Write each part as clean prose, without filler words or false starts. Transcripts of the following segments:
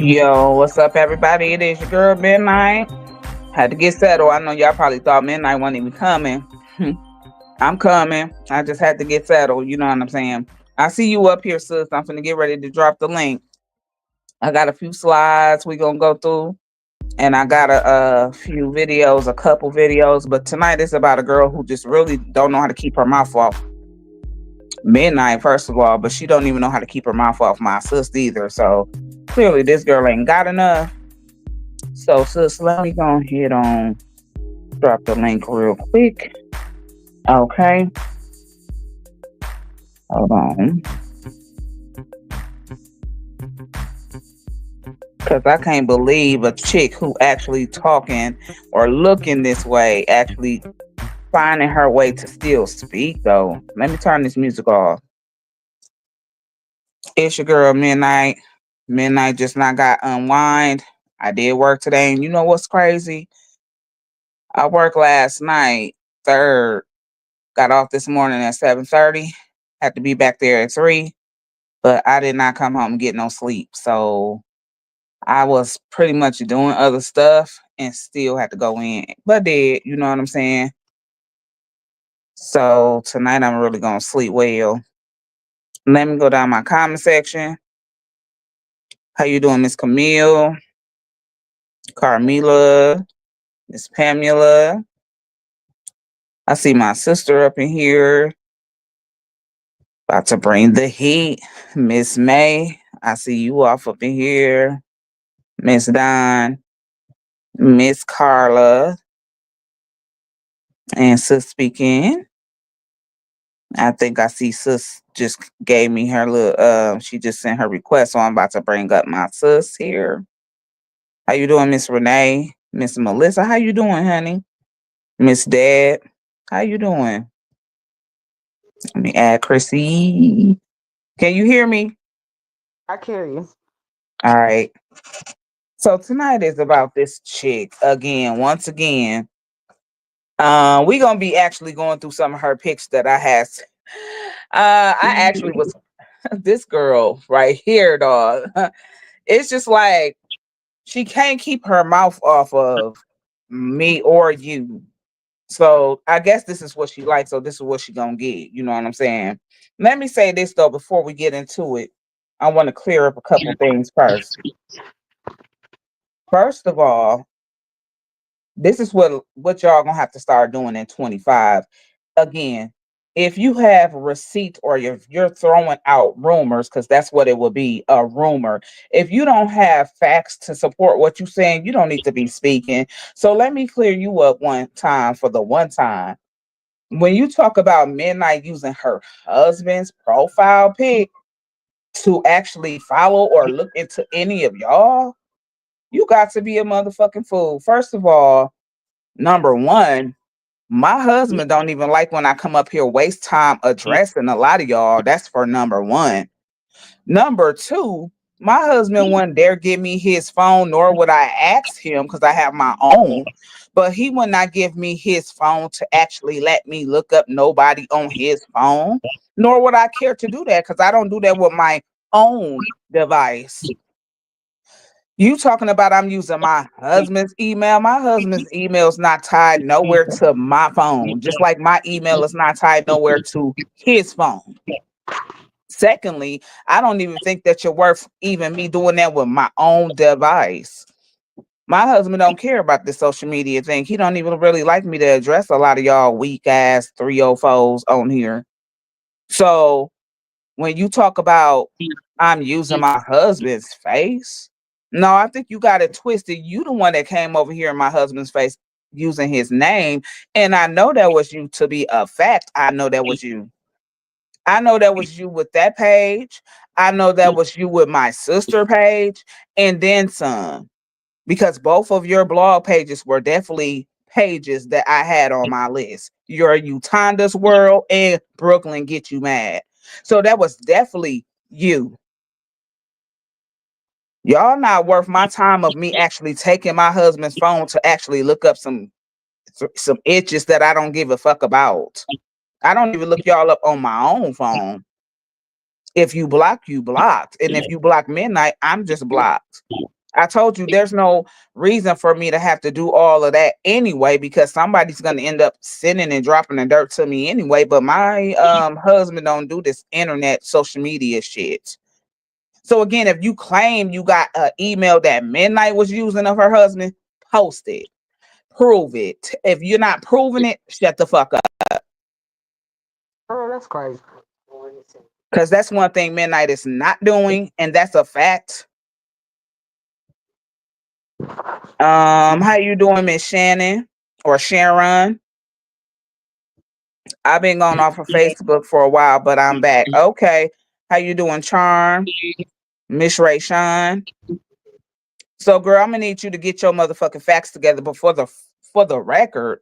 Yo, what's up, everybody? It is your girl, Midnight. Had to get settled. I know y'all probably thought Midnight wasn't even coming. I'm coming. I just had to get settled. You know what I'm saying? I see you up here, sis. I'm finna get ready to drop the link. I got a few slides we gonna go through, and I got a few videos, a couple videos. But tonight is about a girl who just really don't know how to keep her mouth off Midnight, first of all, but she don't even know how to keep her mouth off my sis either. So clearly, this girl ain't got enough. So, sis, let me go ahead on drop the link real quick. Okay, hold on. Because I can't believe a chick who actually talking or looking this way actually finding her way to still speak, though. Let me turn this music off. It's your girl, Midnight. Midnight just not got unwind. I did work today, and you know what's crazy? I worked last night, third. Got off this morning at 7:30. Had to be back there at 3. But I did not come home and get no sleep. So I was pretty much doing other stuff and still had to go in. But did, you know what I'm saying? So tonight I'm really gonna sleep well. Let me go down my comment section. How you doing, Miss Camille, Carmela, Miss Pamela? I see my sister up in here. About to bring the heat. Miss May. I see you off up in here. Miss Don, Miss Carla, and Sis speaking. I think I see Sis just gave me her little she just sent her request, so I'm about to bring up my sis here. How you doing, Miss Renee? Miss Melissa, how you doing, honey? Miss Dad, how you doing? Let me add Chrissy. Can you hear me? I hear you. All right. So tonight is about this chick again. Once again, we gonna be actually going through some of her pics that I had. I actually was this girl right here, dog. It's just like she can't keep her mouth off of me or you. So I guess this is what she likes. So this is what she gonna get. You know what I'm saying? Let me say this though before we get into it. I want to clear up a couple things first. First of all, this is what y'all gonna have to start doing in 25. Again, if you have receipts or you're throwing out rumors, because that's what it will be, a rumor. If you don't have facts to support what you're saying, you don't need to be speaking. So let me clear you up one time for the one time. When you talk about Midnight using her husband's profile pic to actually follow or look into any of y'all, you got to be a motherfucking fool. First of all, number one, my husband don't even like when I come up here waste time addressing a lot of y'all. That's for number one. Number two, my husband wouldn't dare give me his phone, nor would I ask him because I have my own. But he would not give me his phone to actually let me look up nobody on his phone, nor would I care to do that because I don't do that with my own device. You talking about I'm using my husband's email? My husband's email is not tied nowhere to my phone, just like my email is not tied nowhere to his phone. Secondly, I don't even think that you're worth even me doing that with my own device. My husband don't care about this social media thing. He don't even really like me to address a lot of y'all weak ass 304s on here. So when you talk about I'm using my husband's face, no, I think you got it twisted. You the one that came over here in my husband's face. using his name. And I know that was you, to be a fact. I know that was you. I know that was you with that page. I know that was you with my sister page, and then some, because both of your blog pages were definitely pages that I had on my list. Your Utanda's World and Brooklyn Get You Mad. So that was definitely you. Y'all not worth my time of me actually taking my husband's phone to actually look up some itches that I don't give a fuck about. I don't even look y'all up on my own phone. If you block, you blocked. And if you block midnight, I'm just blocked. I told you there's no reason for me to have to do all of that anyway, because somebody's gonna end up sending and dropping the dirt to me anyway. But my husband don't do this internet social media shit. So again, if you claim you got an email that Midnight was using of her husband, post it. Prove it. If you're not proving it, shut the fuck up. Oh, that's crazy. Because that's one thing Midnight is not doing, and that's a fact. How you doing, Miss Shannon or Sharon? I've been going off of Facebook for a while, but I'm back. Okay. How you doing, Charm? Miss Ray Sean? So, girl, I'm gonna need you to get your motherfucking facts together. But for the record,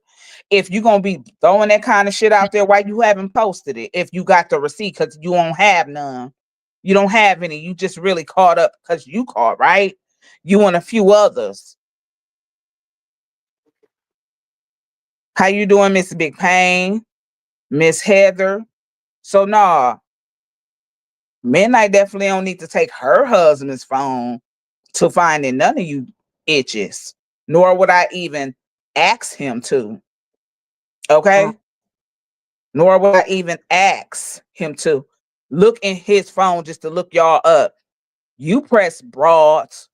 if you're gonna be throwing that kind of shit out there, why you haven't posted it? If you got the receipt, because you don't have none. You don't have any. You just really caught up because you caught, right? You and a few others. How you doing, Miss Big Pain? Miss Heather? So nah, Midnight definitely don't need to take her husband's phone to finding none of you itches. Nor would I even ask him to. Uh, Okay? Nor would I even ask him to look in his phone just to look y'all up. You press broads,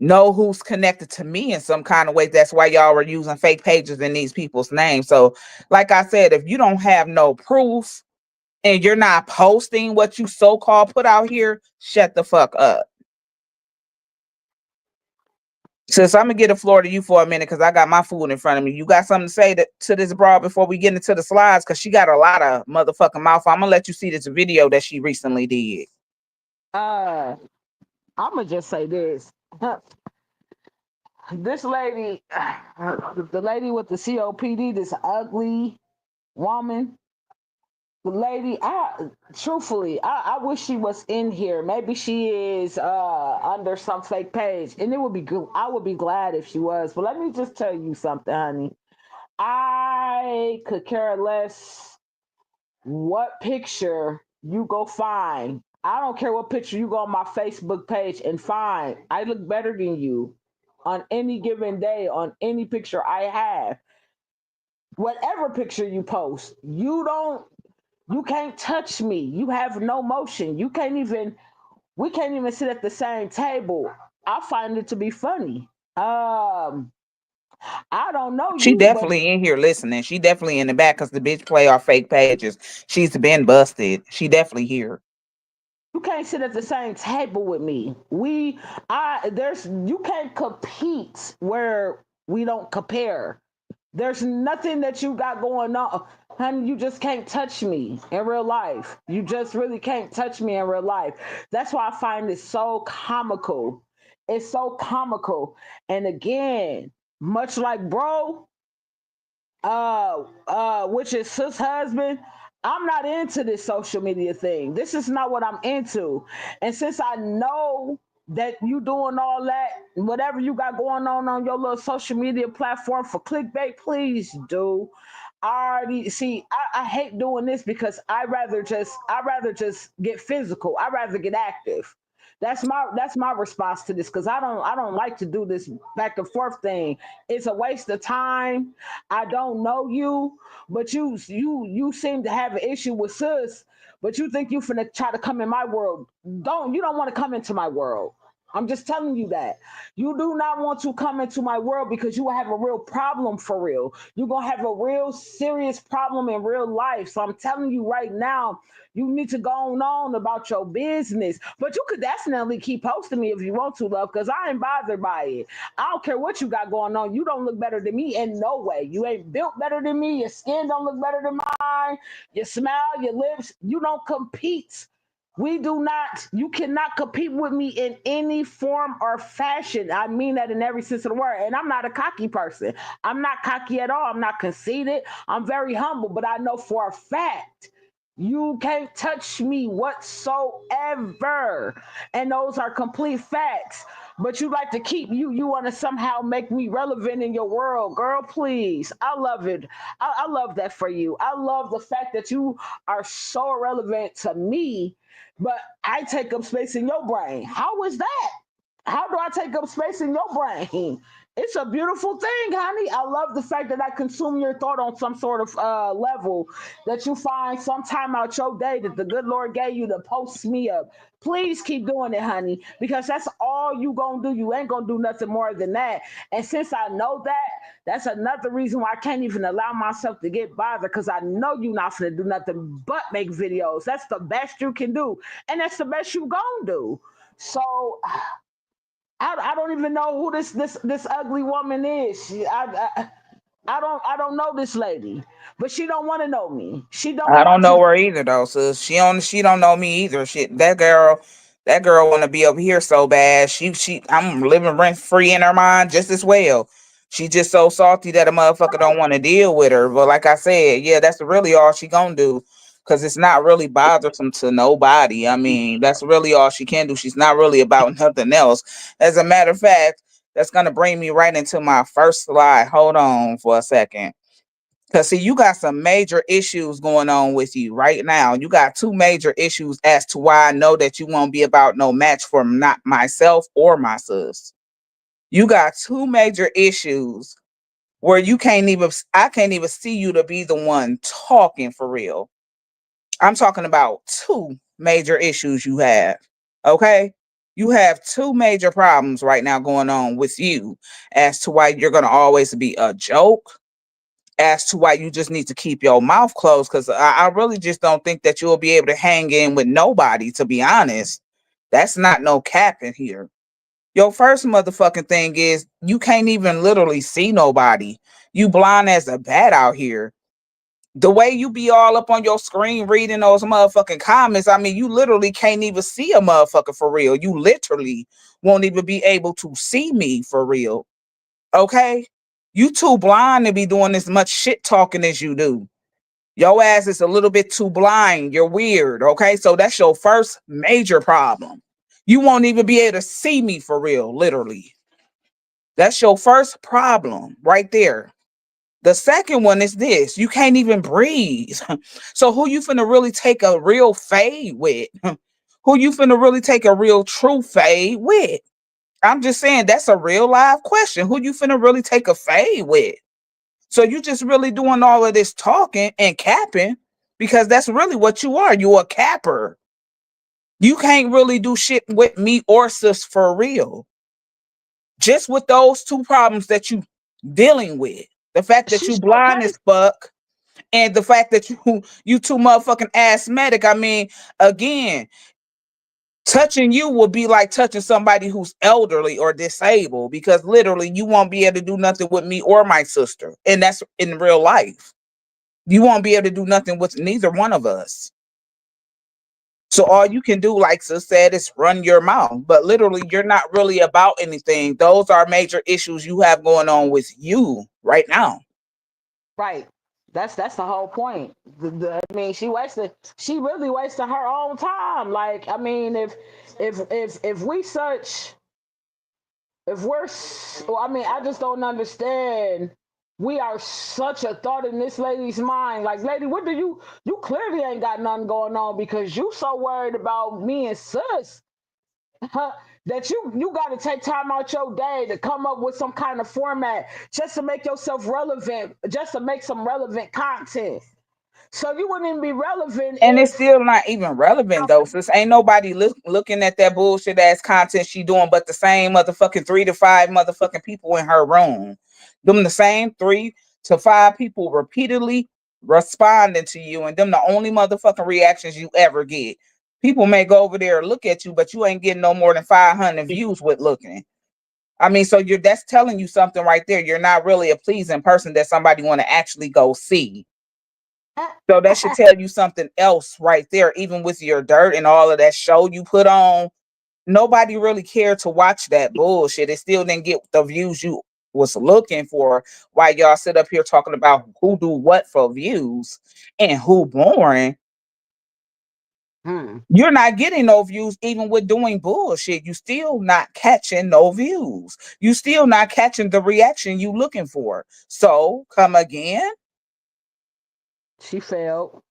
know who's connected to me in some kind of way. That's why y'all were using fake pages in these people's names. So, like I said, if you don't have no proof and you're not posting what you so-called put out here, shut the fuck up. Sis, I'm gonna get the floor to you for a minute because I got my food in front of me. You got something to say to this broad before we get into the slides? Because she got a lot of motherfucking mouth. I'm gonna let you see this video that she recently did. uh, I'm gonna just say this. This lady, the lady with the COPD, this ugly woman, the lady, I truthfully, I wish she was in here. Maybe she is under some fake page, and it would be good. I would be glad if she was. But let me just tell you something, honey. I could care less what picture you go find. I don't care what picture you go on my Facebook page and find. I look better than you on any given day on any picture I have. Whatever picture you post, you can't touch me. You have no motion. You can't even we can't even sit at the same table. I find it to be funny. I don't know She you, but definitely in here listening. She definitely in the back because the bitch play our fake pages. She's been busted. She definitely here. you can't sit at the same table with me. There's you can't compete where we don't compare. There's nothing that you got going on. Honey, you just can't touch me in real life. You just really can't touch me in real life. That's why I find it so comical. It's so comical. And again, much like bro, which is his husband, I'm not into this social media thing. This is not what I'm into. And since I know that you doing all that, whatever you got going on your little social media platform for clickbait, please do. I already see. I hate doing this because I rather just get physical. I rather get active. That's my response to this because I don't like to do this back and forth thing. It's a waste of time. I don't know you, but you seem to have an issue with sis, but you think you finna try to come in my world. You don't want to come into my world. I'm just telling you that. You do not want to come into my world because you will have a real problem for real. You're going to have a real serious problem in real life. So I'm telling you right now, you need to go on about your business. But you could definitely keep posting me if you want to, love, because I ain't bothered by it. I don't care what you got going on. You don't look better than me in no way. You ain't built better than me. Your skin don't look better than mine. Your smile, your lips, you don't compete. We do not, you cannot compete with me in any form or fashion. I mean that in every sense of the word. And I'm not a cocky person. I'm not cocky at all. I'm not conceited. I'm very humble, but I know for a fact you can't touch me whatsoever. And those are complete facts. But you like to keep you want to somehow make me relevant in your world. Girl, please. I love it. I love that for you. I love the fact that you are so irrelevant to me, but I take up space in your brain. How is that? How do I take up space in your brain? It's a beautiful thing, honey. I love the fact that I consume your thought on some sort of level, that you find some time out your day that the good Lord gave you to post me up. Please keep doing it, honey, because that's all you gonna do. You ain't gonna do nothing more than that. And since I know that, that's another reason why I can't even allow myself to get bothered, because I know you're not gonna do nothing but make videos. That's the best you can do, and that's the best you gonna do. So I don't even know who this ugly woman is. I don't know this lady, but she don't want to know me. She don't I don't want to. know her either though, sis. She don't know me either. Shit, that girl want to be over here so bad. I'm living rent free in her mind just as well. She just so salty that a motherfucker don't want to deal with her. But like I said, yeah, that's really all she gonna do, because it's not really bothersome to nobody. I mean, that's really all she can do. She's not really about nothing else. As a matter of fact, that's gonna bring me right into my first slide. Hold on for a second. Because, see, you got some major issues going on with you right now. You got two major issues as to why I know that you won't be about no match for not myself or my sis. You got two major issues where I can't even see you to be the one talking for real. I'm talking about two major issues you have. Okay? You have two major problems right now going on with you as to why you're going to always be a joke, as to why you just need to keep your mouth closed. Because I really just don't think that you'll be able to hang in with nobody, to be honest. That's not no cap in here. Your first motherfucking thing is you can't even literally see nobody. You blind as a bat out here. The way you be all up on your screen reading those motherfucking comments, I mean, you literally can't even see a motherfucker for real. You literally won't even be able to see me for real. Okay? You too blind to be doing as much shit talking as you do. Your ass is a little bit too blind. You're weird. Okay? So that's your first major problem. You won't even be able to see me for real, literally. That's your first problem right there. The second one is this: you can't even breathe. So who you finna really take a real fade with? Who you finna really take a real true fade with? I'm just saying that's a real live question. Who you finna really take a fade with? So you just really doing all of this talking and capping, because that's really what you are. You a capper. You can't really do shit with me or sis for real. Just with those two problems that you dealing with. The fact that She you sure blind can. as fuck, and the fact that you too motherfucking asthmatic. I mean, again, touching you will be like touching somebody who's elderly or disabled, because literally you won't be able to do nothing with me or my sister. And that's in real life. You won't be able to do nothing with neither one of us. So all you can do, like sis said, is run your mouth. But literally, you're not really about anything. Those are major issues you have going on with you right now. Right. That's the whole point. I mean, she really wasted her own time. Like, I mean, if we such if we're well, I mean, I just don't understand. We are such a thought in this lady's mind. Like, lady, what do you clearly ain't got nothing going on, because you so worried about me and sis, huh, that you got to take time out your day to come up with some kind of format just to make yourself relevant, just to make some relevant content. So you wouldn't even be relevant And it's if still not even relevant though. Since ain't nobody looking at that bullshit ass content she doing, but the same motherfucking 3 to 5 motherfucking people in her room. Them the same 3 to 5 people repeatedly responding to you, and them the only motherfucking reactions you ever get. People may go over there and look at you, but you ain't getting no more than 500 views with looking. I mean, so that's telling you something right there. You're not really a pleasing person that somebody want to actually go see. So that should tell you something else right there. Even with your dirt and all of that show you put on, nobody really cared to watch that bullshit. It still didn't get the views you was looking for. While y'all sit up here talking about who do what for views and who boring. Hmm. You're not getting no views even with doing bullshit. You still not catching no views. You still not catching the reaction you looking for. So come again. She failed.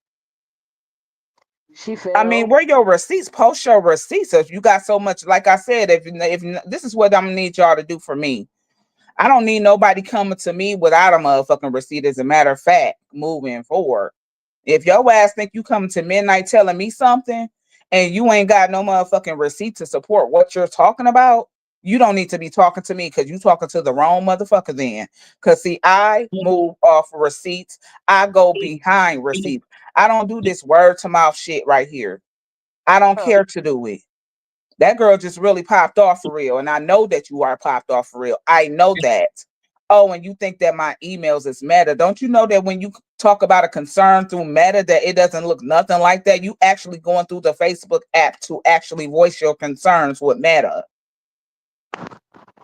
She I mean, failed. where your receipts? Post your receipts. If you got so much, like I said, if this is what I'm gonna need y'all to do for me. I don't need nobody coming to me without a motherfucking receipt. As a matter of fact, moving forward. If your ass think you coming to midnight telling me something and you ain't got no motherfucking receipt to support what you're talking about, you don't need to be talking to me because you talking to the wrong motherfucker then. Because see, I move off receipts. I go behind receipts. I don't do this word to mouth shit right here. I don't Huh. care to do it. That girl just really popped off for real. And I know that you are popped off for real. I know that. Oh, and you think that my emails is meta. Don't you know that when you talk about a concern through meta, that it doesn't look nothing like that? You actually going through the Facebook app to actually voice your concerns with meta.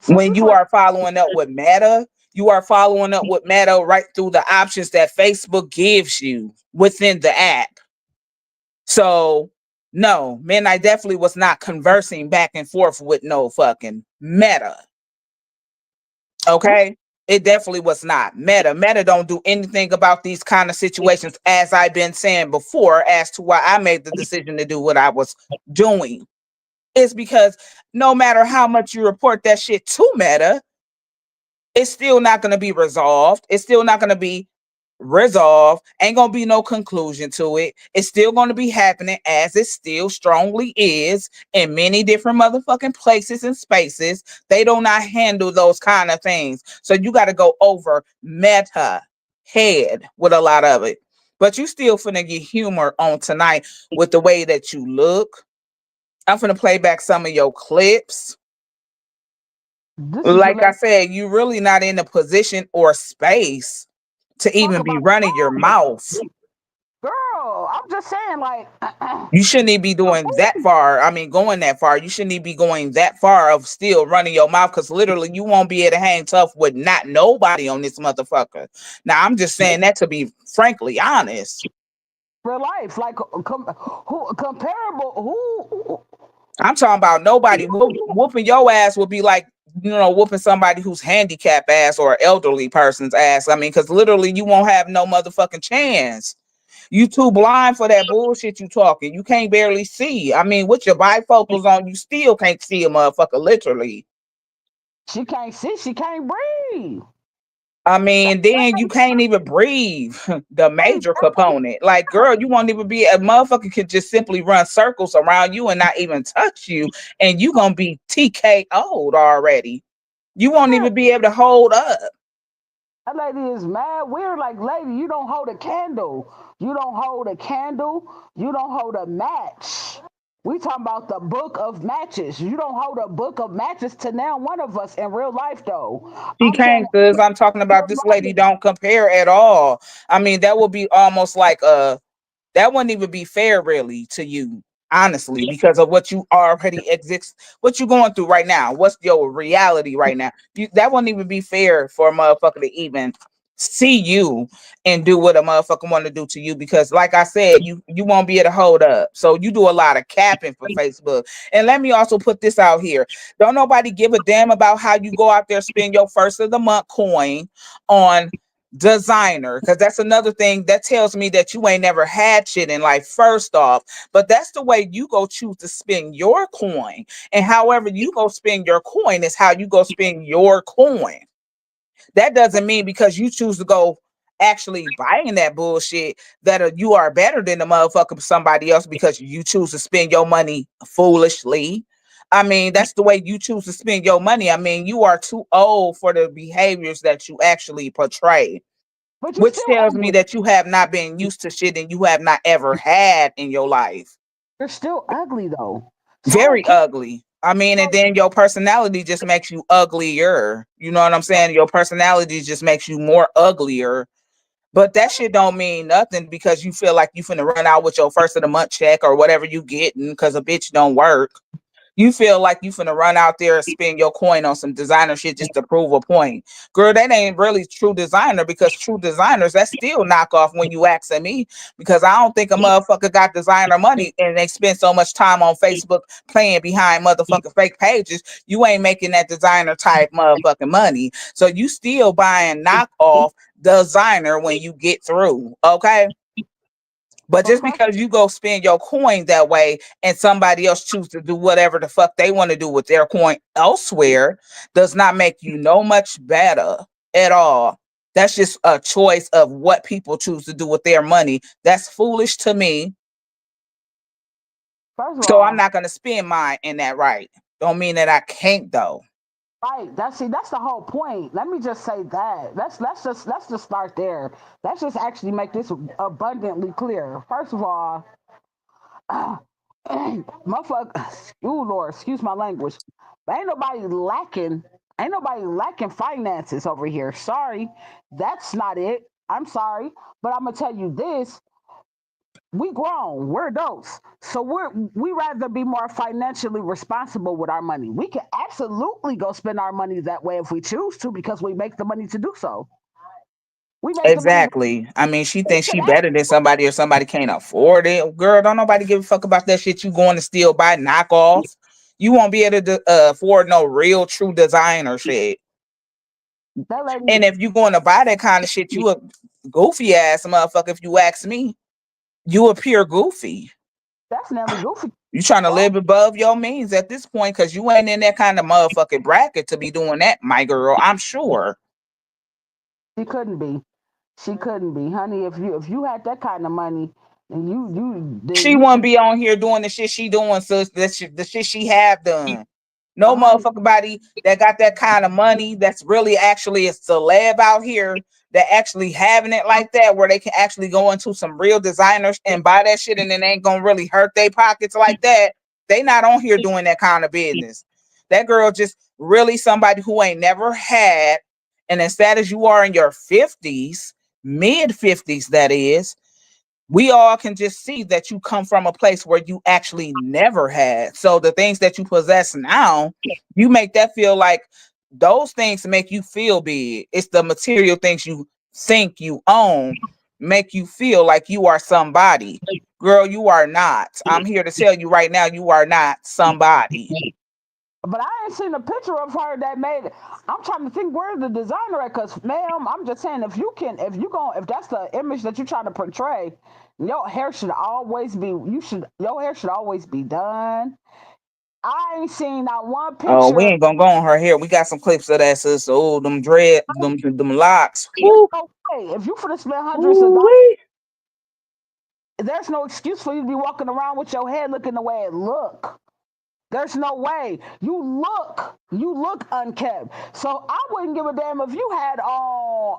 So When this you what are following up with meta, you are following up with meta right through the options that Facebook gives you within the app. So no, man, I definitely was not conversing back and forth with no fucking meta. Okay. It definitely was not meta. Meta don't do anything about these kind of situations, as I've been saying before, as to why I made the decision to do what I was doing. It's because no matter how much you report that shit to meta, it's still not going to be resolved. It's still not going to be resolved. Ain't going to be no conclusion to it. It's still going to be happening as it still strongly is in many different motherfucking places and spaces. They do not handle those kind of things. So you got to go over meta head with a lot of it. But you still finna get humor on tonight with the way that you look. I'm finna play back some of your clips. this is Like I related. said, you really not in a position or space to Talk even be about running your mouth. girl. I'm just saying, like, You shouldn't even be doing that far. I mean, going that far. You shouldn't even be going that far of still running your mouth because literally you won't be able to hang tough with not nobody on this motherfucker. Now, I'm just saying that to be frankly honest. real life, like, who comparable? Who? I'm talking about nobody whooping your ass would be like, whooping somebody who's handicapped ass or elderly person's ass. I mean, because literally you won't have no motherfucking chance. You too blind for that bullshit you talking. You can't barely see. I mean, with your bifocals on, you still can't see a motherfucker, literally. She can't see. She can't breathe. I mean, then you can't even breathe. The major component. Like, girl, you won't even be a motherfucker could just simply run circles around you and not even touch you, and you gonna be TKO'd already. You won't even be able to hold up. That lady is mad weird. Like, lady, you don't hold a candle. You don't hold a candle. You don't hold a match. We talking about the book of matches. You don't hold a book of matches to now one of us in real life, though. She I'm saying, can't, because I'm talking about this lady don't compare at all. I mean, that would be almost like that wouldn't even be fair really to you, honestly, because of what you already exist, what you going through right now, what's your reality right now. That wouldn't even be fair for a motherfucker to even see you and do what a motherfucker want to do to you, because like I said, you won't be able to hold up. So you do a lot of capping for Facebook. And let me also put this out here. Don't nobody give a damn about how you go out there spend your first of the month coin on designer, because that's another thing that tells me that you ain't never had shit in life, first off. But that's the way you go choose to spend your coin, and however you go spend your coin is how you go spend your coin. That doesn't mean because you choose to go actually buying that bullshit, that you are better than the motherfucker somebody else because you choose to spend your money foolishly. I mean, that's the way you choose to spend your money. I mean, you are too old for the behaviors that you actually portray, But you which still tells me ugly. that you have not been used to shit and you have not ever had in your life. You're still ugly though. So I don't Very care. ugly. I mean, and So then your personality just makes you uglier. You know what I'm saying? Your personality just makes you more uglier. But that shit don't mean nothing because you feel like you finna run out with your first of the month check or whatever you getting because a bitch don't work. You feel like you finna run out there and spend your coin on some designer shit just to prove a point. Girl, that ain't really true designer because true designers, that's still knockoff when you asking me, because I don't think a motherfucker got designer money and they spend so much time on Facebook playing behind motherfucking fake pages. You ain't making that designer type motherfucking money. So you still buying knockoff designer when you get through, okay? But but just because you go spend your coin that way and somebody else choose to do whatever the fuck they want to do with their coin elsewhere does not make you no much better at all. That's just a choice of what people choose to do with their money. That's foolish to me. first of So I'm all, not going to spend mine in that right. Don't mean that I can't though. right, that's the whole point. Let me just say that. Let's just start there. Let's just actually make this abundantly clear. First of all, motherfucker, ooh Lord, excuse my language. But ain't nobody lacking finances over here. Sorry. That's not it. I'm sorry. But I'm gonna tell you this. We grown, we're adults. So we rather be more financially responsible with our money. We can absolutely go spend our money that way if we choose to because we make the money to do so. We make the money to Exactly. I mean, she we thinks can she better than somebody or somebody can't afford it. Girl, don't nobody give a fuck about that shit. You going to still buy knockoffs. You won't be able to afford no real true designer shit. that lady And if you going to buy that kind of shit, you a goofy ass motherfucker. If you ask me, you appear goofy. definitely goofy. You trying to Oh, live above your means at this point because you ain't in that kind of motherfucking bracket to be doing that, my girl. I'm sure. she couldn't be. She couldn't be, honey. If you had that kind of money, and you then She you wouldn't should. be on here doing the shit she doing, so the shit she have done. No Honey, motherfucker body that got that kind of money that's really actually a celeb out here that actually having it like that, where they can actually go into some real designers and buy that shit and it ain't gonna really hurt their pockets like that. They not on here doing that kind of business. That girl just really somebody who ain't never had, and instead as you are in your 50s, mid 50s, that is, we all can just see that you come from a place where you actually never had. So the things that you possess now, you make that feel like those things make you feel big. It's the material things you think you own make you feel like you are somebody. Girl, you are not. I'm here to tell you right now, you are not somebody. but I ain't seen a picture of her that made it. I'm trying to think where's the designer at, cause ma'am, I'm just saying if that's the image that you're trying to portray, your hair should always be done. I ain't seen not one Oh, we picture. ain't gonna go on her here. We got some clips of that, sis. Oh, them dread, them locks. There's Woo, no way. If you finna spend hundreds of dollars, woo. there's no excuse for you to be walking around with your hair looking the way it look. There's no way. You look unkept. So I wouldn't give a damn if you had on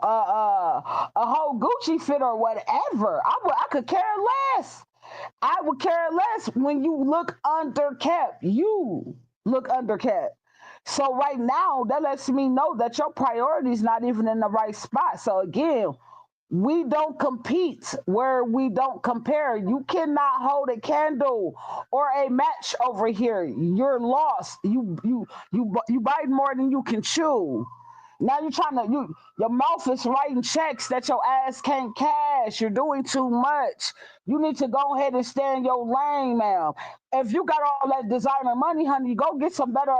a whole Gucci fit or whatever. I could care less. I would care less when you look underkept. You look underkept. So right now, that lets me know that your priorities not even in the right spot. So again, we don't compete where we don't compare. You cannot hold a candle or a match over here. You're lost. You bite more than you can chew. Now you're trying to your mouth is writing checks that your ass can't cash. You're doing too much. You need to go ahead and stay in your lane, ma'am. If you got all that designer money, honey, go get some better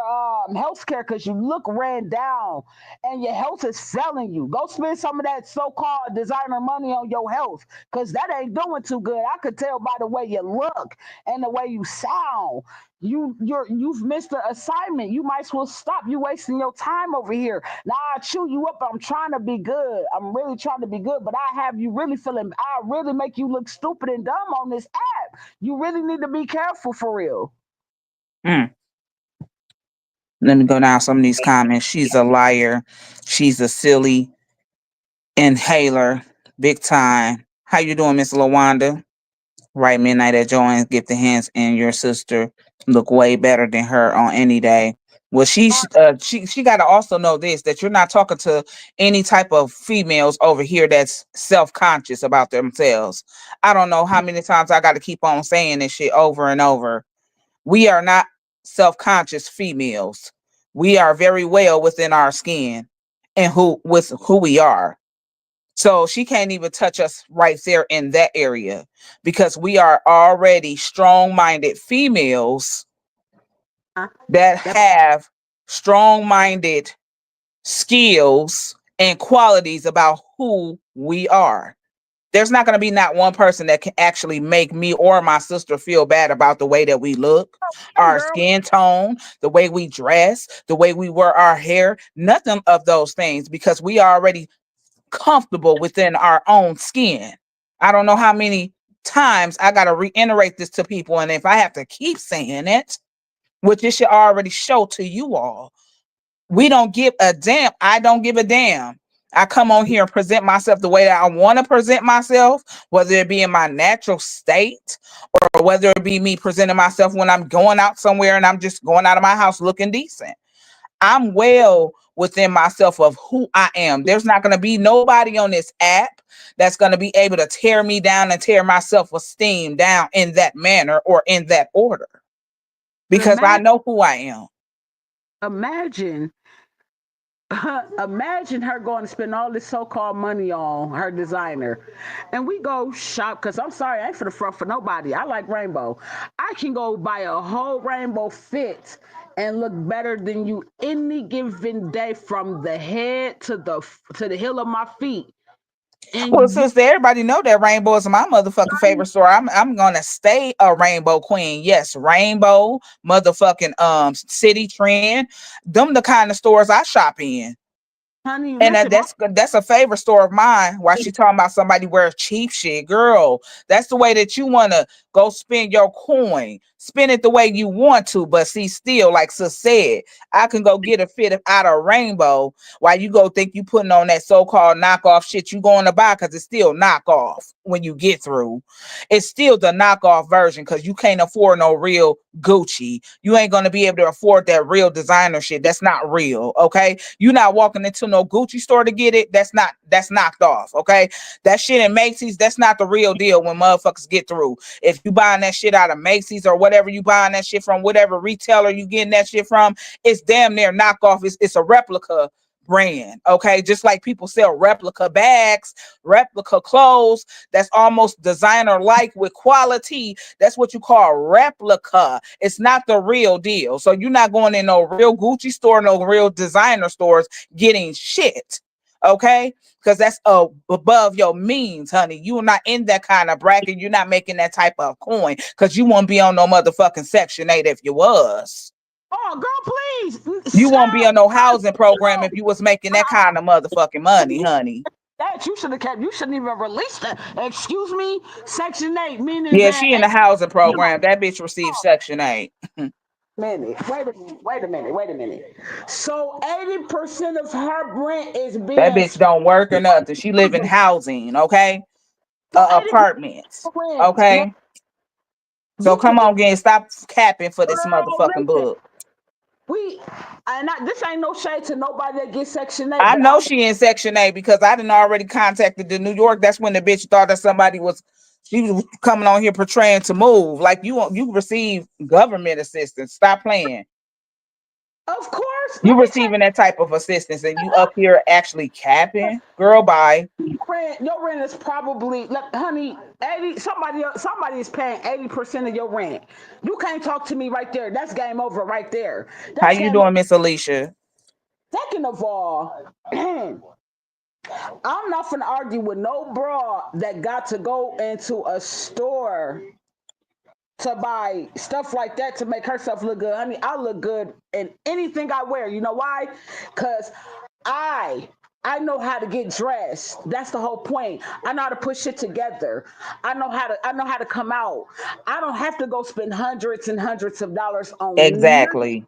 health care because you look ran down and your health is failing you. Go spend some of that so-called designer money on your health because that ain't doing too good. I could tell by the way you look and the way you sound. You've missed the assignment. You might as well stop. You wasting your time over here. Now I chew you up. I'm trying trying to be good. I'm really trying to be good, but I have you really feeling. I really make you look stupid and dumb on this app. You really need to be careful for real. Mm. Let me go down some of these comments. She's a liar. She's a silly inhaler. Big time. How you doing, Miss Lawanda? Right midnight at Joanne's Gift the Hands and your sister look way better than her on any day. Well, she got to also know this, that you're not talking to any type of females over here that's self-conscious about themselves. I don't know how many times I got to keep on saying this shit over and over. We are not self-conscious females. We are very well within our skin and who we are. So she can't even touch us right there in that area because we are already strong-minded females that That have strong-minded skills and qualities about who we are. There's not going to be not one person that can actually make me or my sister feel bad about the way that we look, our girl. skin tone, the way we dress, the way we wear our hair, nothing of those things because we are already comfortable within our own skin. I don't know how many times I got to reiterate this to people. And if I have to keep saying it, which it should already show to you all, we don't give a damn. I don't give a damn. I come on here and present myself the way that I want to present myself, whether it be in my natural state or whether it be me presenting myself when I'm going out somewhere and I'm just going out of my house looking decent. I'm well within myself of who I am. There's not going to be nobody on this app that's going to be able to tear me down and tear my self-esteem down in that manner or in that order because I Imagine, know who I am. imagine, imagine her going to spend all this so-called money on her designer, and we go shop. Cause I'm sorry, I ain't for the front for nobody. I like rainbow. I can go buy a whole rainbow fit and look better than you any given day from the head to the heel of my feet. Well, And you since everybody know that rainbow is my motherfucking favorite store, I'm gonna stay a rainbow queen. Yes, rainbow, motherfucking city trend. Them the kind of stores I shop in. honey, And listen, that's a favorite store of mine. Why she talking about somebody wears cheap shit, girl? That's the way that you want to go spend your coin. Spend it the way you want to, but see, still, like Sis said, I can go get a fit out of rainbow. While you go think you putting on that so-called knockoff shit you going to buy because it's still knockoff when you get through. It's still the knockoff version because you can't afford no real Gucci. You ain't gonna be able to afford that real designer shit. That's not real, okay? You not walking into no Gucci store to get it. That's knocked off, okay? That shit in Macy's, that's not the real deal when motherfuckers get through. If you buying that shit out of Macy's or whatever you buying that shit from, whatever retailer you getting that shit from, it's damn near knockoff. It's a replica brand, okay? Just like people sell replica bags, replica clothes, that's almost designer like with quality. That's what you call replica. It's not the real deal. So you're not going in no real Gucci store, no real designer stores getting shit, okay? Because that's above your means, honey. You're not in that kind of bracket. You're not making that type of coin because you won't be on no motherfucking Section 8 if you was. oh girl, please, You sir, won't be on no housing program no. if you was making that kind of motherfucking money, honey. That you should have kept. You shouldn't even release that. Excuse me, Section 8, meaning Yeah, that. she in the housing program. That bitch received Section 8. Wait a minute. Wait a minute. Wait a minute. So 80% of her rent is That being bitch spent don't work or nothing. She live on in the. housing, okay? So 80% Apartments, of rent. Now okay? So you come can, on, again, stop capping for this girl, motherfucking listen. book. We this ain't no shade to nobody that gets Section 8, I but know she in Section 8 because I didn't already contacted the New York. That's when the bitch thought that she was coming on here portraying to move. Like you receive government assistance. Stop playing. of course, You let me tell receiving that type of assistance and you up here actually capping? Girl, bye. your rent is probably, look, honey, 80. Somebody is paying 80% of your rent. You can't talk to me right there. That's game over right there. How That's you game over. doing, Miss Alicia? Second of all, I'm not gonna argue with no broad that got to go into a store to buy stuff like that to make herself look good. Honey, I look good in anything I wear. You know why? Because I I know how to get dressed. That's the whole point. I know how to put shit together. I know how to come out. I don't have to go spend hundreds and hundreds of dollars on nothing. Exactly.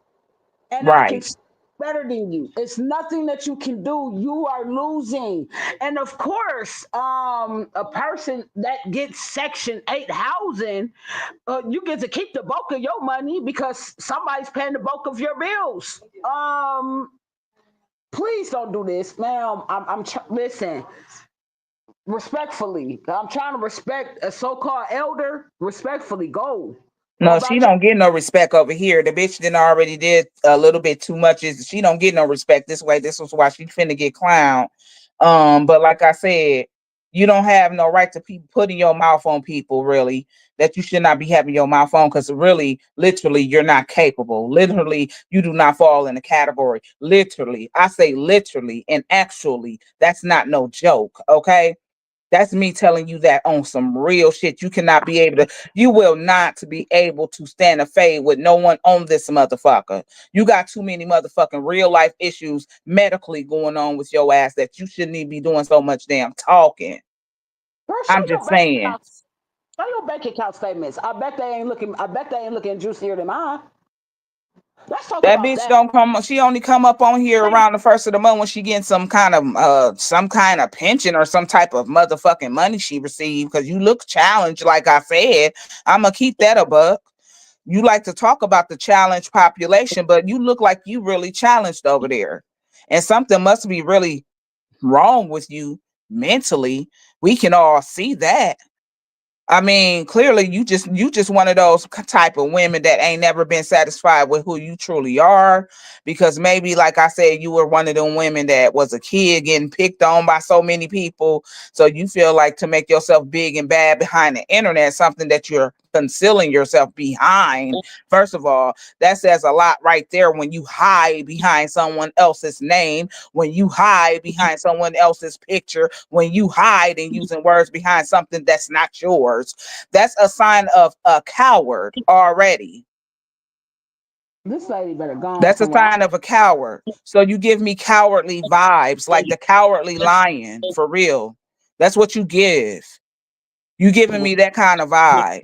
And I can Right. s- better than you. It's nothing that you can do. You are losing. And of course, a person that gets Section 8 housing, you get to keep the bulk of your money because somebody's paying the bulk of your bills. Please don't do this, ma'am. Listen, respectfully. I'm trying to respect a so-called elder. Respectfully, go No, she about your. don't get no respect over here. The bitch then already did a little bit too much. Is she don't get no respect this way. This was why she finna get clowned. But like I said, you don't have no right to putting your mouth on people, really, that you should not be having your mouth on, because really, literally, you're not capable. Literally, you do not fall in the category. Literally, I say literally and actually, that's not no joke, okay? That's me telling you that on some real shit. You cannot be able to, you will not be able to stand a fade with no one on this motherfucker. You got too many motherfucking real life issues medically going on with your ass that you shouldn't even be doing so much damn talking. Girl, show I'm your just bank saying. account. Show your bank account statements. I bet they ain't looking. I bet they ain't looking juicier than mine. Let's talk That about bitch that. don't come. She only come up on here around the first of the month when she getting some kind of pension or some type of motherfucking money she received. Because you look challenged, like I said. I'ma keep that a buck. You like to talk about the challenged population, but you look like you really challenged over there. And something must be really wrong with you mentally. We can all see that. I mean, clearly you just one of those type of women that ain't never been satisfied with who you truly are, because maybe like I said, you were one of them women that was a kid getting picked on by so many people, so you feel like to make yourself big and bad behind the internet, something that you're concealing yourself behind. First of all, that says a lot right there when you hide behind someone else's name, when you hide behind someone else's picture, when you hide and using words behind something that's not yours. That's a sign of a coward already. This lady better go on That's a somewhere. sign of a coward. So you give me cowardly vibes, like the cowardly lion, for real. That's what you give. You giving me that kind of vibe.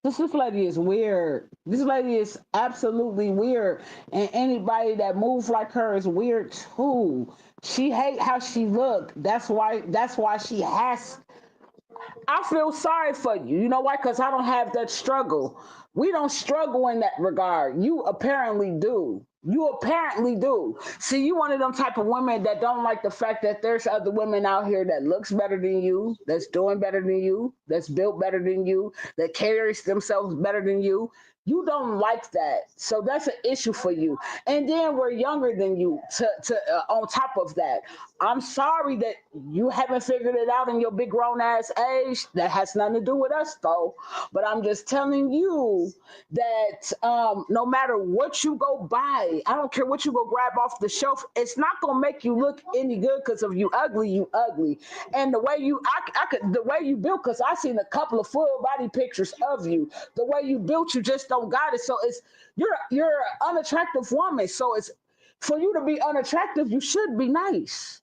This lady is weird. This lady is absolutely weird, and anybody that moves like her is weird too. She hate how she look. That's why. That's why she has. I feel sorry for you. You know why? Because I don't have that struggle. We don't struggle in that regard. You apparently do. You apparently do. See, you one of them type of women that don't like the fact that there's other women out here that looks better than you, that's doing better than you, that's built better than you, that carries themselves better than you. You don't like that, so that's an issue for you. And then we're younger than you. On top of that, I'm sorry that you haven't figured it out in your big grown ass age. That has nothing to do with us though. But I'm just telling you that no matter what you go buy, I don't care what you go grab off the shelf, it's not gonna make you look any good because of you ugly, you ugly. And the way I could, the way you built, because I seen a couple of full body pictures of you. The way you built, you just don't got it. So you're an unattractive woman. So it's for you to be unattractive, you should be nice.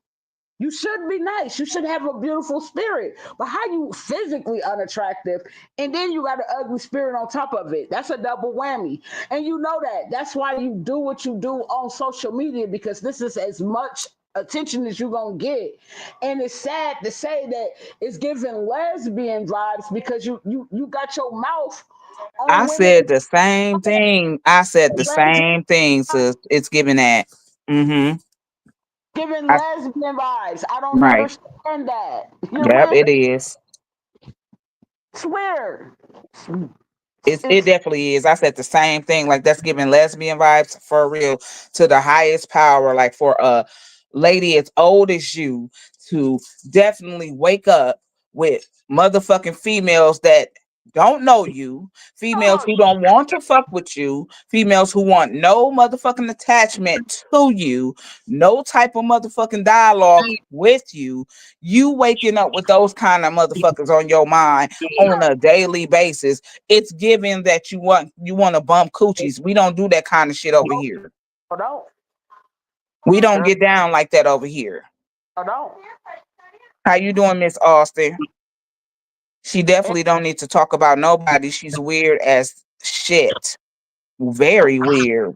You should be nice. You should have a beautiful spirit. But how you physically unattractive and then you got an ugly spirit on top of it? That's a double whammy. And you know that. That's why you do what you do on social media because this is as much attention as you're gonna get. And it's sad to say that it's giving lesbian vibes because you got your mouth I on women. said the same thing. I said the same thing, sis. It's giving that. Mm-hmm. Giving I, lesbian vibes. I don't right. understand that. You know Yep, what I'm saying? it is. It's weird. It It's definitely is. I said the same thing. Like that's giving lesbian vibes for real to the highest power. Like for a lady as old as you to definitely wake up with motherfucking females that don't know you, females who don't want to fuck with you, females who want no motherfucking attachment to you, no type of motherfucking dialogue with you. You waking up with those kind of motherfuckers on your mind on a daily basis. It's given that you want to bump coochies. We don't do that kind of shit over here. no, We don't Girl, get down like that over here. I don't. How you doing, Miss Austin? She definitely don't need to talk about nobody. She's weird as shit. Very weird.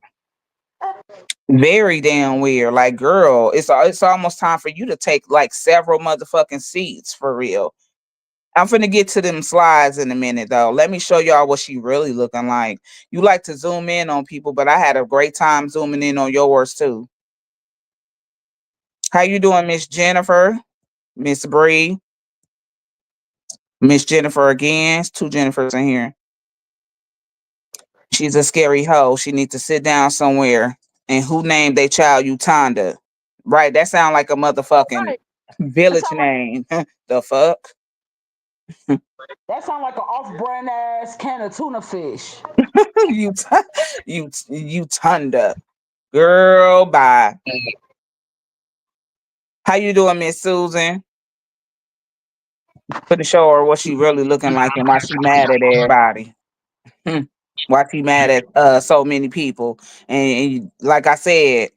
Very damn weird. Like, girl, it's almost time for you to take like several motherfucking seats for real. I'm finna get to them slides in a minute though. Let me show y'all what she really looking like. You like to zoom in on people, but I had a great time zooming in on yours too. How you doing, Miss Jennifer? Miss Bree? Miss Jennifer again. It's two Jennifers in here. She's a scary hoe. She needs to sit down somewhere. And who named they child Utanda? Right, that sound like a motherfucking Right. That village sound like name. The fuck? that sound like an off-brand ass can of tuna fish. you, Utanda. Girl, bye. How you doing, Miss Susan? For the show her what she really looking like and why she mad at everybody. Hmm. Why she mad at so many people. And like I said,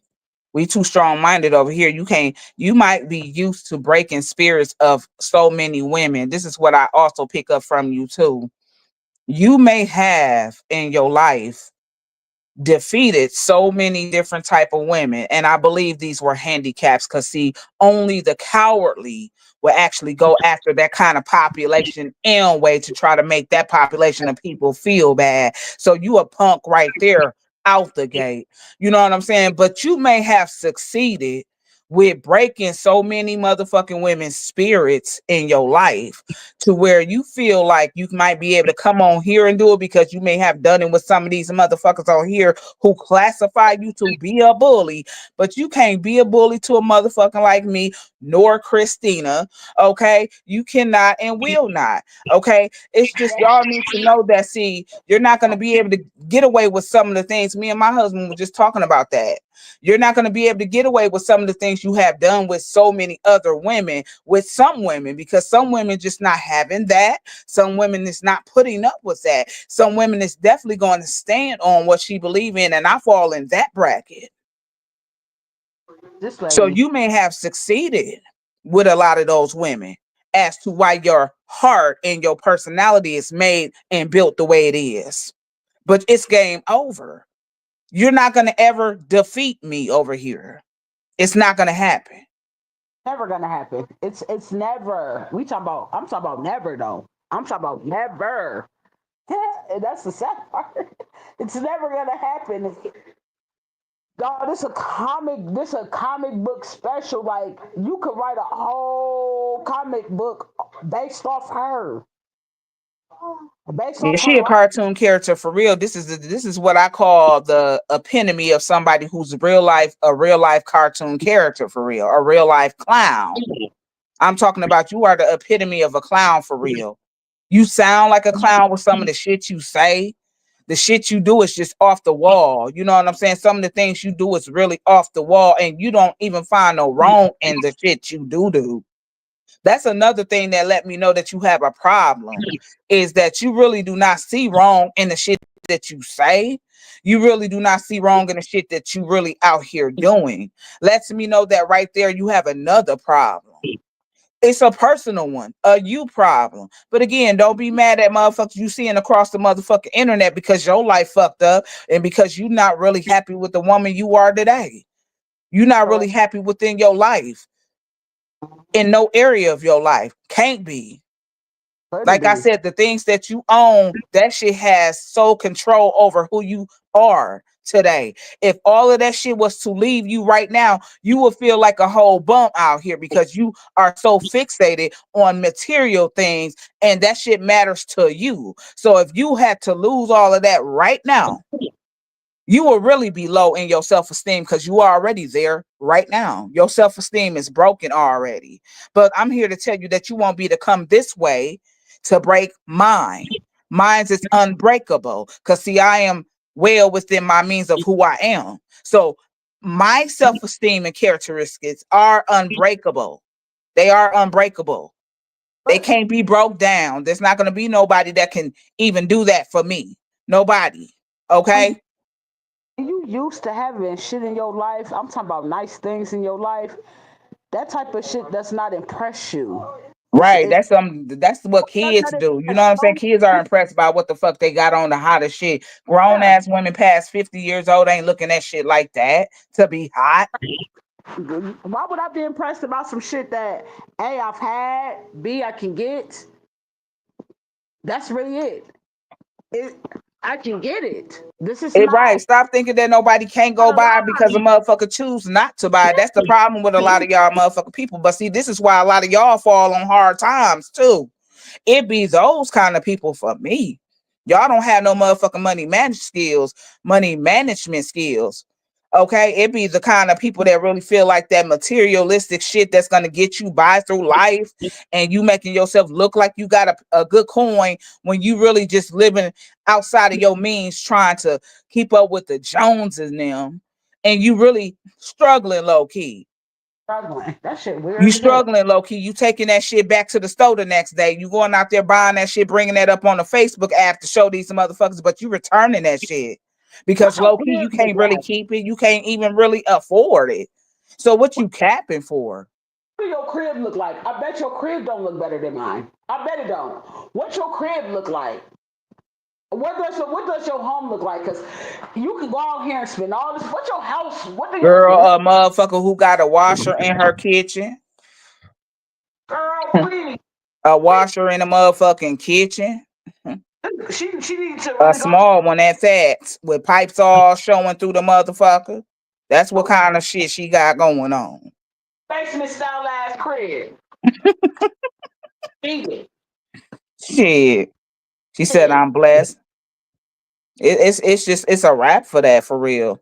we too strong minded over here. You might be used to breaking spirits of so many women. This is what I also pick up from you too. You may have in your life defeated so many different type of women, and I believe these were handicaps because see, only the cowardly will actually go after that kind of population in way to try to make that population of people feel bad. So you a punk right there out the gate, you know what I'm saying? But you may have succeeded with breaking so many motherfucking women's spirits in your life to where you feel like you might be able to come on here and do it because you may have done it with some of these motherfuckers on here who classify you to be a bully, but you can't be a bully to a motherfucker like me nor Christina. Okay, you cannot and will not. Okay, it's just y'all need to know that. See, you're not going to be able to get away with some of the things. Me and my husband were just talking about that. You're not going to be able to get away with some of the things you have done with so many other women, with some women, because some women just not having that. Some women is not putting up with that. Some women is definitely going to stand on what she believe in, and I fall in that bracket. This So lady. you may have succeeded with a lot of those women as to why your heart and your personality is made and built the way it is. But it's game over. You're not going to ever defeat me over here. It's not going to happen. Never gonna happen. It's never. We talking about. I'm talking about never though. I'm talking about never. And that's the sad part. It's never gonna happen. Dog, this a comic. This a comic book special. Like you could write a whole comic book based off her, based Yeah, off she her a life. cartoon character for real. This is what I call the epitome of somebody who's a real life cartoon character for real, a real life clown. I'm talking about you are the epitome of a clown for real. You sound like a clown with some of the shit you say. The shit you do is just off the wall. You know what I'm saying? Some of the things you do is really off the wall, and you don't even find no wrong in the shit you do. That's another thing that let me know that you have a problem is that you really do not see wrong in the shit that you say. You really do not see wrong in the shit that you really out here doing. Lets me know that right there you have another problem. It's a personal one, a you problem. But again, don't be mad at motherfuckers you seeing across the motherfucking internet because your life fucked up and because you're not really happy with the woman you are today. You're not really Correct. happy within your life, in no area of your life. Can't be. Couldn't Like I be. said, the things that you own, that shit has sole control over who you are today. If all of that shit was to leave you right now, you would feel like a whole bum out here because you are so fixated on material things and that shit matters to you. So if you had to lose all of that right now, you will really be low in your self-esteem because you are already there right now. Your self-esteem is broken already. But I'm here to tell you that you won't be to come this way to break mine. Mine's is unbreakable. Because see, I am well within my means of who I am. So my self-esteem and characteristics are unbreakable. They are unbreakable. They But can't be broke down. There's not going to be nobody that can even do that for me. Nobody. when Okay? used to having shit in your life, I'm talking about nice things in your life, that type of shit does not impress you. Right. It That's what does kids not do. You impress know what I'm saying? some Kids are impressed by what the fuck they got on the hottest shit. Grown yeah. ass women past 50 years old ain't looking at shit like that to be hot. Why would I be impressed about some shit that A I've had, B I can get? That's really it. It I can get it. This is Right. not Stop thinking that nobody can't not go a buy it because a lie. motherfucker choose not to buy it. That's the problem with a lot of y'all motherfucking people. But see, this is why a lot of y'all fall on hard times too. It be those kind of people for me. Y'all don't have no motherfucking money management skills. Okay, it be the kind of people that really feel like that materialistic shit that's gonna get you by through life, and you making yourself look like you got a good coin when you really just living outside of your means, trying to keep up with the Joneses and them, and you really struggling low key. Struggling. That shit You weird as hell. struggling low key. You taking that shit back to the store the next day. You going out there buying that shit, bringing that up on the Facebook app to show these motherfuckers, but you returning that shit because What's your low key you crib look can't really like? keep it. You can't even really afford it. So what you capping for? What do your crib look like? I bet your crib don't look better than mine. I bet it don't. What your crib look like? What does your home look like? Because you can go out here and spend all this. What's your house? What do your Girl, a motherfucker who got a washer in her kitchen, girl? Please, a washer in a motherfucking kitchen, she needs to a really go to small one at that, with pipes all showing through the motherfucker. That's what kind of shit she got going on. basement style ass crib. Eat it. Shit. She said, Shit. I'm blessed. It's a wrap for that for real.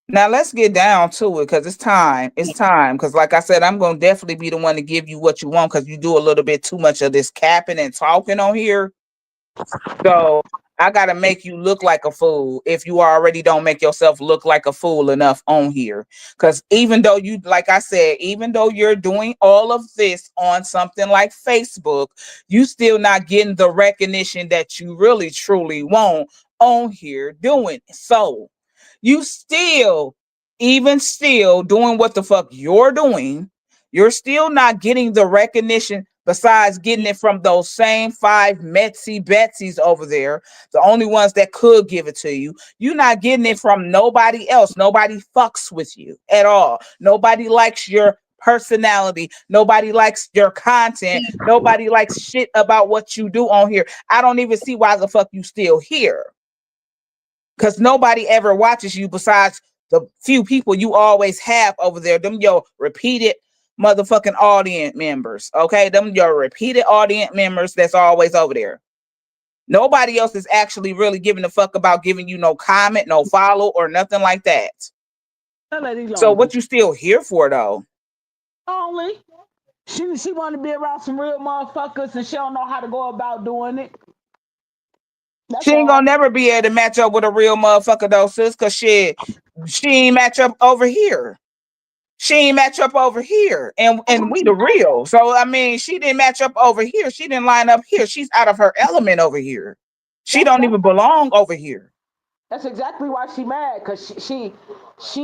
Now let's get down to it because it's time. It's time. Because like I said, I'm gonna definitely be the one to give you what you want because you do a little bit too much of this capping and talking on here. So I gotta make you look like a fool if you already don't make yourself look like a fool enough on here. Because even though you, like I said, even though you're doing all of this on something like Facebook, you still not getting the recognition that you really truly want on here doing it. So you still, even still doing what the fuck you're doing, you're still not getting the recognition besides getting it from those same five Metsy Betsies over there, the only ones that could give it to you. You're not getting it from nobody else. Nobody fucks with you at all. Nobody likes your personality. Nobody likes your content. Nobody likes shit about what you do on here. I don't even see why the fuck you still here because nobody ever watches you besides the few people you always have over there. Them your repeated motherfucking audience members. Okay, them your repeated audience members that's always over there. Nobody else is actually really giving a fuck about giving you no comment, no follow, or nothing like that. That lady So lonely. what you still here for though? Lonely. She want to be around some real motherfuckers and she don't know how to go about doing it. She That's ain't gonna all. never be able to match up with a real motherfucker though, sis, cause she ain't match up over here. She ain't match up over here, and we the real. So I mean, she didn't match up over here. She didn't line up here. She's out of her element over here. She That's don't that's even belong over here. that's exactly why she mad. Cause she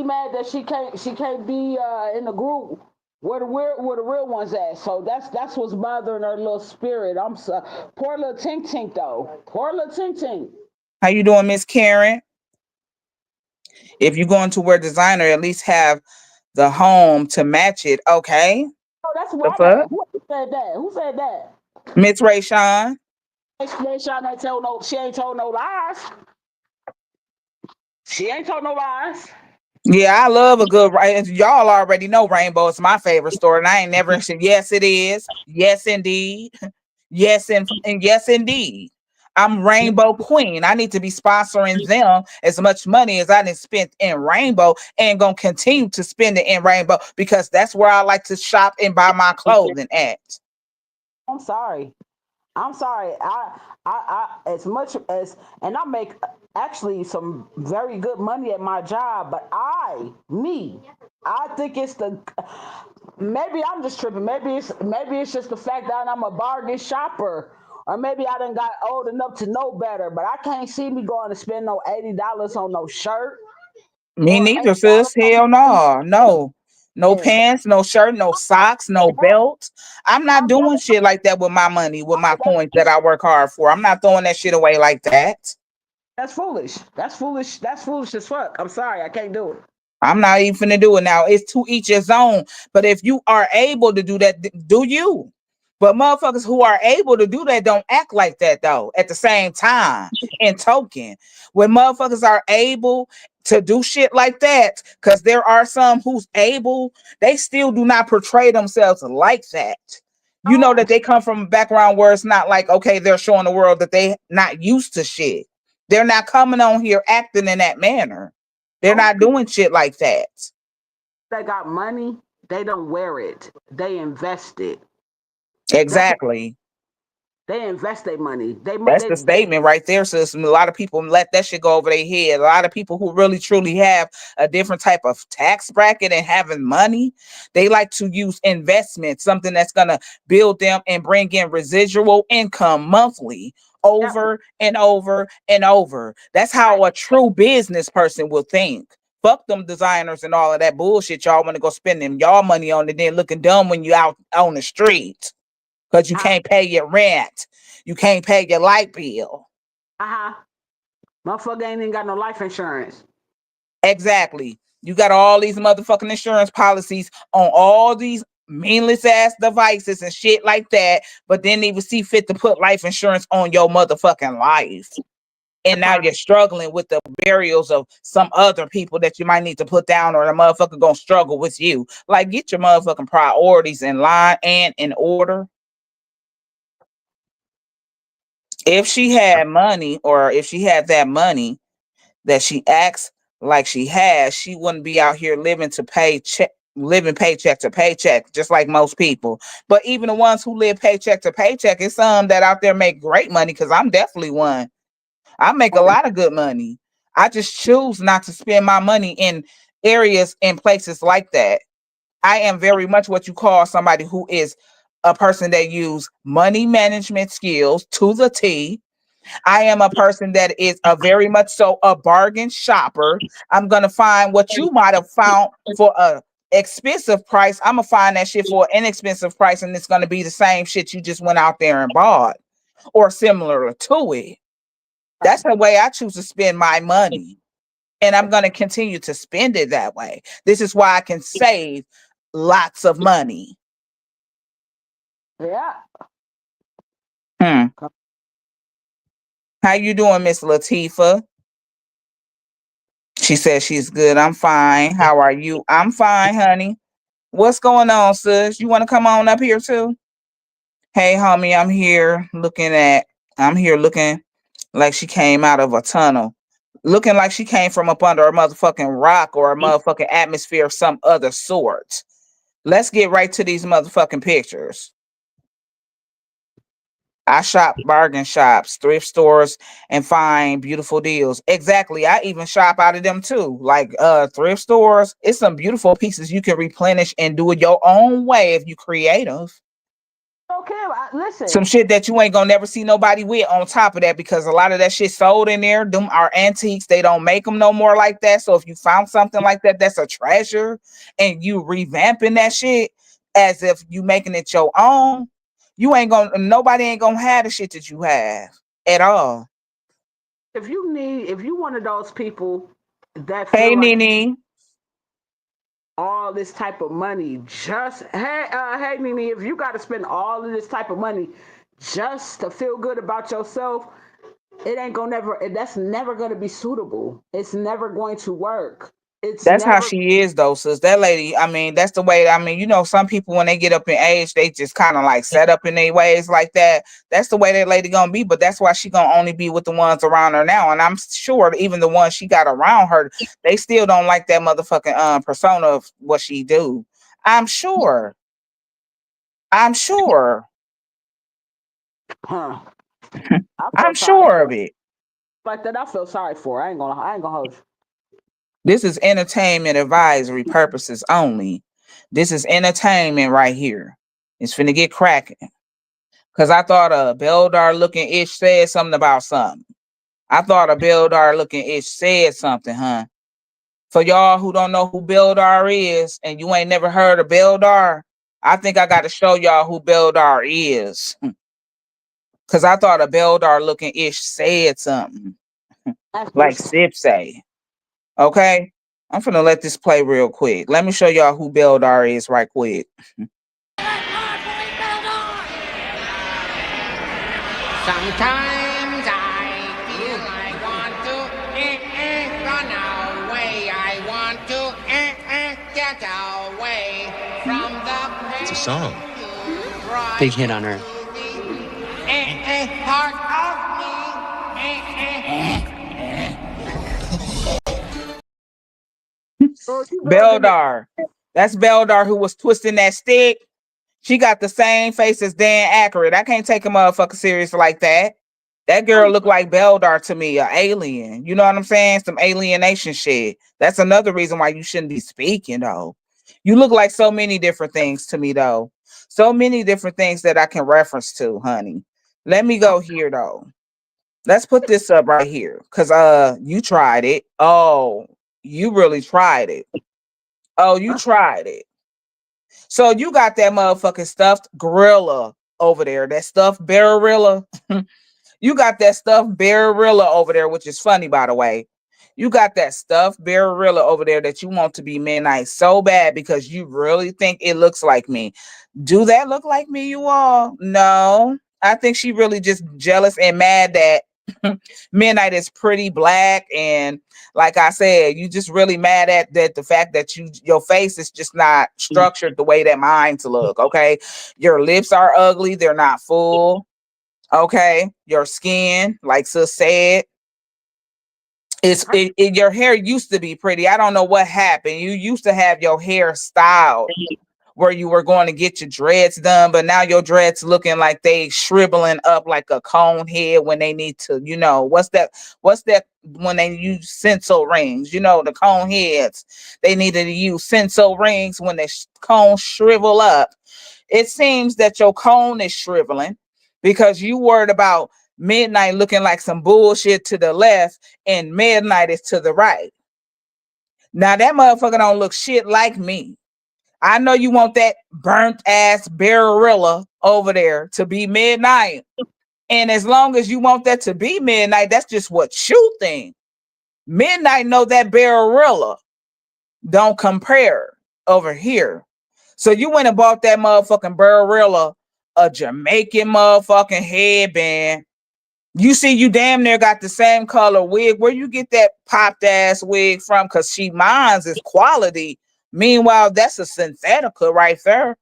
mad that she can't be in the group where the real ones at. So that's what's bothering her little spirit. I'm so poor little Tink Tink though. Poor little Tink Tink. How you doing, Miss Karen? If you're going to wear designer, at least have the home to match it. Okay. Oh, that's The why that. fuck, Who said that? Who said that? Miss Ray Sean? Explanation ain't tell no. She ain't told no lies. She ain't told no lies. Yeah, I love a good y'all already know Rainbow is my favorite store, and I ain't never said yes. It is yes, indeed. Yes, and yes, indeed. I'm Rainbow Queen. I need to be sponsoring them as much money as I didn't spend in Rainbow and gonna continue to spend it in Rainbow because that's where I like to shop and buy my clothing at. I'm sorry. I'm sorry. As much as, and I make actually some very good money at my job, but I think it's the, maybe I'm just tripping. Maybe it's just the fact that I'm a bargain shopper, or maybe I done got old enough to know better. But I can't see me going to spend no $80 on no shirt. Me or neither, $8 sis. Hell no. No. No and pants, no shirt, no socks, no belt. I'm not doing shit like that with my money, with my coins that I work hard for. I'm not throwing that shit away like that. that's foolish. That's foolish. That's foolish as fuck. I'm sorry, I can't do it. I'm not even finna do it now. It's to each his own. But if you are able to do that, do you? But motherfuckers who are able to do that don't act like that though. At the same time, in token, when motherfuckers are able to do shit like that, because there are some who's able, they still do not portray themselves like that. You know Oh, that they come from a background where it's not like, okay, they're showing the world that they not used to shit. They're not coming on here acting in that manner. They're those not people doing shit like that. that got money, they don't wear it. They invest it. That's what Exactly. they invest their money. That's They the statement right there, sis. A lot of people let that shit go over their head. A lot of people who really truly have a different type of tax bracket and having money, they like to use investment, something that's gonna build them and bring in residual income monthly yep. over and over and over. That's how a true business person will think. Fuck them designers and all of that bullshit y'all want to go spend them y'all money on and then looking dumb when you out on the street because you Uh-huh. can't pay your rent. You can't pay your light bill. Uh-huh. Motherfucker ain't even got no life insurance. Exactly. You got all these motherfucking insurance policies on all these meaningless ass devices and shit like that, but then even see fit to put life insurance on your motherfucking life. And That now part. you're struggling with the burials of some other people that you might need to put down, or the motherfucker gonna struggle with you. Like, get your motherfucking priorities in line and in order. If she had money, or if she had that money that she acts like she has, she wouldn't be out here living paycheck to paycheck, just like most people. But even the ones who live paycheck to paycheck, it's some that out there make great money, because I'm definitely one. I make a lot of good money. I just choose not to spend my money in areas and places like that. I am very much what you call somebody who is a person that use money management skills to the T. I am a person that is a very much so a bargain shopper. I'm gonna find what you might have found for a expensive price. I'm gonna find that shit for an inexpensive price, and it's gonna be the same shit you just went out there and bought or similar to it. That's the way I choose to spend my money, and I'm gonna continue to spend it that way. This is why I can save lots of money. Yeah. Hmm. How you doing, Miss Latifah? She says she's good. I'm fine. How are you? I'm fine, honey. What's going on, sis? You want to come on up here too? Hey, homie, I'm here looking like she came out of a tunnel. Looking like she came from up under a motherfucking rock or a motherfucking atmosphere of some other sort. Let's get right to these motherfucking pictures. I shop bargain shops, thrift stores, and find beautiful deals. Exactly. I even shop out of them too. Like thrift stores, it's some beautiful pieces you can replenish and do it your own way if you creative. Okay, Some listen. shit that you ain't gonna never see nobody with on top of that, because a lot of that shit sold in there. Them are antiques. They don't make them no more like that. So if you found something like that that's a treasure and you revamping that shit as if you making it your own, you ain't gonna nobody ain't gonna have the shit that you have at all. If you one of those people that Hey feel like Nene. all this type of money just hey Nene, if you got to spend all of this type of money just to feel good about yourself, it ain't gonna never that's never gonna be suitable. It's never going to work. It's That's how never she is though, sis. That lady, I mean, that's the way. I mean, some people when they get up in age, they just kind of like set up in their ways like that. That's the way that lady gonna be, but that's why she gonna only be with the ones around her now. And I'm sure even the ones she got around her, they still don't like that motherfucking persona of what she do. I'm sure. I'm sure. huh. I feel I'm sorry sure for of it. like that. I feel sorry for. I ain't gonna hold you. This is entertainment advisory purposes only. This is entertainment right here. It's finna get cracking. Cause I thought a Beldar looking ish said something about something. I thought a Beldar looking ish said something, huh? For y'all who don't know who Beldar is and you ain't never heard of Beldar, I think I got to show y'all who Beldar is. Cause I thought a Beldar looking ish said something That's like what's Sip say. Okay, I'm finna let this play real quick. Let me show y'all who Beldar is right quick. Sometimes I feel I want to run away. I want to get away from the It's a song. big hit on her. Part girl, you better than the Beldar. That's Beldar who was twisting that stick. She got the same face as Dan Aykroyd. I can't take a motherfucker serious like that. That girl looked like Beldar to me, a alien. You know what I'm saying? Some alienation shit. That's another reason why you shouldn't be speaking, though. You look like so many different things to me, though. So many different things that I can reference to, honey. Let me go here, though. Let's put this up right here. Cause you tried it. Oh, you really tried it. Oh, you tried it. So you got that motherfucking stuffed gorilla over there, that stuffed barilla. You got that stuffed barilla over there, which is funny, by the way. You got that stuffed barilla over there that you want to be midnight so bad because you really think it looks like me. Do that look like me, you all? No. I think she really just jealous and mad that midnight is pretty black, and like I said, you just really mad at that the fact that your face is just not structured the way that mine's look. Okay, your lips are ugly, they're not full. Okay, your skin, like sis said, your hair used to be pretty. I don't know what happened. You used to have your hair styled where you were going to get your dreads done, but now your dreads looking like they shriveling up like a cone head when they need to, what's that? What's that when they use senso rings? The cone heads. They needed to use senso rings when the cone shrivel up. It seems that your cone is shriveling because you worried about midnight looking like some bullshit to the left and midnight is to the right. Now that motherfucker don't look shit like me. I know you want that burnt ass barilla over there to be midnight. And as long as you want that to be midnight, that's just what you think. Midnight know that barilla don't compare over here. So you went and bought that motherfucking barilla, a Jamaican motherfucking headband. You see, you damn near got the same color wig. Where you get that popped ass wig from? Cause mine's is quality. Meanwhile, that's a synthetica right there.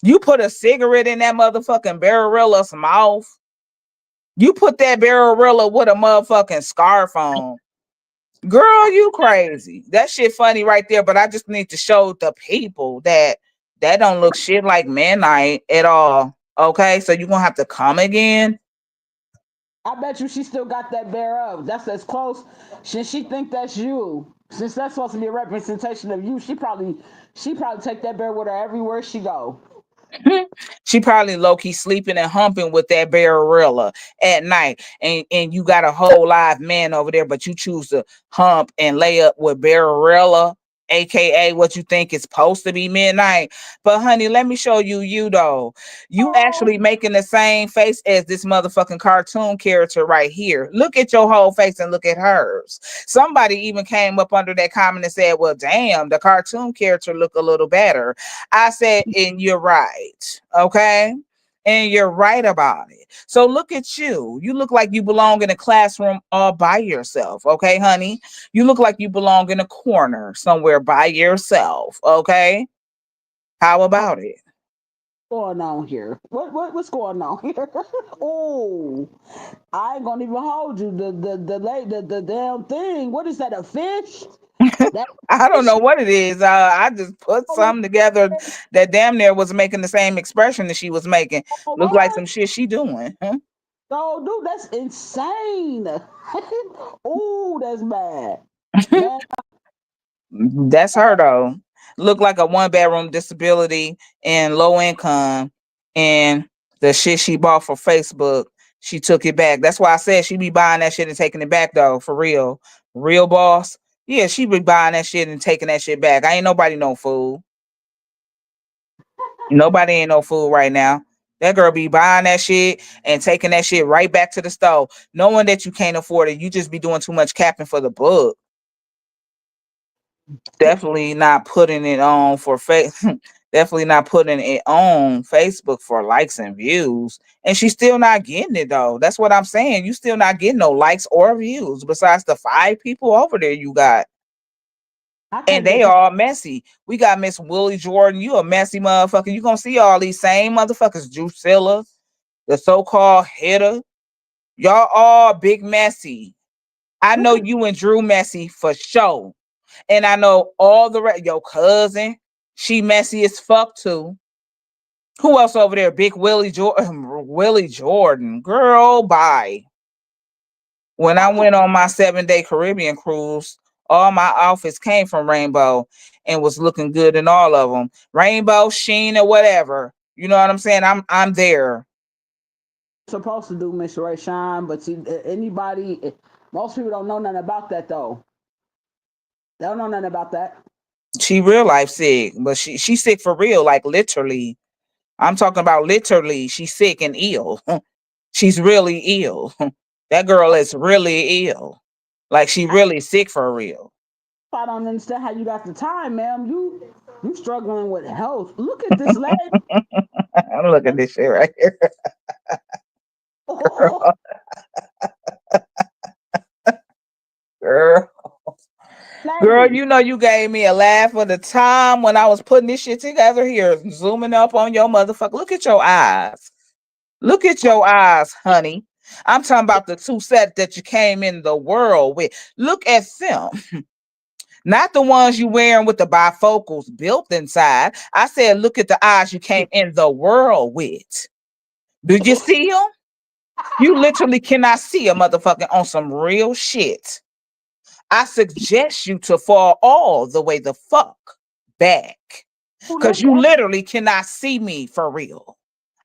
You put a cigarette in that motherfucking Barrilla's mouth. You put that Barilla with a motherfucking scarf on. Girl, you crazy. That shit funny right there, but I just need to show the people that that don't look shit like midnight at all. Okay, so you're gonna have to come again. I bet you she still got that bear up. That's as close. Since she think that's you, since that's supposed to be a representation of you, she probably take that bear with her everywhere she go. She probably low key sleeping and humping with that Barilla at night, and you got a whole live man over there, but you choose to hump and lay up with Barilla, aka what you think is supposed to be midnight. But honey, let me show you though. You Oh, actually making the same face as this motherfucking cartoon character right here. Look at your whole face and look at hers. Somebody even came up under that comment and said, "Well, damn, the cartoon character look a little better." I said, and you're right. Okay. And you're right about it. So look at you. You look like you belong in a classroom all by yourself. Okay, honey. You look like you belong in a corner somewhere by yourself. Okay. How about it? going on here? What's going on here? Oh, I ain't gonna even hold you. The damn thing. What is that? A fish? That I don't fish? know what it is. I just put Oh, something together that damn near was making the same expression that she was making. Look like what? some shit she doing. Huh? No, dude, that's insane. Oh, that's bad, man. That's her though. Look like a one bedroom disability and low income, and the shit she bought for Facebook, she took it back. That's why I said she be buying that shit and taking it back though, for real. Real boss. Yeah, she be buying that shit and taking that shit back. I ain't nobody no fool. Nobody ain't no fool right now. That girl be buying that shit and taking that shit right back to the store, knowing that you can't afford it. You just be doing too much capping for the book. Definitely not putting it on for definitely not putting it on Facebook for likes and views. And she's still not getting it though. That's what I'm saying. You still not getting no likes or views besides the 5 people over there you got. I And can't they get past. all messy. We got Miss Willie Jordan. You a messy motherfucker. You gonna see all these same motherfuckers. Drusilla, the so-called hitter. Y'all all big messy. I Look know at you and Drew messy for sure. And I know all the rest. Your cousin, she messy as fuck too. Who else over there? Big Willie Jordan. Willie Jordan. Girl, bye. When I I went on my 7-day Caribbean cruise, all my outfits came from Rainbow and was looking good in all of them. Rainbow, Sheen, or whatever. You know what I'm saying? I'm there. supposed to do Miss Ray Shine, but see, most people don't know nothing about that though. They don't know nothing about that. She real life sick, but she sick for real, like literally. I'm talking about literally. She's sick and ill. She's really ill. That girl is really ill. Like she really sick for real. I don't understand how you got the time, ma'am. You struggling with health. Look at this lady. Look at this shit right here. Girl. Girl, Lady. you know you gave me a laugh of the time when I was putting this shit together here, zooming up on your motherfucker. Look at your eyes. Look at your eyes, honey. I'm talking about the two sets that you came in the world with. Look at them. Not the ones you wearing with the bifocals built inside. I said, look at the eyes you came in the world with. Did you see them? You literally cannot see a motherfucker on some real shit. I suggest you to fall all the way the fuck back. Ooh, Cause you literally cannot see me for real.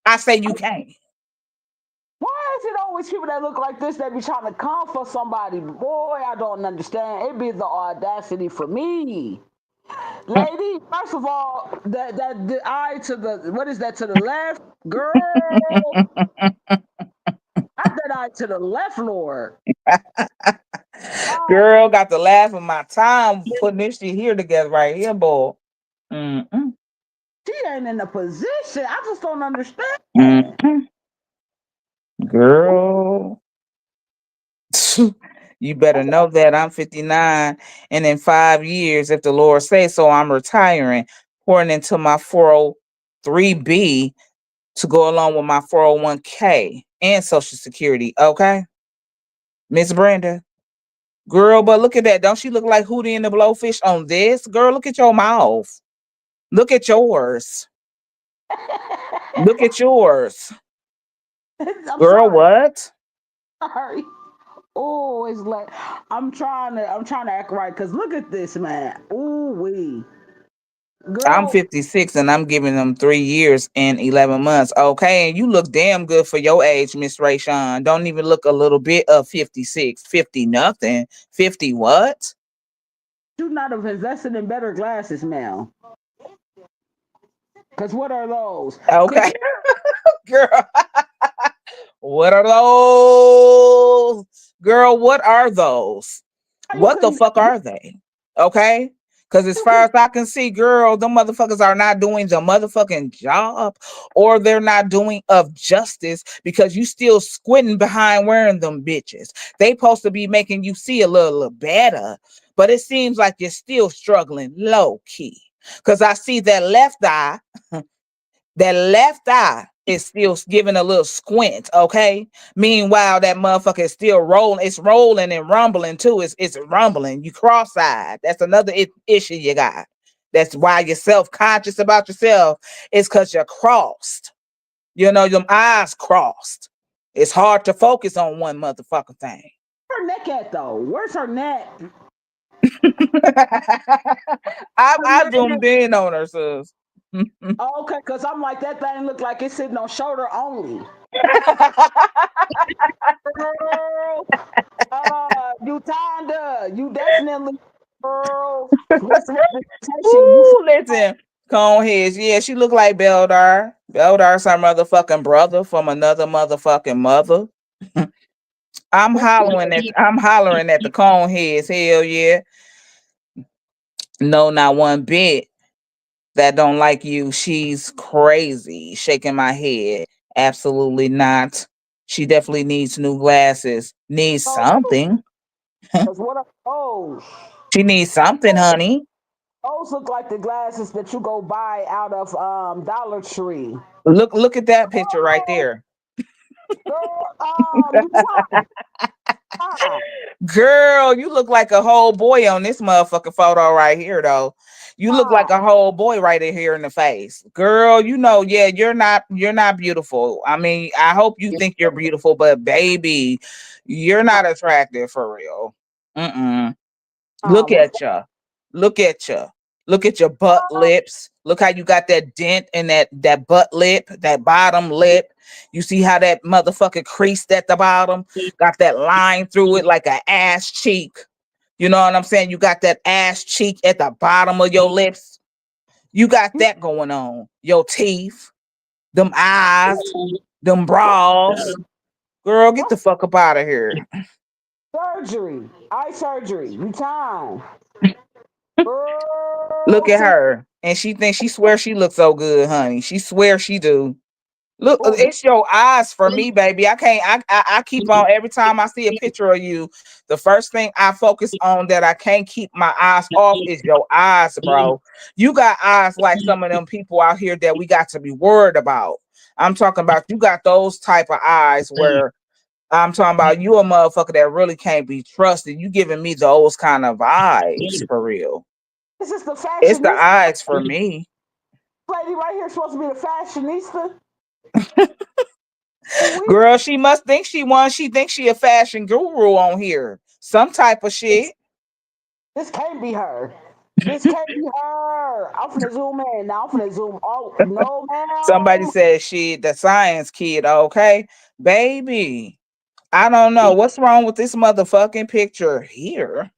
I say you can't. why is it always people that look like this that be trying to come for somebody? Boy, I don't understand. It be the audacity for me. Lady, first of all, that the eye to the what is that to the left? Girl, not that eye to the left, Lord. Oh, Girl, got the laugh of my time putting this shit here together right here, boy. Mm-mm, she ain't in a position. I just don't understand. mm-mm. Girl. You better know that I'm 59 and in 5 years, if the Lord says so, I'm retiring, pouring into my 403B to go along with my 401k and Social Security. Okay, Miss Brenda. Girl, but look at that. Don't she look like Hootie and the Blowfish on this? Girl, look at your mouth. Look at yours. Look at yours. I'm Girl, sorry. what? Sorry. Oh, it's like I'm trying to act right because look at this man. Ooh wee. I'm Girl, 56 and I'm giving them 3 years and 11 months. Okay. And you look damn good for your age, Miss Rayshawn. Don't even look a little bit of 56, 50 nothing. 50 what? should not have invested in better glasses, ma'am. Because what are those? Could Okay. you Girl, what are those? Girl, what are those? you What the couldn't fuck are they? Okay? Because as you far could as I can see, girl, them motherfuckers are not doing the motherfucking job or they're not doing of justice because you still squinting behind wearing them bitches. They supposed to be making you see a little better, but it seems like you're still struggling low key. Because I see that left eye is still giving a little squint, okay? Meanwhile, that motherfucker is still rolling. It's rolling and rumbling too. It's rumbling. You cross-eyed. That's another issue you got. That's why you're self-conscious about yourself. It's because you're crossed. You know, your eyes crossed. It's hard to focus on one motherfucking thing. her neck at though? Where's her neck? Her I neck. zoomed in on her, sis. Oh, okay, because I'm like that thing look like it's sitting on shoulder only. Girl, you definitely. Girl, what's the representation? You Ooh, listen, cone heads. Yeah, she look like Beldar. Beldar's her motherfucking brother from another motherfucking mother. I'm hollering at the cone heads. Hell yeah. No, not one bit. That don't like you. She's crazy. Shaking my head. Absolutely not. She definitely needs new glasses. Needs know, something. because what are those? She needs something, honey. Those look like the glasses that you go buy out of Dollar Tree. Look at that picture right Oh, there. girl, you time. Girl, you look like a whole boy on this motherfucking photo right here, though. You look like Time. a whole boy right in here in the face. Girl, you know, yeah, you're not beautiful. I mean, I hope you think you're beautiful, but baby, you're not attractive for real. Mm-mm. Look What's at ya. Look at ya. Look at your butt lips. Look how you got that dent in that butt lip, that bottom lip. You see how that motherfucker creased at the bottom? Got that line through it like an ass cheek. You know what I'm saying? You got that ass cheek at the bottom of your lips. You got you that going on. Your teeth, them eyes, them brows. Girl, get the what's fuck up out of here. surgery? Eye surgery. You time. Look Girl, at see, her. And she swears she looks so good, honey. She swears she do. Look, oh, it's your eyes for me, baby. I can't. I keep on every time I see a picture of you. The first thing I focus on that I can't keep my eyes off is your eyes, bro. You got eyes like some of them people out here that we got to be worried about. I'm talking about you got those type of eyes where I'm talking about you a motherfucker that really can't be trusted. You giving me those kind of vibes for real. this is the It's the fashionista eyes for me. lady right here. Supposed to be the fashionista. We Girl, she must think she won. She thinks she a fashion guru on here. Some type of shit. this can't be her. This can't be her. I'm finna zoom in. Now I'm finna zoom. Oh no, Somebody ma'am. said she the science kid, okay? Baby, I don't know. What's wrong with this motherfucking picture here?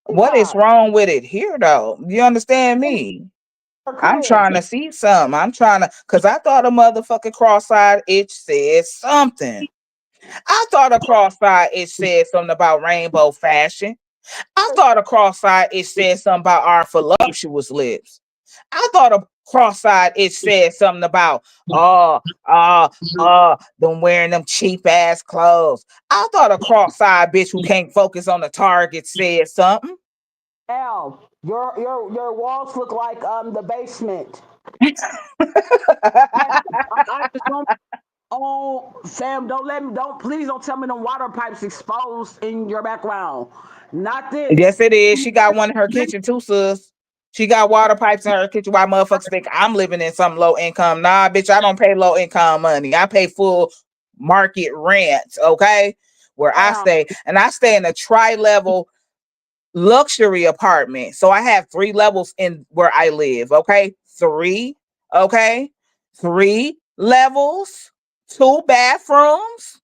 What is Peacock. wrong with it here though? You understand me? Come I'm here. trying to see something. I'm trying to cause I thought a motherfucking cross-eyed itch said something. I thought a cross-eyed itch said something about rainbow fashion. I thought a cross-eyed it said something about our voluptuous lips. I thought a cross-eyed it said something about uh them wearing them cheap ass clothes. I thought a cross-eyed bitch who can't focus on the target said something. Now your walls look like the basement. Man, I just don't. Oh, Sam, don't let me. Don't please don't tell me them water pipes exposed in your background. Not Yes, this. it is. She got one in her kitchen too, sis. She got water pipes in her kitchen. Why motherfuckers think I'm living in some low income? Nah, bitch, I don't pay low income money. I pay full market rent, okay? Where I Now, stay. And I stay in a tri-level luxury apartment. So I have 3 levels in where I live, okay? Three, okay? 3 levels, 2 bathrooms,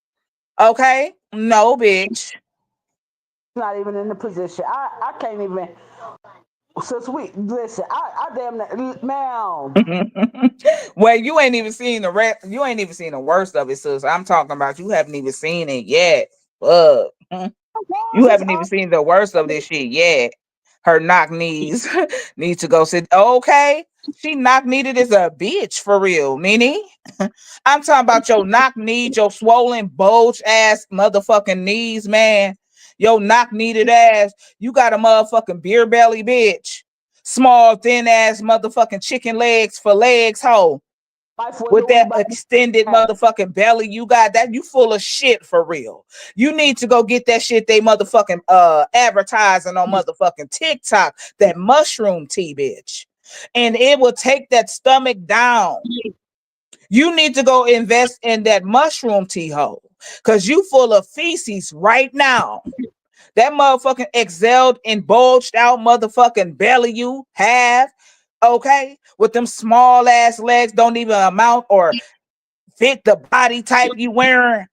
okay? No, bitch. not even in the position. I can't even. Since we listen, I damn ma'am. Well, you ain't even seen the rest. You ain't even seen the worst of it, sis. I'm talking about you haven't even seen it yet. Fuck. You Walls is haven't even seen the worst of this shit yet. Her knock knees need to go sit. Okay, she knock needed as a bitch for real, Nene. I'm talking about your knock knees, your swollen, bulge ass motherfucking knees, man. Your knock needed ass. You got a motherfucking beer belly, bitch. Small, thin ass motherfucking chicken legs for legs, hoe life with with Louis that Vuitton. extended motherfucking belly you got, that you full of shit for real. You need to go get that shit they motherfucking advertising on motherfucking TikTok, that mushroom tea, bitch. And it will take that stomach down. You need to go invest in that mushroom tea hole. Cause you full of feces right now. That motherfucking excelled and bulged out motherfucking belly you have, okay, with them small ass legs don't even amount or fit the body type you wearing.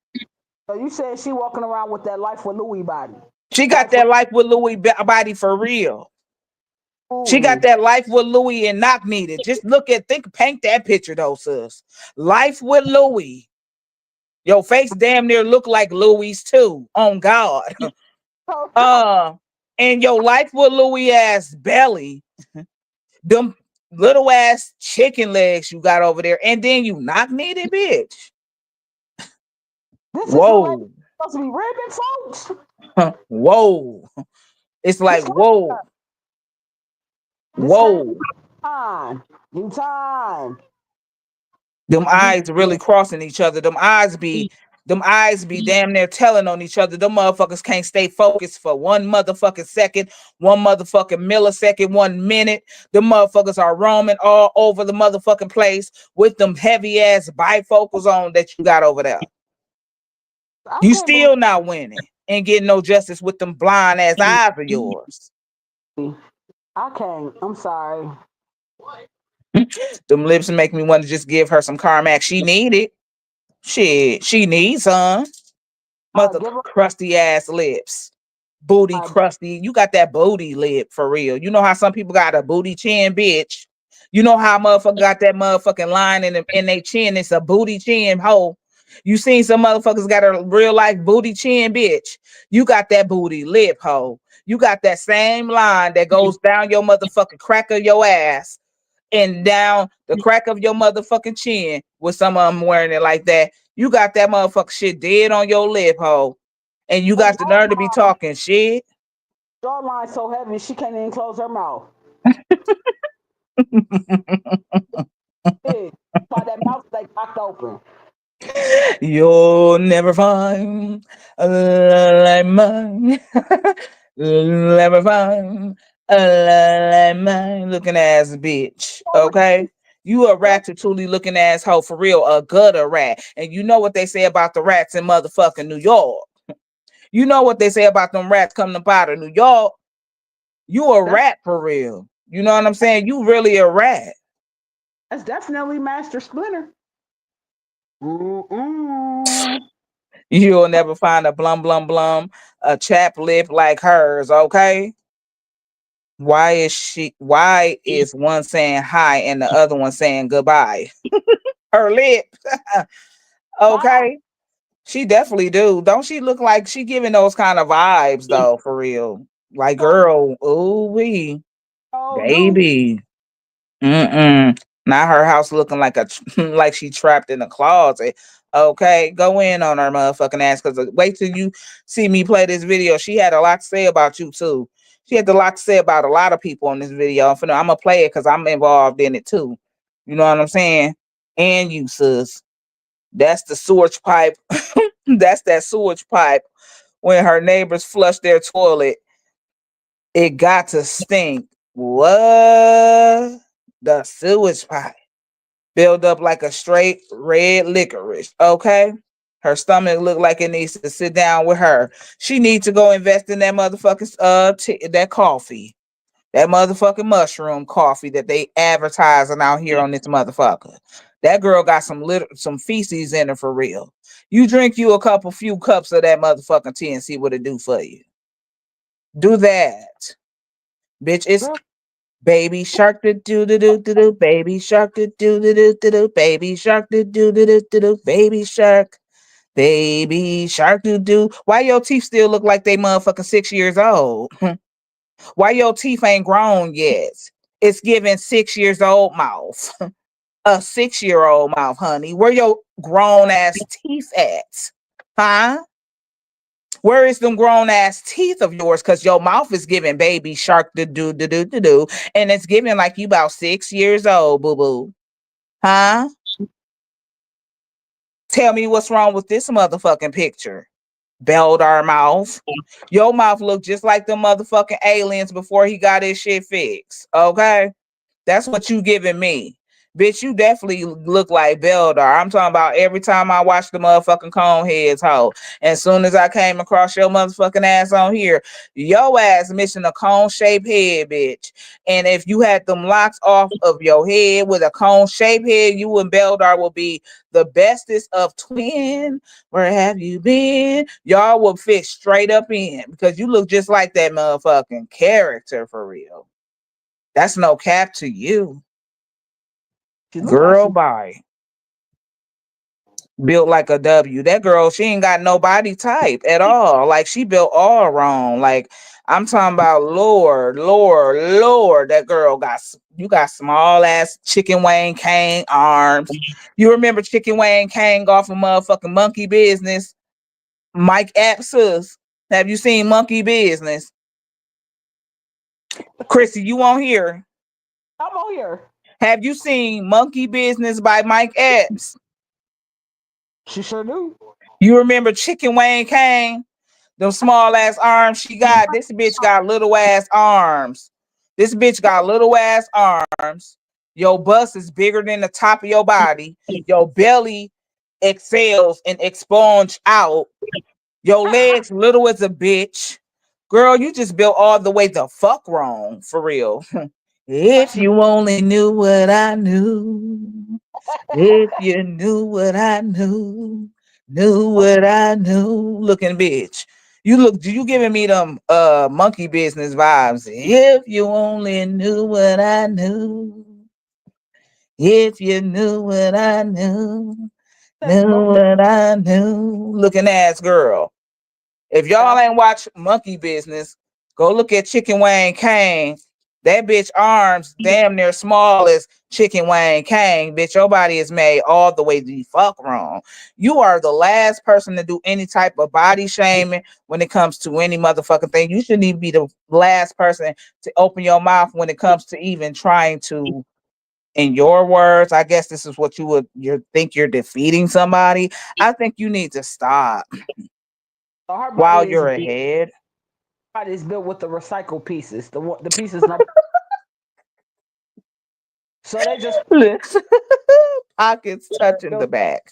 So you said she walking around with that life with Louis body. She got Life with that life with Louis body for real. She got Ooh. that life with Louis and knock needed. Just paint that picture though, sis. Life with Louis. Your face damn near look like Louis too. On God. So true. Uh, and your life with Louis ass belly. Them little ass chicken legs you got over there, and then you knock needed, bitch. This is the lady Whoa. supposed to be ribbing folks. Whoa. It's This like, crazy. whoa, This crazy whoa. time. New time. Them New eyes really crossing each other. Them eyes be damn near telling on each other. Them motherfuckers can't stay focused for one motherfucking second, one motherfucking millisecond, 1 minute. Them motherfuckers are roaming all over the motherfucking place with them heavy ass bifocals on that you got over there. I You can't believe still not winning and getting no justice with them blind ass eyes of yours. I can't. I'm sorry. Them lips make me want to just give her some Carmack. She need it. Shit, she needs some. Mother Give her crusty ass lips. Booty my crusty. You got that booty lip for real. You know how some people got a booty chin, bitch. You know how motherfucker got that motherfucking line in their chin. It's a booty chin hoe. You seen some motherfuckers got a real life booty chin, bitch. You got that booty lip hoe. You got that same line that goes down your motherfucking crack of your ass and down the crack of your motherfucking chin with some of them wearing it like that. You got that motherfucking shit dead on your lip hole. And you her got the nerve to be talking shit. jawline so heavy she can't even close her mouth. Yeah. Why that mouth like locked open. You'll never find a love like mine. Never find a love like mine. Looking ass bitch. Okay? You a ratatouille looking asshole for real, a gutter rat. And you know what they say about the rats in motherfucking New York. You know what they say about them rats coming up out of New York. You a That's rat for real. You know what I'm saying? You really a rat. that's definitely Master Splinter. Mm-mm. You'll never find a blum blum blum, a chap lip like hers, okay? Why is one saying hi and the other one saying goodbye? Her lip. Wow. Okay. She definitely do. Don't she look like she giving those kind of vibes though, for real? Like So girl, ooh wee, so do. baby. Mm-mm. Not her house looking like like she trapped in a closet. Okay, go in on her motherfucking ass. Cause wait till you see me play this video. She had a lot to say about you too. She had a lot to say about a lot of people on this video. I'm gonna play it because I'm involved in it too. You know what I'm saying? And you, sis. That's the sewage pipe. That's that sewage pipe. When her neighbors flush their toilet, it got to stink. What? The sewage pipe build up like a straight red licorice. Okay. Her stomach look like it needs to sit down with her. She needs to go invest in that motherfucking that coffee. That motherfucking mushroom coffee that they advertising out here on this motherfucker. That girl got some feces in her for real. You drink you a few cups of that motherfucking tea and see what it do for you. Do that. Bitch, it's Girl, baby shark do do do do do do, baby shark do do do do do do, baby shark do do do do do do, baby shark do do. Why your teeth still look like they motherfucking 6 years old? Why your teeth ain't grown yet? It's giving 6 years old mouth. A 6 year old mouth, honey. Where your grown ass teeth at? Huh? Where is them grown ass teeth of yours? Cause your mouth is giving baby shark do do do do do do, and it's giving like you about 6 years old, boo boo. Huh? Tell me what's wrong with this motherfucking picture. Beldar mouth. Your mouth look just like the motherfucking aliens before he got his shit fixed. Okay? That's what you giving me. Bitch, you definitely look like Beldar. I'm talking about every time I watch the motherfucking cone heads hoe. As soon as I came across your motherfucking ass on here, your ass missing a cone shaped head, bitch. And if you had them locks off of your head with a cone shaped head, you and Beldar will be the bestest of twin. Where have you been? Y'all will fit straight up in because you look just like that motherfucking character for real. That's no cap to you. She look like Girl, she. bye. Built like a W. That girl, she ain't got no body type at all. Like she built all wrong. Like I'm talking about Lord, Lord, Lord. That girl you got small ass Chicken Wayne Kane arms. You remember Chicken Wayne Kane off of motherfucking Monkey Business? Mike Epps. Have you seen Monkey Business? Chrissy, you won't hear. I'm on here. Have you seen Monkey Business by Mike Epps? She sure do. You remember Chicken Wayne Kane? Them small ass arms she got. This bitch got little ass arms. This bitch got little ass arms. Your bust is bigger than the top of your body. Your belly excels and expunge out. Your legs little as a bitch. Girl, you just built all the way the fuck wrong, for real. If you only knew what I knew. If you knew what I knew what I knew. Looking bitch. You giving me them Monkey Business vibes. If you only knew what I knew. If you knew what I That's knew monkey. what I knew. Looking ass girl. If y'all ain't watch Monkey Business, go look at Chicken Wayne Kane. That bitch arms damn near small as Chicken Wayne Kane. Bitch, your body is made all the way the fuck wrong. You are the last person to do any type of body shaming when it comes to any motherfucking thing. You shouldn't even be the last person to open your mouth when it comes to even trying to, in your words, I guess this is what you think you're defeating somebody. I think you need to stop So her while body is you're ahead. body is built with the recycled pieces. The pieces not. So they just Listen, pockets touching the built. back.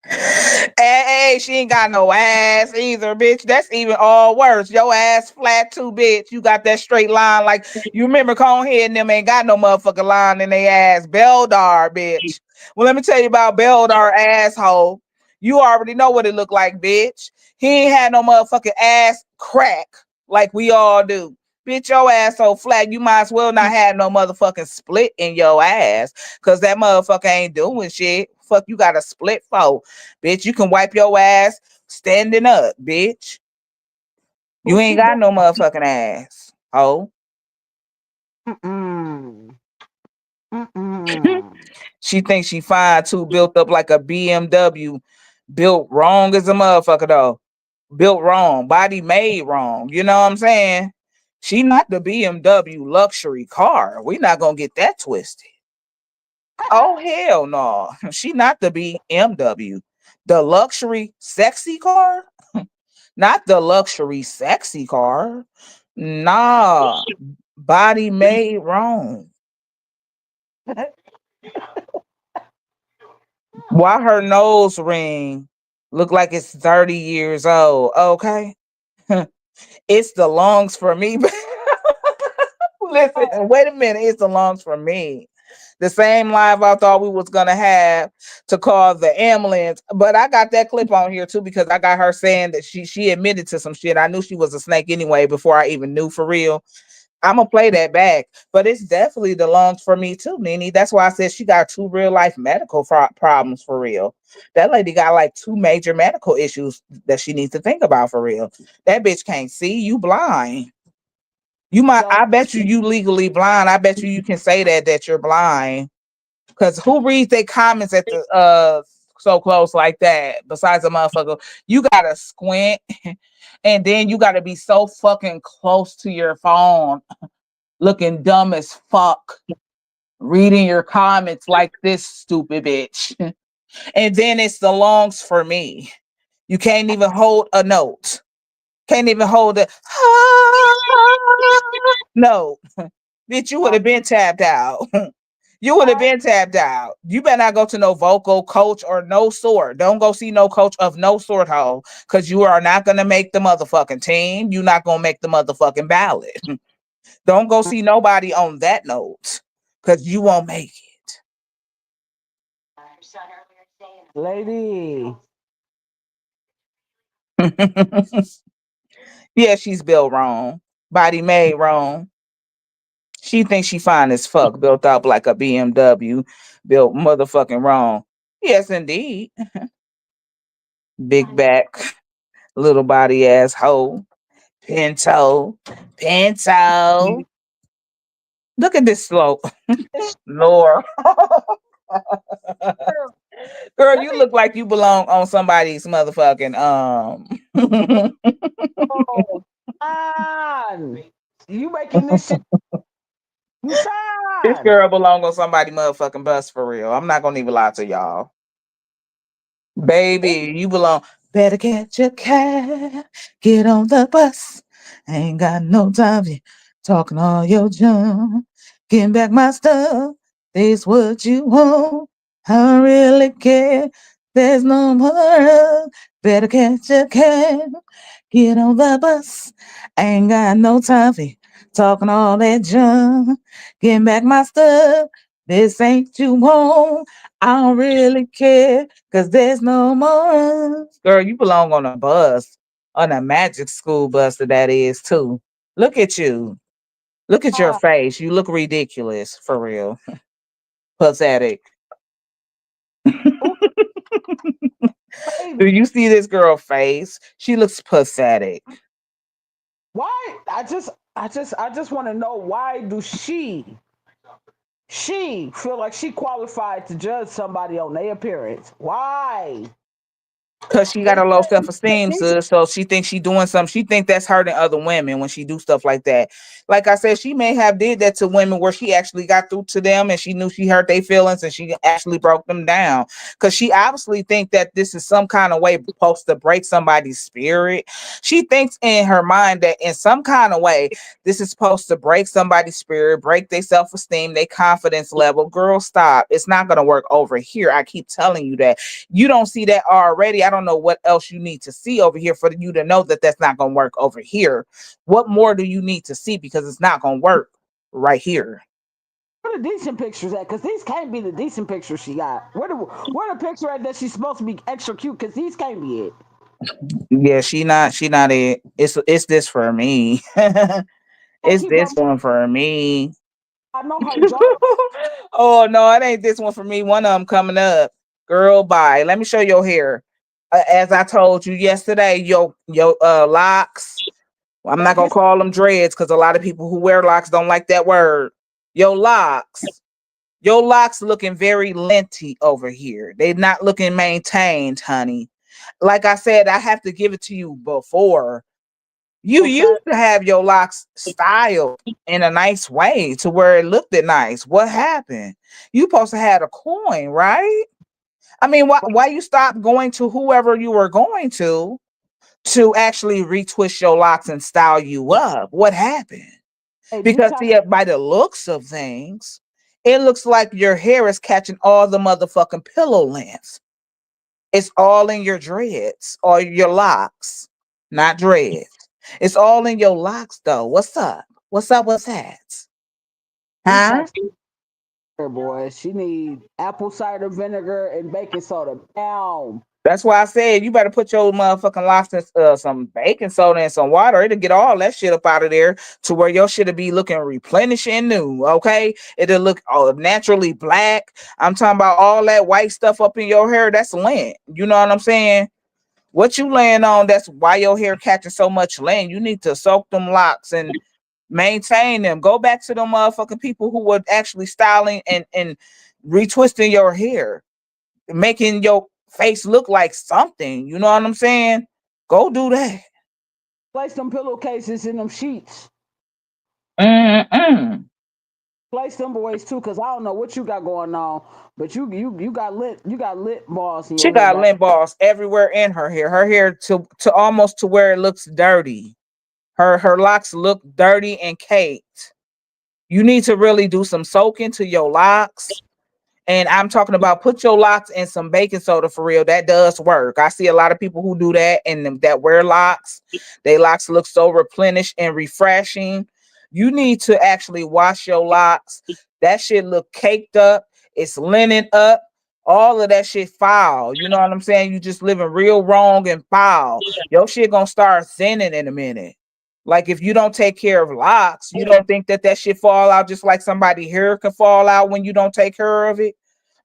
Hey, she ain't got no ass either, bitch. That's even all worse. Your ass flat too, bitch. You got that straight line. Like you remember Conehead and them ain't got no motherfucking line in their ass. Beldar, bitch. Well, let me tell you about Beldar asshole. You already know what it looked like, bitch. He ain't had no motherfucking ass crack like we all do. Bitch, your ass so flat, you might as well not have no motherfucking split in your ass. Cause that motherfucker ain't doing shit. Fuck, you got a split for. Bitch, you can wipe your ass standing up, bitch. Who You she ain't got born? no motherfucking ass. Oh. Mm-mm. Mm-mm. She thinks she fine too, built up like a BMW. Built wrong as a motherfucker though. Built wrong. Body made wrong. You know what I'm saying? She not the BMW luxury car. We not gonna get that twisted. Oh hell no. She not the BMW. The luxury sexy car? Not the luxury sexy car. Nah. Body made wrong. Why her nose ring look like it's 30 years old? Okay. It's the lungs for me. Listen, wait a minute. It's the lungs for me. The same live I thought we was gonna have to call the ambulance, but I got that clip on here too because I got her saying that she admitted to some shit. I knew she was a snake anyway before I even knew for real. I'm gonna play that back, but it's definitely the lungs for me too, Nene. That's why I said she got two real life medical problems for real. That lady got like two major medical issues that she needs to think about for real. That bitch can't see. You blind. You might. So I bet you legally blind. I bet you can say that you're blind. Cause who reads their comments at the so close like that? Besides a motherfucker, you gotta squint, and then you gotta be so fucking close to your phone, looking dumb as fuck, reading your comments like this stupid bitch. And then it's the longs for me. You can't even hold a note. Can't even hold a no. Bitch, you would have been tapped out. You would have been tapped out. You better not go to no vocal coach or no sort. Don't go see no coach of no sort, ho, because you are not gonna make the motherfucking team. You're not gonna make the motherfucking ballot. Don't go see nobody on that note, because you won't make lady. it. Yeah, she's built wrong. Body made wrong. She thinks she fine as fuck, built up like a BMW, built motherfucking wrong. Yes, indeed. Big back, little body ass hoe. Pinto. Pinto. Look at this slope. Lord. Girl, Let you me look like you belong on somebody's motherfucking know. Fine. You making this shit. You this fine. girl belong on somebody motherfucking bus for real. I'm not gonna even lie to y'all. Baby, you belong. Better catch a cab. Get on the bus. Ain't got no time for you talking all your junk. Getting back my stuff. This what you want. I don't really care. There's no more. Better catch a cab. Get on the bus. Ain't got no time for you talking all that junk. Getting back my stuff. This ain't you want. I don't really care. Cause there's no more. Girl, you belong on a bus, on a magic school bus that is too. Look at you. Look at your Ah, face. You look ridiculous for real. Pathetic. ooh, baby. Do you see this girl face? She looks pathetic. Why? I just want to know why do she feel like she qualified to judge somebody on their appearance? Why? Cause she got They a low said self-esteem, decent. sis. So she thinks she doing something. She think that's hurting other women when she do stuff like that. Like I said, she may have did that to women where she actually got through to them and she knew she hurt their feelings and she actually broke them down. Cause she obviously think that this is some kind of way supposed to break somebody's spirit. She thinks in her mind that in some kind of way this is supposed to break somebody's spirit, break their self-esteem, their confidence level. Girl, stop. It's not gonna work over here. I keep telling you that. You don't see that already. I don't know what else you need to see over here for you to know that that's not going to work over here. What more do you need to see because it's not going to work right here? Where the decent pictures at? Cause these can't be the decent pictures she got. Where the picture at that she's supposed to be extra cute? Cause these can't be it. Yeah, she not it. It's this for me. I It's keep this on. one for me. I know her jaw. Oh no, it ain't this one for me. One of them coming up. Girl, bye. Let me show your hair. As I told you yesterday, your locks. I'm not Back gonna is call them dreads because a lot of people who wear locks don't like that word. Your locks. Your locks looking very linty over here. They not looking maintained, honey. Like I said, I have to give it to you before. You outside. used to have your locks styled in a nice way to where it looked nice. What happened? You supposed to have a coin, right? I mean, why you stop going to whoever you were going to actually retwist your locks and style you up? What happened? Hey, this Because time see, by the looks of things, it looks like your hair is catching all the motherfucking pillow length. It's all in your dreads or your locks, not dreads. It's all in your locks, though. What's up? What's up? What's that? this Huh? time her boy. She need apple cider vinegar and baking soda. Down. That's why I said you better put your motherfucking locks in some baking soda and some water. It'll get all that shit up out of there to where your shit'll be looking replenished and new. Okay, it'll look naturally black. I'm talking about all that white stuff up in your hair. That's lint. You know what I'm saying? What you laying on? That's why your hair catching so much lint. You need to soak them locks and maintain them. Go back to them motherfucking people who were actually styling and retwisting your hair, making your face look like something. You know what I'm saying? Go do that. Place them pillowcases in them sheets. Mm-mm. Place them boys too, cause I don't know what you got going on, but you got lit balls in She your hair, got baby. lint balls everywhere in her hair. Her hair to almost to where it looks dirty. Her locks look dirty and caked. You need to really do some soaking to your locks. And I'm talking about put your locks in some baking soda for real. That does work. I see a lot of people who do that and that wear locks. They locks look so replenished and refreshing. You need to actually wash your locks. That shit look caked up. It's linen up. All of that shit foul. You know what I'm saying? You just living real wrong and foul. Your shit gonna start thinning in a minute. Like if you don't take care of locks, you don't think that that shit fall out just like somebody hair can fall out when you don't take care of it.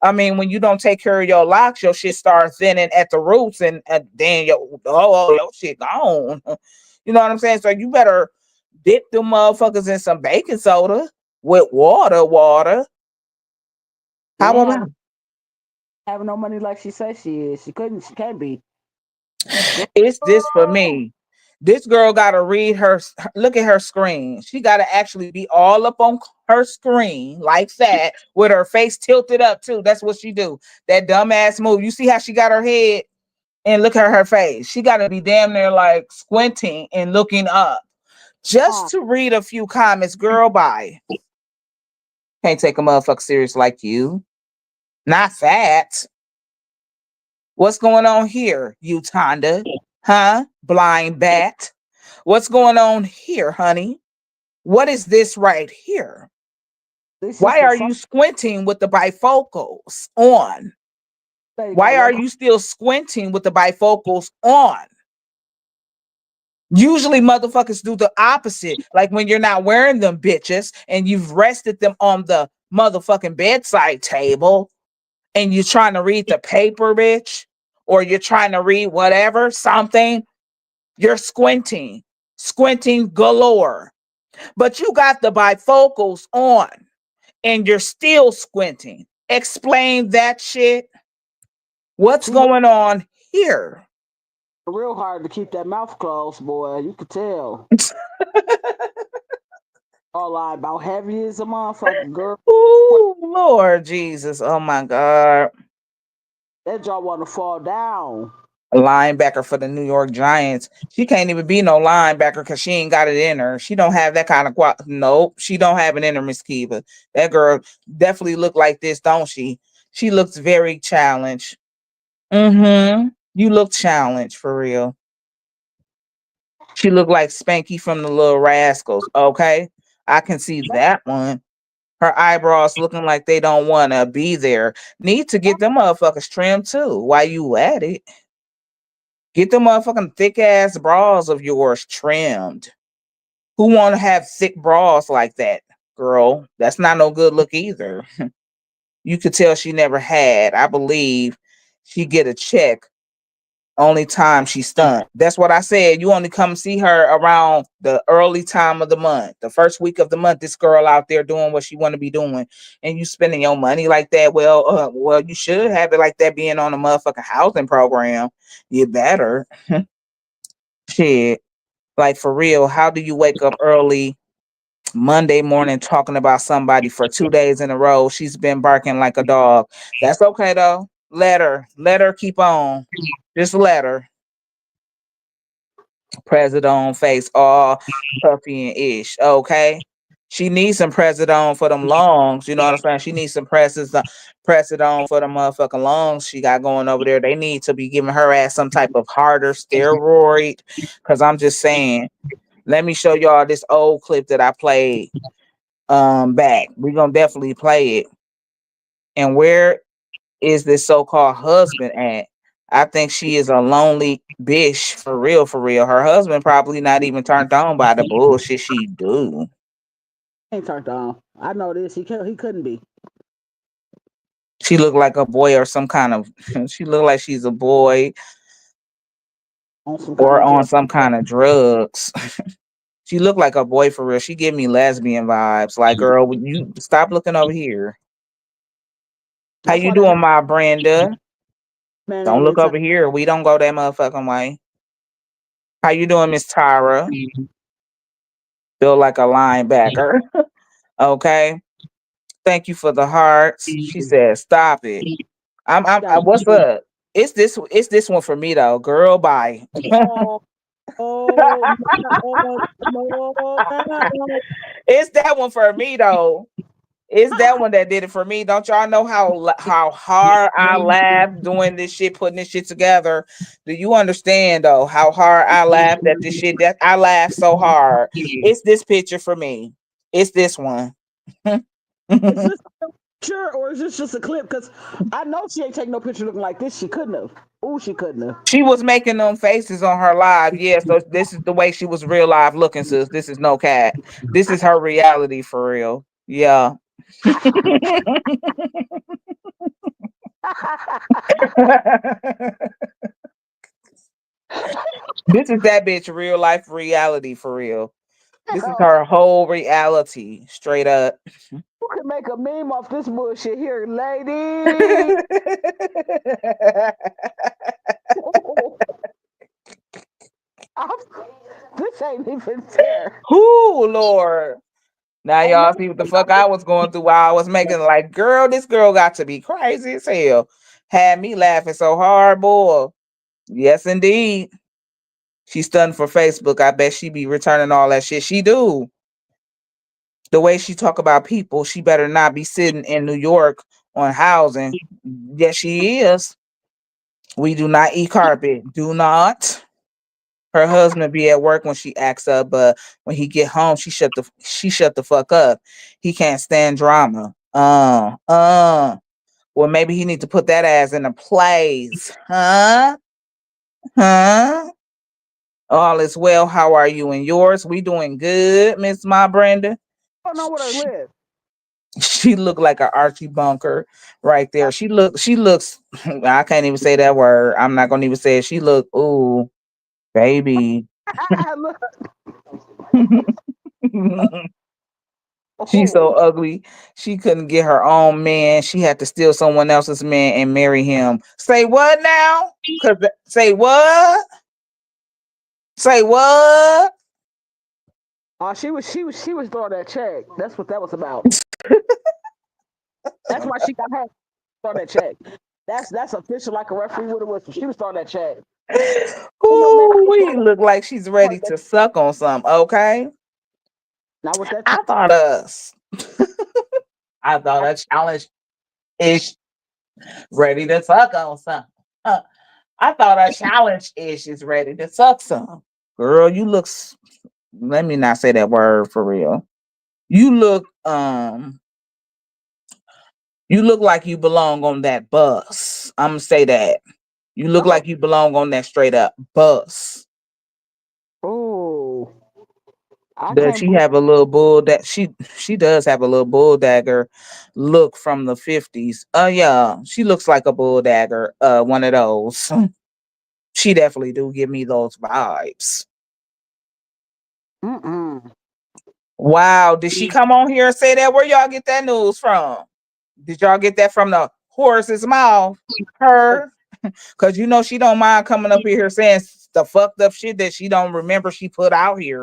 I mean, when you don't take care of your locks, your shit starts thinning at the roots, and then your shit gone. You know what I'm saying? So you better dip them motherfuckers in some baking soda with water. She How ain't about having no money like she says she is. She couldn't. She can't be. it's this for Girl. me? This girl got to read look at her screen. She got to actually be all up on her screen like that with her face tilted up too. That's what she do. That dumbass move. You see how she got her head and look at her face. She got to be damn near like squinting and looking up just Uh, to read a few comments. Girl, bye. Can't take a motherfucker serious like you. Not fat. What's going on here, you Tonda? Huh? Blind bat. What's going on here, honey? What is this right here? this is Why the are fuck you squinting with the bifocals on? lady got Why are one. you still squinting with the bifocals on? Usually, motherfuckers do the opposite. Like when you're not wearing them bitches and you've rested them on the motherfucking bedside table and you're trying to read the paper, bitch, or you're trying to read whatever, something, you're squinting galore. But you got the bifocals on and you're still squinting. Explain that shit. What's She worked going on here? real hard to keep that mouth closed, boy. You could tell. All lie about heavy as a motherfucker, girl. Ooh, Lord Jesus. Oh my God. That jaw want to fall down. Linebacker for the New York Giants. She can't even be no linebacker because she ain't got it in her. She don't have that kind of nope. She don't have it in her, Miss Kiva. That girl definitely look like this, don't she? She looks very challenged. Mm-hmm. You look challenged for real. She looked like Spanky from the Little Rascals. Okay. I can see that one. Her eyebrows looking like they don't want to be there. Need to get them motherfuckers trimmed too. While you at it, get them motherfucking thick ass bras of yours trimmed. Who want to have thick bras like that, girl? That's not no good look either. You could tell she never had. I believe she get a check only time she stunned. That's what I said. You only come see her around the early time of the month, the first week of the month. This girl out there doing what she want to be doing, and you spending your money like that. Well, you should have it like that. Being on a motherfucking housing program, you better. Shit, like for real. How do you wake up early Monday morning talking about somebody for 2 days in a row? She's been barking like a dog. That's okay though. Let her keep on. Just let her. President face all puffy and ish. Okay. She needs some President for them lungs. You know what I'm saying? She needs some President for the motherfucking lungs she got going over there. They need to be giving her ass some type of harder steroid. Cause I'm just saying, let me show y'all this old clip that I played back. We're gonna definitely play it. And where is this so-called husband at? I think she is a lonely bitch for real, for real. Her husband probably not even turned on by the bullshit she do. Ain't turned on. I know this. He couldn't be She look like a boy or some kind of she look like she's a boy on some kind or of on drug. some kind of drugs. She look like a boy for real. She give me lesbian vibes. Like, girl, would you stop looking over here? How That's you why that doing, my Brenda? man Don't ain't look been turned. over here. We don't go that motherfucking way. How you doing, Miss Tyra? Feel like a linebacker. Okay. Thank you for the hearts. She said, "Stop it." What's up? It's this one for me though. Girl, bye. Oh, oh, no, no. It's that one for me though. It's that one that did it for me. Don't y'all know how hard I laughed doing this shit, putting this shit together? Do you understand though how hard I laughed at this shit? That I laughed so hard. It's this picture for me. It's this one. Is this? Sure, or is this just a clip? Because I know she ain't taking no picture looking like this. She couldn't have. Oh, she couldn't have. She was making them faces on her live. Yeah, so this is the way she was real live looking, sis. This is no cat. This is her reality for real. Yeah. This is that bitch real life reality for real. This is Hell, her whole reality, straight up. you can make a meme off this bullshit here, lady. I'm- this ain't even fair. Whoo, Lord. Now Ain't y'all no, see what the fuck I was going through while I was making like, girl, this girl got to be crazy as hell. Had me laughing so hard, boy. Yes, indeed. She's stunned for Facebook. I bet she be returning all that shit. She do. The way she talk about people, she better not be sitting in New York on housing. Yes, she is. We do not eat carpet. Do not. Her husband be at work when she acts up, but when he get home, she shut the fuck up. He can't stand drama. Well, maybe he need to put that ass in a place. Huh? Huh? All is well. How are you and yours? We doing good, Miss Ma Brenda. I don't know where to She, live. she look like a Archie Bunker right there. She looks I can't even say that word. I'm not gonna even say it. She look, ooh, baby. Look, She's oh, so ugly. She couldn't get her own man. She had to steal someone else's man and marry him. Say what now? Say what? Say what? she was throwing that check. That's what that was about. That's why she got her throwing that check. That's official, like a referee would have whistled. She was throwing that check. Ain't no man Ooh, we look like she's ready to suck on some. Okay, not with that I thought us. I thought a challenge is ready to suck on some. Huh. I thought a challenge is ready to suck some. Girl, you look. Let me not say that word for real. You look. You look like you belong on that bus. I'm gonna say that. You look Oh, like you belong on that straight up bus. oh, I Does can't she believe have a little bull that she does have a little bull dagger look from the 50s. Yeah, she looks like a bull dagger, one of those. She definitely do give me those vibes. mm-mm. Wow, did she come on here and say that? Where y'all get that news from? Did y'all get that from the horse's mouth? Her? Cause you know she don't mind coming up here saying the fucked up shit that she don't remember she put out here.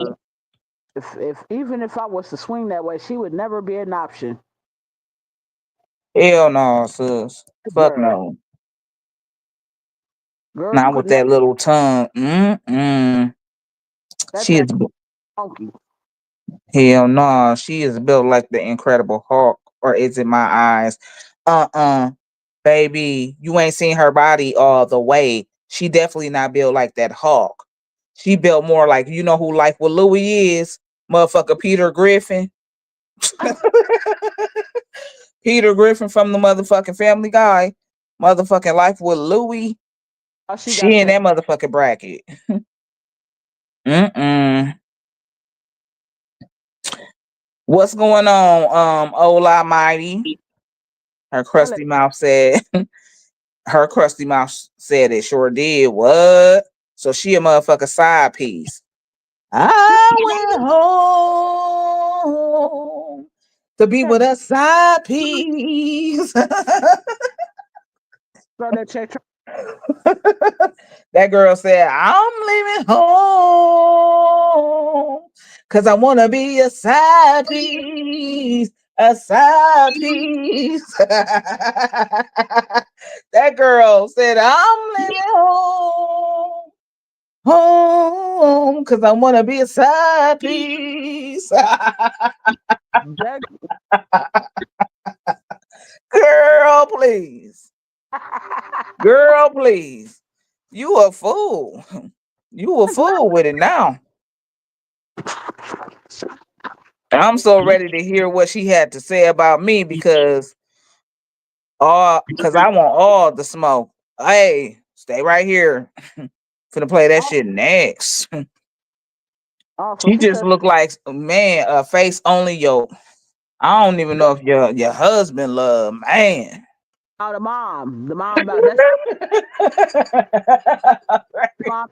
If even if I was to swing that way, she would never be an option. Hell no, sis. Fuck Girl, no. girl, you Not could with not that little tongue. Mm-mm. that She is that funky. hell no. She is built like the Incredible Hulk, or is it my eyes? Uh-uh. Baby, you ain't seen her body all the way. She definitely not built like that Hulk. She built more like, you know who Life with Louie is? Motherfucker Peter Griffin. Peter Griffin from the motherfucking Family Guy. Motherfucking Life with Louie. All she got She in said, that motherfucking bracket. Mm-mm. What's going on, Ola Mighty? Her tell it. crusty mouth said, her crusty mouth said it sure did. What? So she a motherfucker side piece. I went home to be with a side piece. Throw that check. That girl said, I'm leaving home because I want to be a side piece. A side piece. That girl said, I'm leaving home because I want to be a side piece. That, Girl, please. Girl, please. You a fool. You a fool with it now. I'm so ready to hear what she had to say about me because All because I want all the smoke. Hey, stay right here. Finna play that Oh, shit next. oh, so She she just said, look like man, a face only yo. I don't even know if your husband love man. oh, the mom about that's the mom,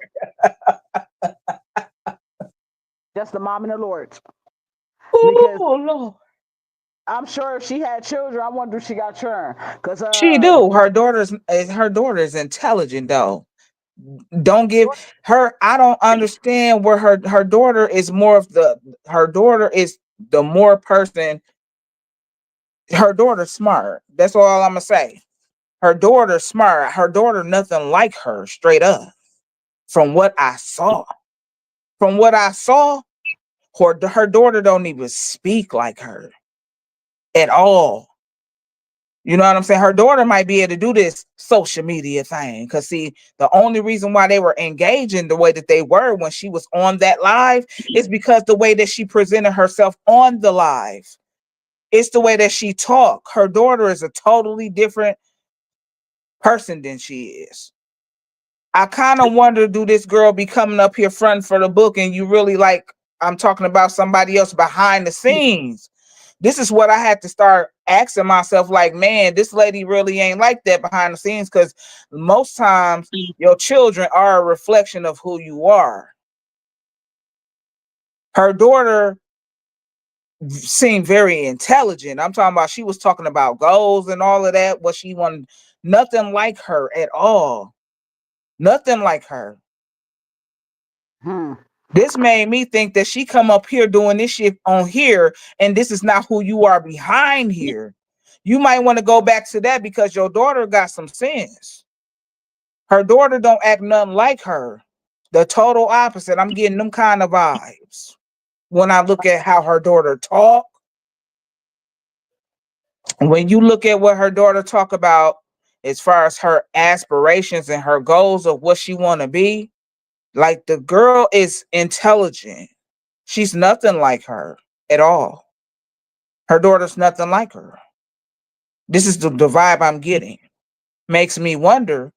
that's the mom in the Lord. Because Oh Lord. I'm sure if she had children, I wonder if she got children. Cause She do. Her daughter's intelligent though. Don't give her. I don't understand where her daughter is more of the. Her daughter is the more person. Her daughter's smart. That's all I'm gonna say. Her daughter's smart. Her daughter nothing like her. Straight up. From what I saw. From what I saw, her daughter don't even speak like her at all. You know what I'm saying? Her daughter might be able to do this social media thing. Cause see, the only reason why they were engaging the way that they were when she was on that live is because the way that she presented herself on the live. It's the way that she talked. Her daughter is a totally different person than she is. I kind of wonder, do this girl be coming up here front for the book and you really like I'm talking about somebody else behind the scenes? This is what I had to start asking myself, like, man, this lady really ain't like that behind the scenes, because most times your children are a reflection of who you are. Her daughter seemed very intelligent. I'm talking about, she was talking about goals and all of that, what she wanted. Nothing like her at all. Nothing like her. hmm. This made me think that she come up here doing this shit on here, and this is not who you are behind here. You might want to go back to that because your daughter got some sense. Her daughter don't act nothing like her. The total opposite. I'm getting them kind of vibes when I look at how her daughter talk. When you look at what her daughter talk about as far as her aspirations and her goals of what she want to be, like the girl is intelligent. She's nothing like her at all. Her daughter's nothing like her. This is the vibe I'm getting. Makes me wonder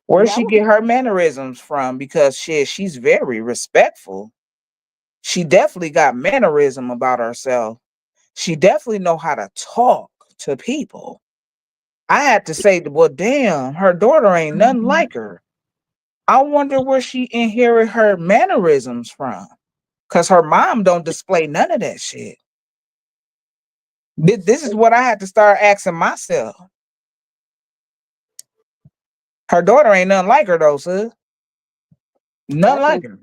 where Yeah, I she would. get her mannerisms from, because she's very respectful. She definitely got mannerism about herself. She definitely know how to talk to people. I had to say, well, damn, her daughter ain't nothing like her. I wonder where she inherit her mannerisms from. Cause her mom don't display none of that shit. This is what I had to start asking myself. Her daughter ain't nothing like her though, sis. Nothing That's like in, her.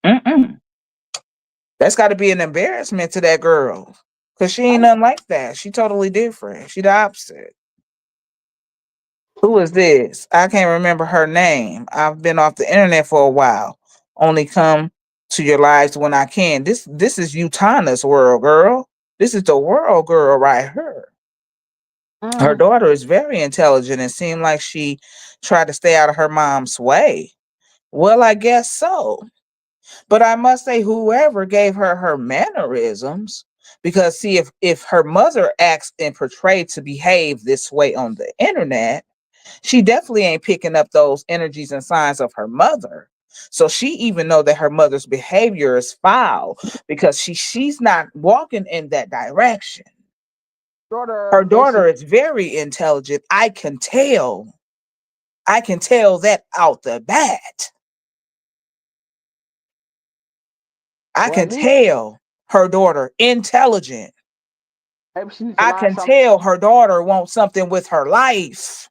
Mm-mm. That's got to be an embarrassment to that girl, cause she ain't oh, nothing like that. She totally different. She the opposite. Who is this? I can't remember her name. I've been off the internet for a while. Only come to your lives when I can. This is Utana's world, girl. This is the world girl right here. Her mm, daughter is very intelligent and seemed like she tried to stay out of her mom's way. Well, I guess so. But I must say, whoever gave her her mannerisms, because see, if her mother acts and portrayed to behave this way on the internet, she definitely ain't picking up those energies and signs of her mother. So she even know that her mother's behavior is foul because she's not walking in that direction. Her daughter daughter basically, is very intelligent. I can tell. I can tell that out the bat. I well, at can least tell her daughter intelligent. maybe she needs to I learn can something. tell her daughter wants something with her life.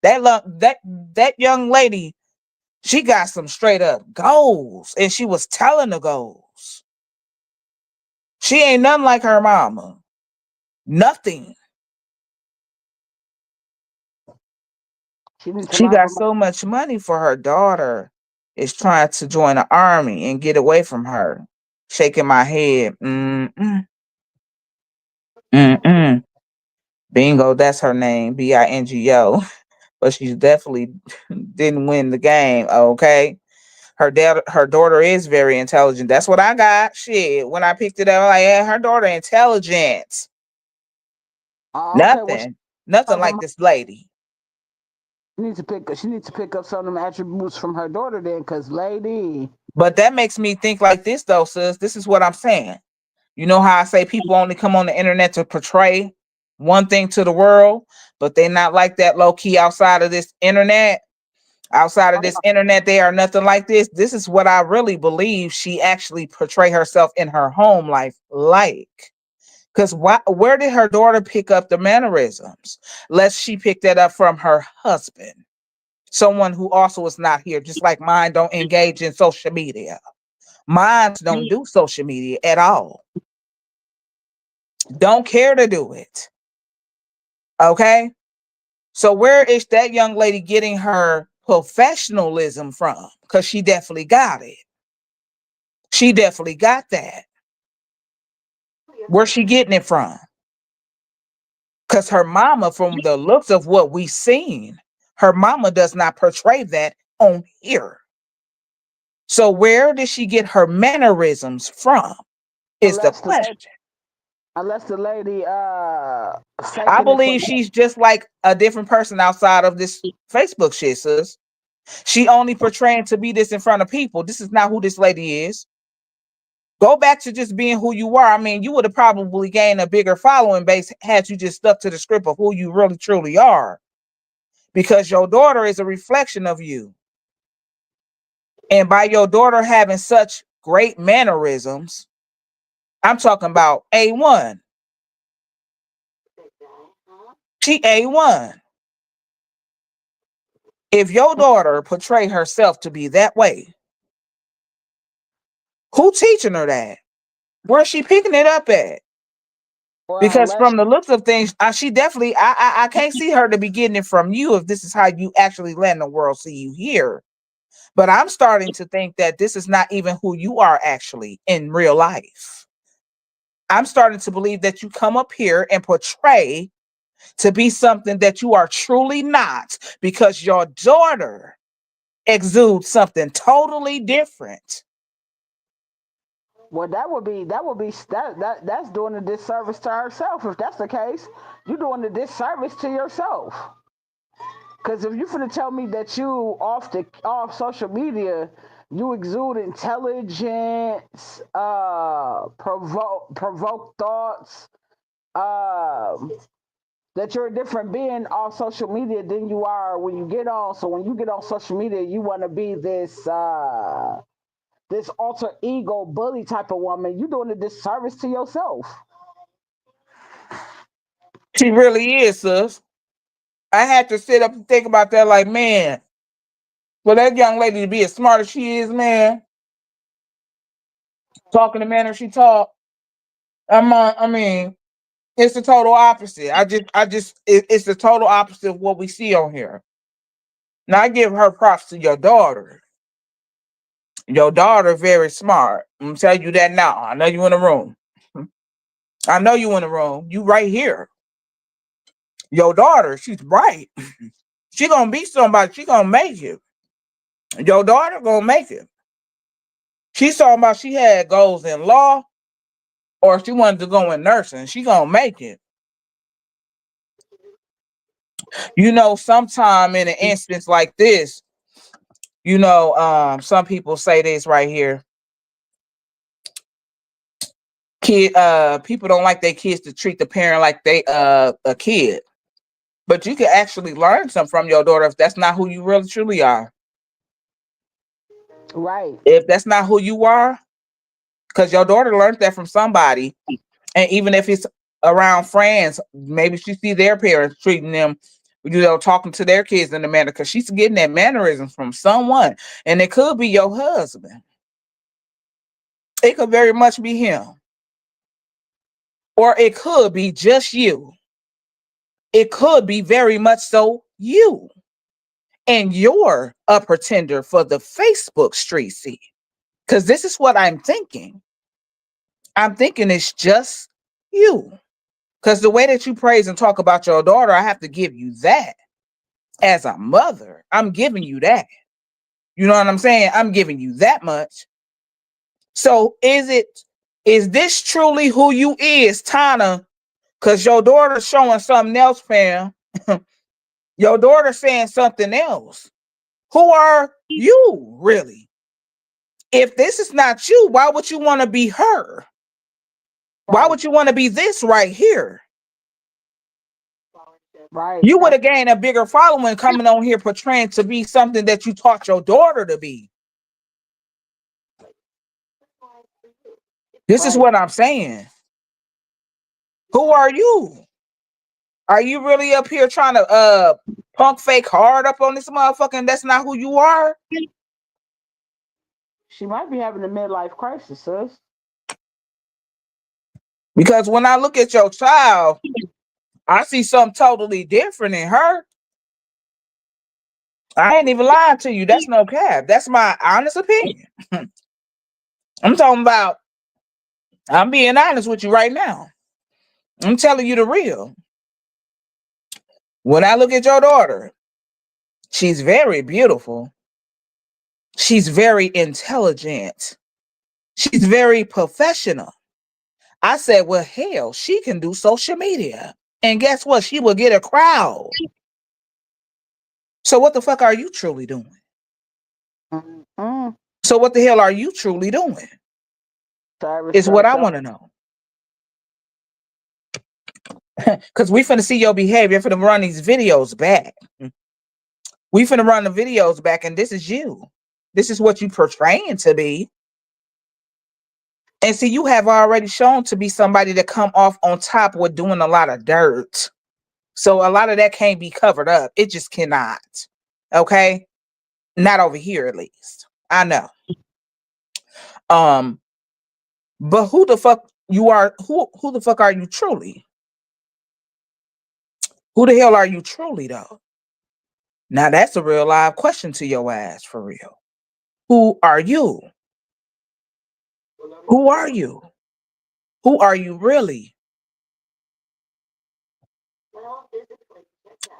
That young lady, she got some straight up goals, and she was telling the goals. She ain't nothing like her mama. Nothing. She needs to She learn got from. so much money for her daughter is trying to join the army and get away from her. Shaking my head. Mm-mm. Mm-mm. Bingo, that's her name. Bingo. But she definitely didn't win the game. Okay. Her daughter is very intelligent. That's what I got. Shit. When I picked it up, I'm like, yeah, her daughter intelligent. Okay, well, Nothing. Nothing from like this lady. she needs to pick up some of them attributes from her daughter then, because lady. But that makes me think like this though, sis. This is what I'm saying. You know how I say people only come on the internet to portray one thing to the world, but they're not like that low key outside of this internet. Outside of this internet, they are nothing like this. This is what I really believe she actually portray herself in her home life like. Because where did her daughter pick up the mannerisms? Lest she picked that up from her husband, someone who also is not here, just like mine don't engage in social media. Mine don't do social media at all. Don't care to do it. Okay? So where is that young lady getting her professionalism from? Because she definitely got it. She definitely got that. Where's she getting it from? Because her mama, from the looks of what we've seen, her mama does not portray that on here. So where did she get her mannerisms from? Is the Unless the lady, question. unless the lady I faking it for believe she's just like a different person outside of this Facebook shit, sis. She only portraying to be this in front of people. This is not who this lady is. Go back to just being who you are. I mean, you would have probably gained a bigger following base had you just stuck to the script of who you really truly are. Because your daughter is a reflection of you. And by your daughter having such great mannerisms, I'm talking about A1. She A1. If your daughter portray herself to be that way, who teaching her that? Where's she picking it up at? well, Because unless from the looks of things, she definitely, I can't see her to be getting it from you if this is how you actually let the world see you here. But I'm starting to think that this is not even who you are actually in real life. I'm starting to believe that you come up here and portray to be something that you are truly not, because your daughter exudes something totally different. well, that's doing a disservice to herself. If that's the case, you're doing a disservice to yourself. Because if you finna tell me that you off social media, you exude intelligence, provoke thoughts, um, that you're a different being off social media than you are when you get on. So when you get on social media, you want to be this alter ego bully type of woman. You're doing a disservice to yourself. She really is, sis. I had to sit up and think about that, like, man, for that young lady to be as smart as she is, man, talking the manner she talk, I mean, it's the total opposite. It's the total opposite of what we see on here. Now, I give her props to your daughter. Your daughter very smart. I'm gonna tell you that now. I know you in the room. I know you in the room. You right here. Your daughter, she's bright. She gonna be somebody. She gonna make it. Your daughter gonna make it. She's talking about she had goals in law or she wanted to go in nursing. She gonna make it. You know, sometime in an instance like this, you know, some people say this right here. People don't like their kids to treat the parent like they a kid. But you can actually learn something from your daughter if that's not who you really truly are. Right. If that's not who you are, because your daughter learned that from somebody, and even if it's around friends, maybe she see their parents treating them, you know, talking to their kids in the manner, because she's getting that mannerism from someone, and it could be your husband. It could very much be him, or it could be just you. It could be very much so you, and you're a pretender for the Facebook street scene. Because this is what I'm thinking. I'm thinking it's just you. Because the way that you praise and talk about your daughter, I have to give you that. As a mother, I'm giving you that. You know what I'm saying? I'm giving you that much. So is this truly who you is, Tana? Because your daughter's showing something else, fam. Your daughter's saying something else. Who are you, really? If this is not you, why would you want to be her? Why would you want to be this right here? Right. You would have gained a bigger following coming on here portraying to be something that you taught your daughter to be. This is what I'm saying. Who are you? Are you really up here trying to punk fake hard up on this motherfucker and that's not who you are? She might be having a midlife crisis, sis. Because when I look at your child, I see something totally different in her. I ain't even lying to you. That's no cap. That's my honest opinion. I'm talking about, I'm being honest with you right now. I'm telling you the real. When I look at your daughter, she's very beautiful. She's very intelligent. She's very professional. I said, well, hell, she can do social media. And guess what? She will get a crowd. So what the fuck are you truly doing? So what the hell are you truly doing? Is what I want to know. Because we finna see your behavior, finna run these videos back. We finna run the videos back, and this is you. This is what you portraying to be. And see, you have already shown to be somebody that come off on top with doing a lot of dirt. So a lot of that can't be covered up. It just cannot. Okay? Not over here, at least. I know. But who the fuck you are? Who the fuck are you truly? Who the hell are you truly, though? Now that's a real live question to your ass, for real. Who are you? Who are you? Who are you really?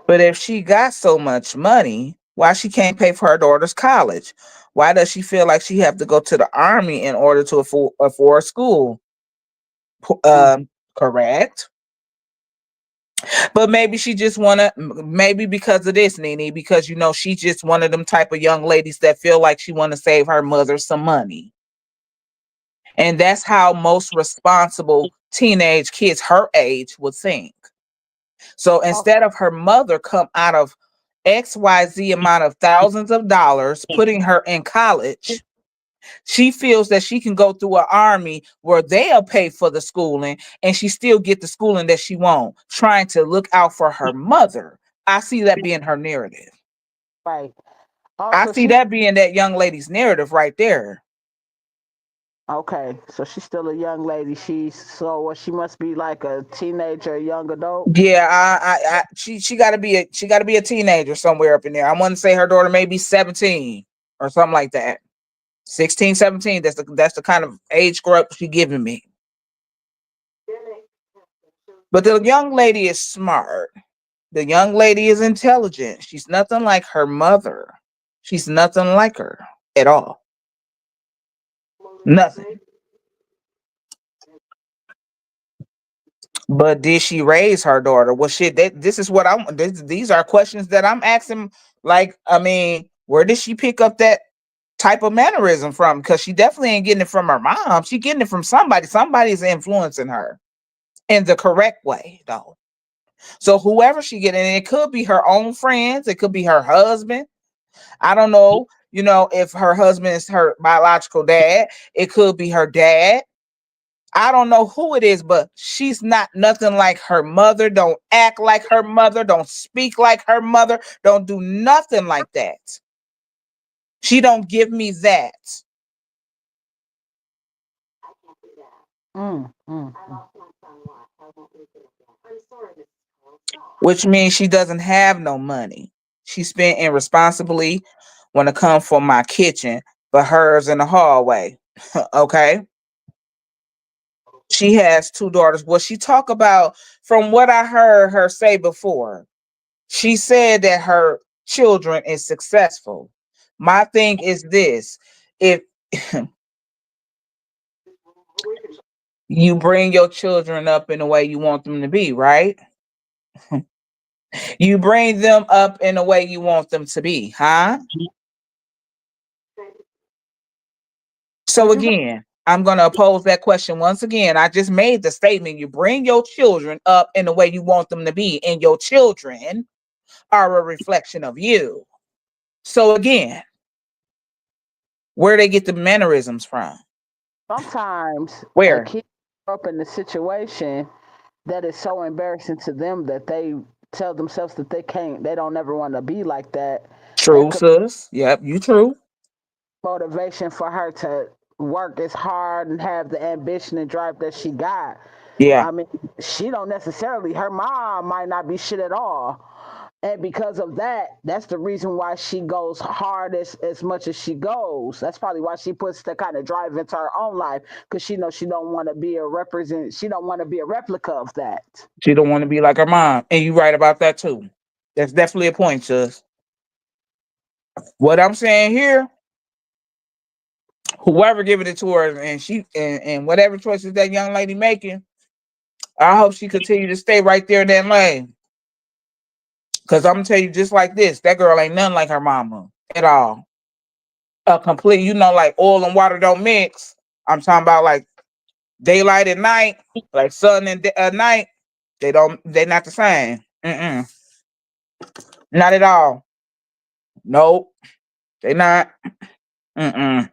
But if she got so much money, why she can't pay for her daughter's college? Why does she feel like she have to go to the army in order to afford school? Correct. But maybe she just maybe because of this, Nene, because you know she's just one of them type of young ladies that feel like she want to save her mother some money. And that's how most responsible teenage kids her age would think. So instead of her mother come out of XYZ amount of thousands of dollars putting her in college, she feels that she can go through an army where they'll pay for the schooling and she still get the schooling that she wants, trying to look out for her mother. I see that being her narrative. Right. I see that being that young lady's narrative right there. Okay, so she's still a young lady. She must be like a teenager, a young adult. Yeah, she got to be a teenager somewhere up in there. I want to say her daughter may be 17 or something like that. 16, 17. That's the kind of age group she giving me. But the young lady is smart. The young lady is intelligent. She's nothing like her mother. She's nothing like her at all. Nothing. But did she raise her daughter? Well, shit, this is what these are questions that I'm asking. Like, I mean, where did she pick up that type of mannerism from? Because she definitely ain't getting it from her mom. She getting it from somebody. Somebody's influencing her in the correct way, though. So whoever she getting, it could be her own friends. It could be her husband. I don't know, if her husband is her biological dad. It could be her dad. I don't know who it is, but she's not nothing like her mother. Don't act like her mother. Don't speak like her mother. Don't do nothing like that. She don't give me that. Which means she doesn't have no money. She spent irresponsibly when it comes from my kitchen, but hers in the hallway. Okay. She has 2 daughters. What she talk about, from what I heard her say before, she said that her children is successful. My thing is this: if you bring your children up in the way you want them to be, right? You bring them up in the way you want them to be, huh? So What you say? again, I'm going to oppose that question once again. I just made the statement: you bring your children up in the way you want them to be, and your children are a reflection of you. So again, where they get the mannerisms from? Sometimes a Where? kid grow up in a situation that is so embarrassing to them that they tell themselves that they don't ever want to be like that. That True, could sis. Yep, you true. be motivation for her to work as hard and have the ambition and drive that she got. Yeah, I mean, she don't necessarily, her mom might not be shit at all. And because of that, that's the reason why she goes hard as much as she goes. That's probably why she puts the kind of drive into her own life, because she knows she don't want to be she don't want to be a replica of that. she don't want to be like her mom, and you right about that too. That's definitely a point, sis. What I'm saying here, whoever giving it to her, and and whatever choices that young lady making, I hope she continue to stay right there in that lane. Cause I'm gonna tell you just like this, that girl ain't nothing like her mama at all. A complete, like oil and water don't mix. I'm talking about like daylight and night, like sun and night. They not the same. Mm-mm. Not at all. Nope, they not. Mm-mm.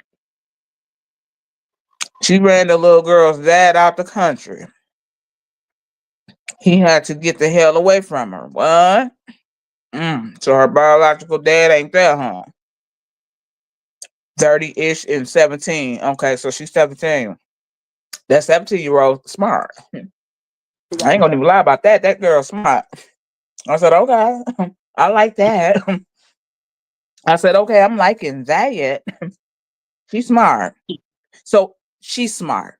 She ran the little girl's dad out the country. He had to get the hell away from her. What? So her biological dad ain't there, huh? 30-ish and 17. Okay, so she's 17. That 17-year-old smart. She I got ain't gonna the even lie about that. That girl's smart. I said, okay. I like that. I said, okay, I'm liking that. She's smart. So she's smart.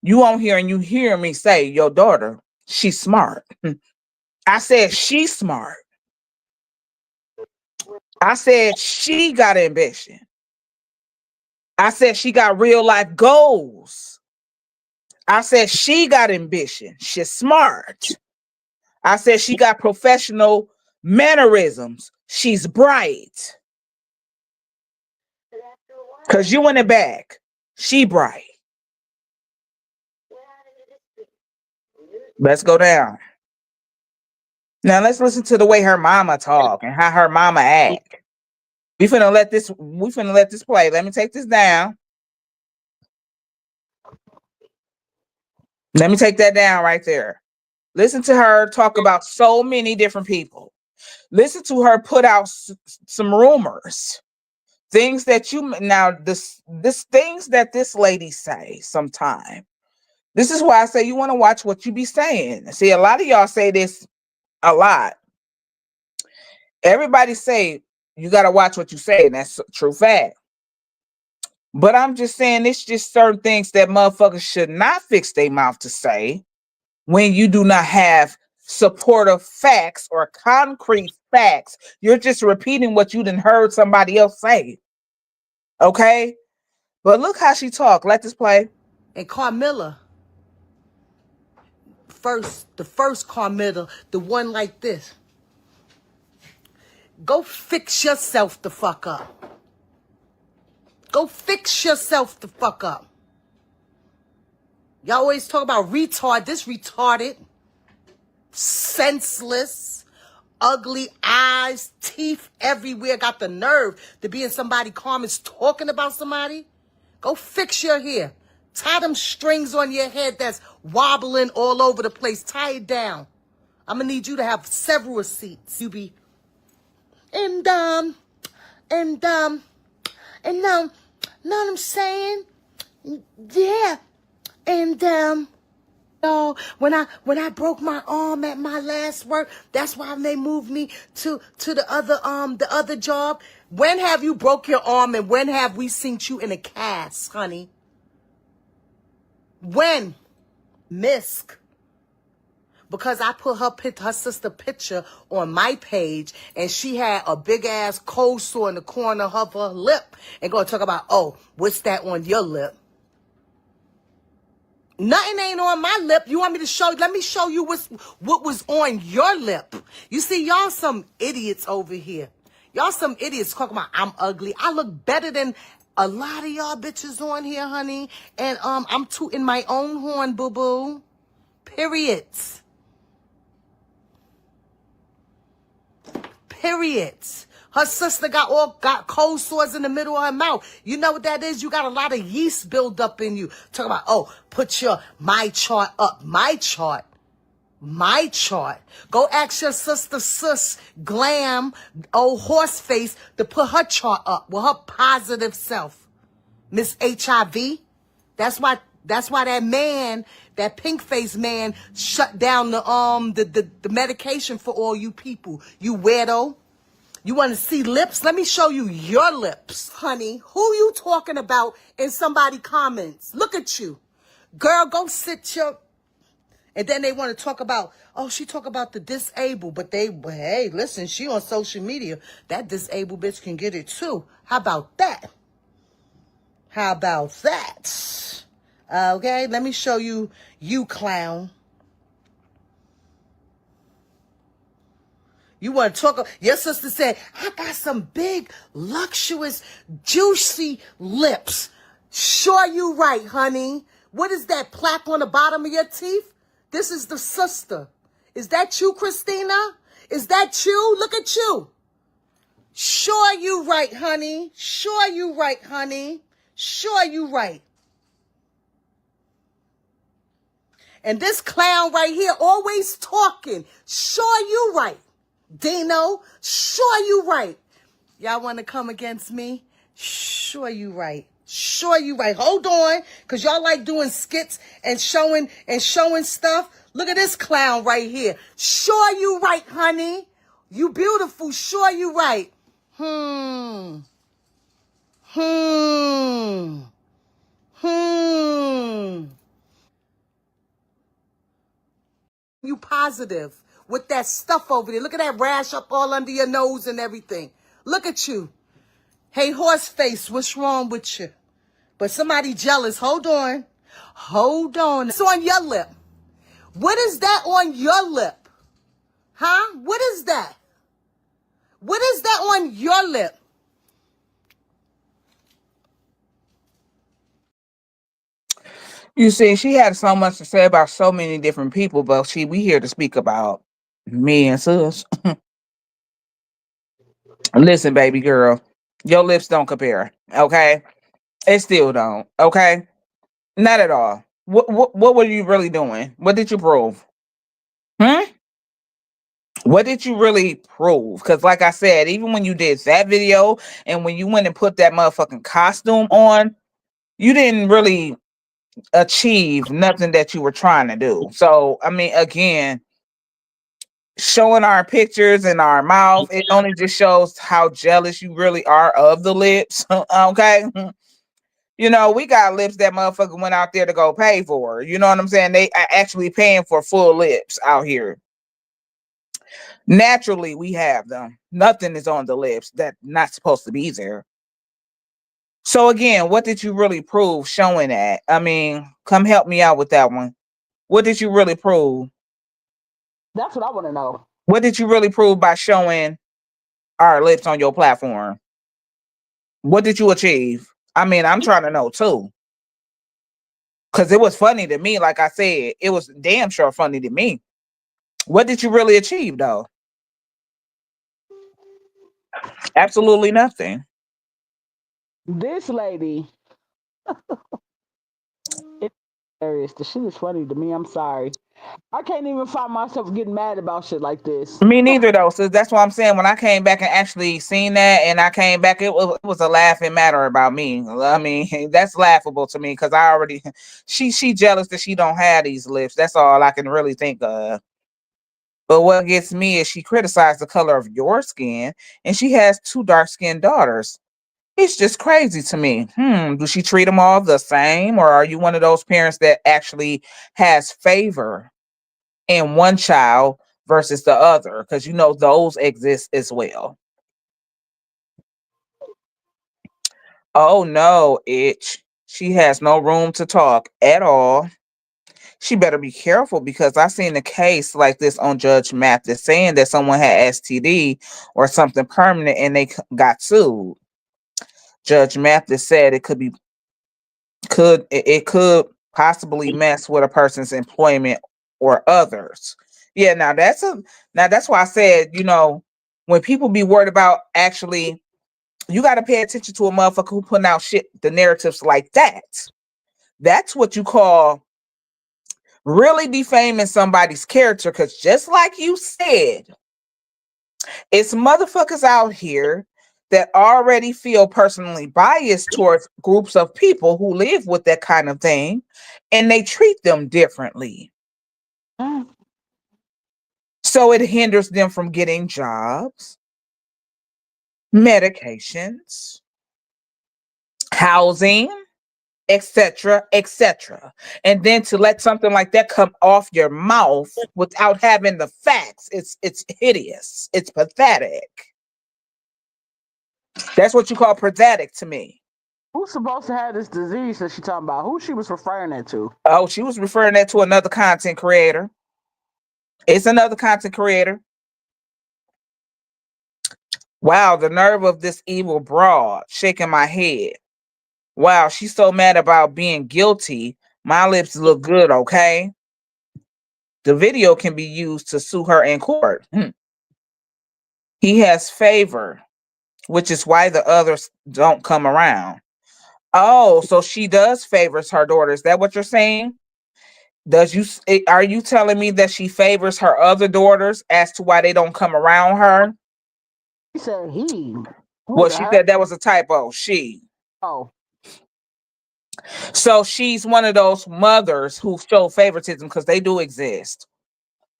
You on here and you hear me say your daughter, she's smart. I said she's smart. I said she got ambition. I said she got real life goals. I said she got ambition. She's smart. I said she got professional mannerisms. She's bright. Cause you in the back. She bright. Let's go down. Now let's listen to the way her mama talk and how her mama act. We finna let this play. Let me take this down. Let me take that down right there. Listen to her talk about so many different people. Listen to her put out some rumors. Things that you now this things that this lady say sometime. This is why I say you want to watch what you be saying. See, a lot of y'all say this a lot. Everybody say you got to watch what you say, and that's a true fact. But I'm just saying it's just certain things that motherfuckers should not fix their mouth to say when you do not have supportive facts or concrete facts. You're just repeating what you done heard somebody else say. Okay? But look how she talk. Let this play. And Carmilla, the first Carmilla, the one like this. Go fix yourself the fuck up. Go fix yourself the fuck up. Y'all always talk about retard. This retarded, senseless, ugly eyes, teeth everywhere. Got the nerve to be in somebody's comments talking about somebody. Go fix your hair. Tie them strings on your head that's wobbling all over the place. Tie it down. I'm gonna need you to have several receipts. You be and know what I'm saying? Yeah. And when I broke my arm at my last work, that's why they moved me to the other job. When have you broke your arm and when have we seen you in a cast, honey? When? Misk. because I put her sister picture on my page, and she had a big ass cold sore in the corner of her lip, and gonna talk about, oh, what's that on your lip? Nothing ain't on my lip. You want me to show? Let me show you what was on your lip. You see, y'all some idiots over here. Y'all some idiots talking about I'm ugly. I look better than a lot of y'all bitches on here, honey. And I'm tooting my own horn, boo boo. Period. Period. Her sister got cold sores in the middle of her mouth. You know what that is? You got a lot of yeast build up in you. Talk about, oh, put my chart up. My chart. My chart. Go ask your sister, sis, glam, old horse face, to put her chart up with her positive self. Miss HIV. That's why that man, that pink face man, shut down the medication for all you people. You weirdo. You want to see lips? Let me show you your lips, honey. Who you talking about in somebody comments? Look at you. Girl, go sit your... And then they want to talk about, oh, she talk about the disabled. But hey, listen, she on social media. That disabled bitch can get it too. How about that? How about that? Okay, let me show you, you clown. You want to talk? Your sister said, I got some big, luxurious, juicy lips. Sure you right, honey. What is that plaque on the bottom of your teeth? This is the sister. Is that you, Christina? Is that you? Look at you. Sure you right, honey. Sure you right, honey. Sure you right. And this clown right here always talking. Sure you right. Dino, sure you right. Y'all want to come against me? Sure you right. Sure you right. Hold on, because y'all like doing skits and showing stuff. Look at this clown right here. Sure you right, honey. You beautiful. Sure you right. Hmm. You positive with that stuff over there. Look at that rash up all under your nose and everything. Look at you. Hey, horse face, what's wrong with you? But somebody jealous. Hold on. Hold on. It's on your lip. What is that on your lip? Huh? What is that? What is that on your lip? You see, she had so much to say about so many different people, but we here to speak about me and sis. Listen, baby girl, your lips don't compare. Okay, it still don't. Okay, not at all. What were you really doing? What did you prove? Hmm. What did you really prove? Because, like I said, even when you did that video and when you went and put that motherfucking costume on, you didn't really achieve nothing that you were trying to do. So, I mean, again, showing our pictures and our mouth, it only just shows how jealous you really are of the lips. Okay. You know, we got lips that motherfucker went out there to go pay for. You know what I'm saying? They are actually paying for full lips out here. Naturally, we have them. Nothing is on the lips that not supposed to be there. So again, what did you really prove showing that? I mean, come help me out with that one. What did you really prove? That's what I want to know. What did you really prove by showing our lips on your platform? What did you achieve? I mean, I'm trying to know too. Because it was funny to me. Like I said, it was damn sure funny to me. What did you really achieve though? Absolutely nothing. This lady, it's hilarious. The shit is funny to me. I'm sorry. I can't even find myself getting mad about shit like this. Me neither though. So that's why I'm saying when I came back and actually seen that and I came back, it was a laughing matter about me. I mean, that's laughable to me because I already she jealous that she don't have these lips. That's all I can really think of. But what gets me is she criticized the color of your skin and she has two dark skinned daughters. It's just crazy to me. Do she treat them all the same or are you one of those parents that actually has favor in one child versus the other, because you know those exist as well. Oh no, itch. She has no room to talk at all. She better be careful because I seen a case like this on Judge Mathis saying that someone had STD or something permanent and they got sued. Judge Mathis said it could possibly mess with a person's employment or others. Yeah, now that's why I said, when people be worried about, actually you got to pay attention to a motherfucker who putting out shit, the narratives like that. That's what you call really defaming somebody's character. Because just like you said, it's motherfuckers out here that already feel personally biased towards groups of people who live with that kind of thing, and they treat them differently. Mm. So it hinders them from getting jobs, medications, housing, etc., etc. And then to let something like that come off your mouth without having the facts, it's hideous. It's pathetic. That's what you call pathetic to me. Who's supposed to have this disease that she talking about? Who she was referring that to? Oh, she was referring that to another content creator. It's another content creator. Wow, the nerve of this evil broad, shaking my head. Wow, she's so mad about being guilty. My lips look good, okay? The video can be used to sue her in court. He has favor, which is why the others don't come around. Oh, so she does favors her daughter. Is that what you're saying? Are you telling me that she favors her other daughters as to why they don't come around her? He said he. Who Well, the she heck? said that was a typo. She. Oh, So she's one of those mothers who show favoritism, because they do exist.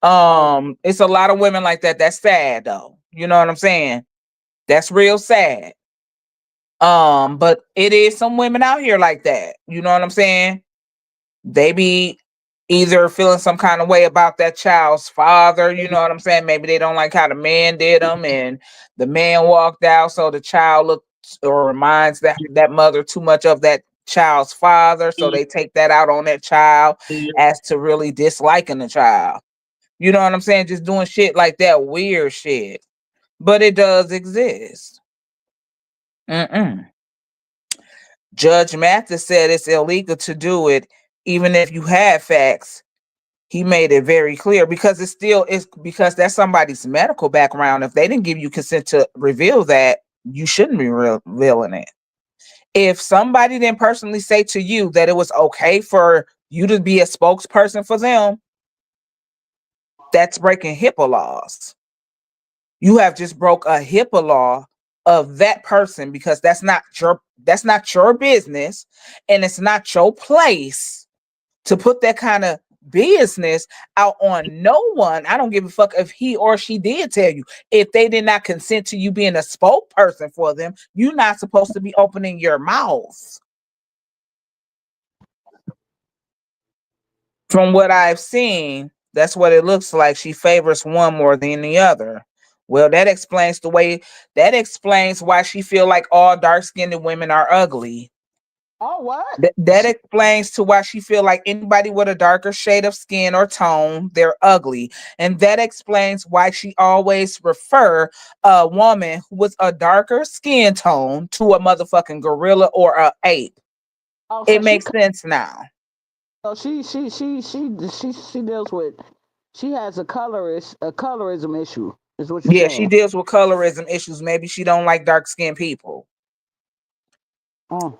oh. It's a lot of women like that. That's sad though. You know what I'm saying? That's real sad. But it is some women out here like that. You know what I'm saying? They be either feeling some kind of way about that child's father. You know what I'm saying? Maybe they don't like how the man did them, and the man walked out, so the child looks or reminds that mother too much of that child's father, so they take that out on that child as to really disliking the child. You know what I'm saying? Just doing shit like that, weird shit. But it does exist. Mm-mm. Judge Mathis said it's illegal to do it, even if you have facts. He made it very clear, because it's because that's somebody's medical background. If they didn't give you consent to reveal that, you shouldn't be revealing it. If somebody didn't personally say to you that it was okay for you to be a spokesperson for them, that's breaking HIPAA laws. You have just broke a HIPAA law of that person, because that's not your business, and it's not your place to put that kind of business out on no one. I don't give a fuck if he or she did tell you. If they did not consent to you being a spokesperson for them, you're not supposed to be opening your mouth. From what I've seen, that's what it looks like. She favors one more than the other. Well, that explains why she feel like all dark-skinned women are ugly. Oh, what? That explains to why she feel like anybody with a darker shade of skin or tone, they're ugly. And that explains why she always refer a woman who was a darker skin tone to a motherfucking gorilla or a ape. Oh, It makes sense now. so she deals with. She has a colorism issue. Is what you're Yeah, she saying? deals with colorism issues. Maybe she don't like dark-skinned people. Oh,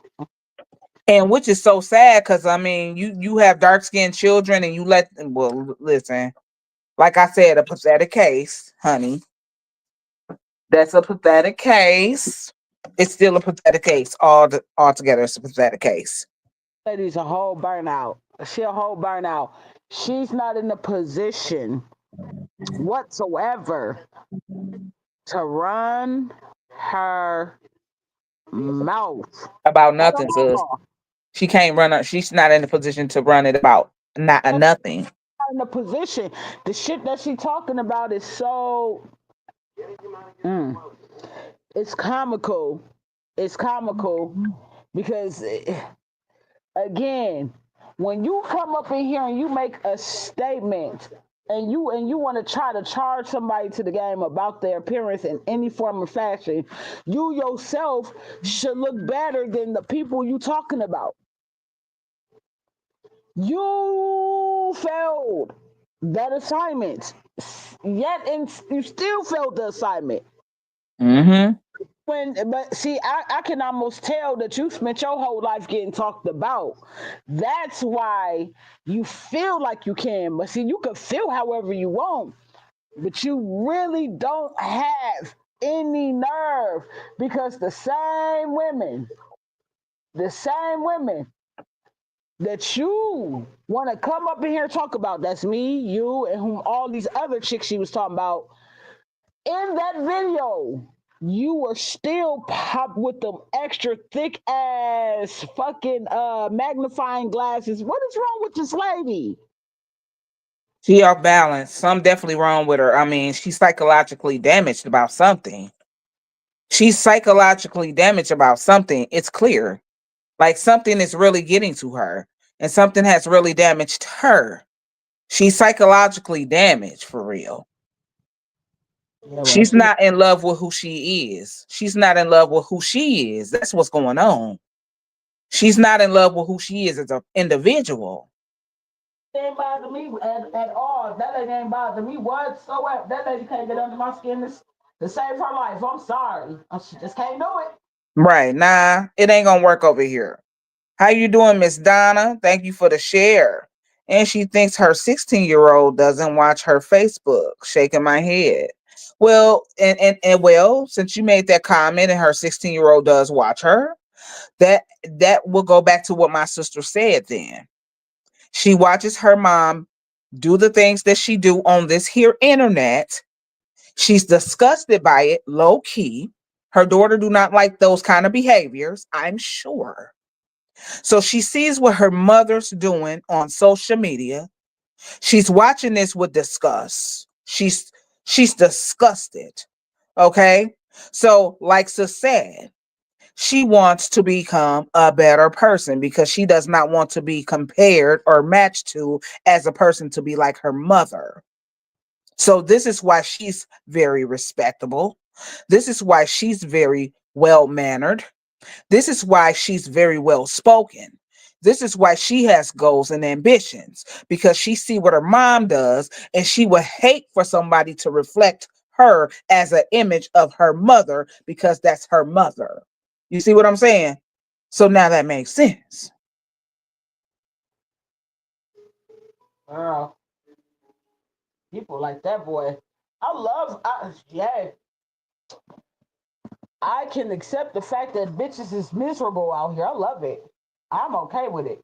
And which is so sad, because I mean, you have dark-skinned children and you let them, well, listen, like I said, a pathetic case, honey. That's a pathetic case. It's still a pathetic case. Altogether, it's a pathetic case. lady's a whole burnout. She a whole burnout. She's not in a position whatsoever to run her mouth About at nothing, sis. all. She can't run. She's not in a position to run it about not a nothing. in a position. The shit that she talking about is so mm, it's comical. It's comical because again, when you come up in here and you make a statement and you want to try to charge somebody to the game about their appearance in any form or fashion, you yourself should look better than the people you talking about. You failed that assignment, yet and you still failed the assignment. Mm-hmm. But see, I can almost tell that you spent your whole life getting talked about. That's why you feel like you can. But see, you can feel however you want, but you really don't have any nerve because the same women that you want to come up in here and talk about, that's me, you, and whom all these other chicks she was talking about, in that video, you were still pop with them extra thick ass fucking magnifying glasses. What is wrong with this lady? She off balance. Something definitely wrong with her. I mean, she's psychologically damaged about something. She's psychologically damaged about something. It's clear. Like something is really getting to her, and something has really damaged her. She's psychologically damaged for real. Yeah, well, She's she not in love with who she is. She's not in love with who she is. That's what's going on. She's not in love with who she is as an individual. ain't bother me at all. That lady ain't bother me whatsoever. That lady can't get under my skin to save her life. I'm sorry. She just can't do it. Right. Nah, it ain't gonna work over here. How you doing, Miss Donna? Thank you for the share. And she thinks her 16-year-old doesn't watch her Facebook. Shaking my head. Well, and well, since you made that comment and her 16-year-old does watch her, that will go back to what my sister said then. She watches her mom do the things that she do on this here internet. She's disgusted by it, low key. Her daughter do not like those kind of behaviors, I'm sure. So she sees what her mother's doing on social media. She's watching this with disgust. She's disgusted. Okay? So, like Sis said, she wants to become a better person because she does not want to be compared or matched to as a person to be like her mother. So this is why she's very respectable. This is why she's very well mannered. This is why she's very well spoken. This is why she has goals and ambitions because she see what her mom does and she would hate for somebody to reflect her as an image of her mother because that's her mother. You see what I'm saying? So now that makes sense. Girl, people like that boy. Yeah, I can accept the fact that bitches is miserable out here. I love it. I'm okay with it.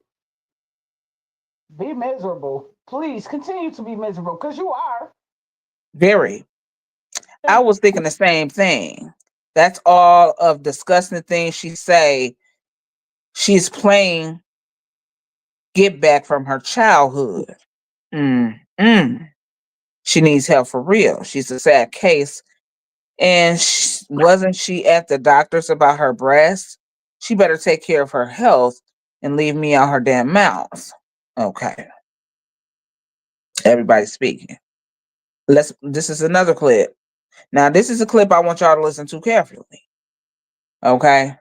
Be miserable. Please continue to be miserable because you are. Very. I was thinking the same thing. That's all of disgusting things she say. She's playing get back from her childhood. Mm-mm. She needs help for real. She's a sad case. And wasn't she at the doctor's about her breast? She better take care of her health and leave me out her damn mouth. Okay. Everybody speaking. This is another clip. Now, this is a clip I want y'all to listen to carefully. Okay?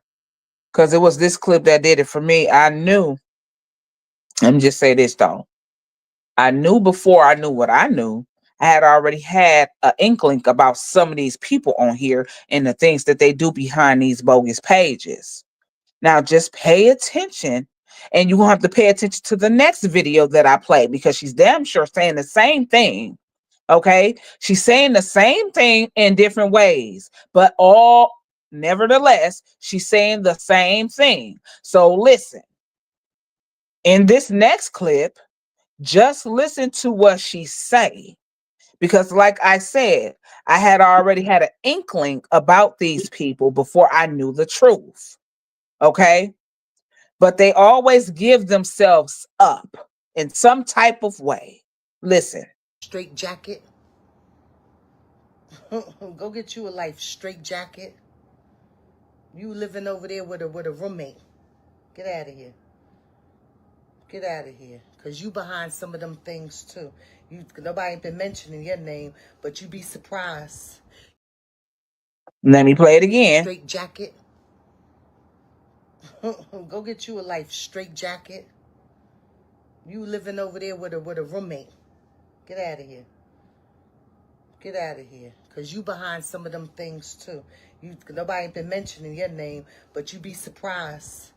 Because it was this clip that did it for me. I knew, let me just say this though. I knew before I knew what I knew, I had already had an inkling about some of these people on here and the things that they do behind these bogus pages. Now, just pay attention, and you're going to have to pay attention to the next video that I play because she's damn sure saying the same thing. Okay? She's saying the same thing in different ways, but nevertheless, she's saying the same thing. So listen, in this next clip, just listen to what she say. Because like I said, I had already had an inkling about these people before I knew the truth. Okay? But they always give themselves up in some type of way. Listen. Straight jacket. Go get you a life straight jacket. You living over there with a roommate. Get out of here. Get out of here. Because you behind some of them things too. Nobody ain't been mentioning your name, but you be surprised. Let me play it again. Straight jacket. Go get you a life straight jacket. You living over there with a roommate. Get out of here. Get out of here. Because you behind some of them things too. Nobody ain't been mentioning your name, but you be surprised.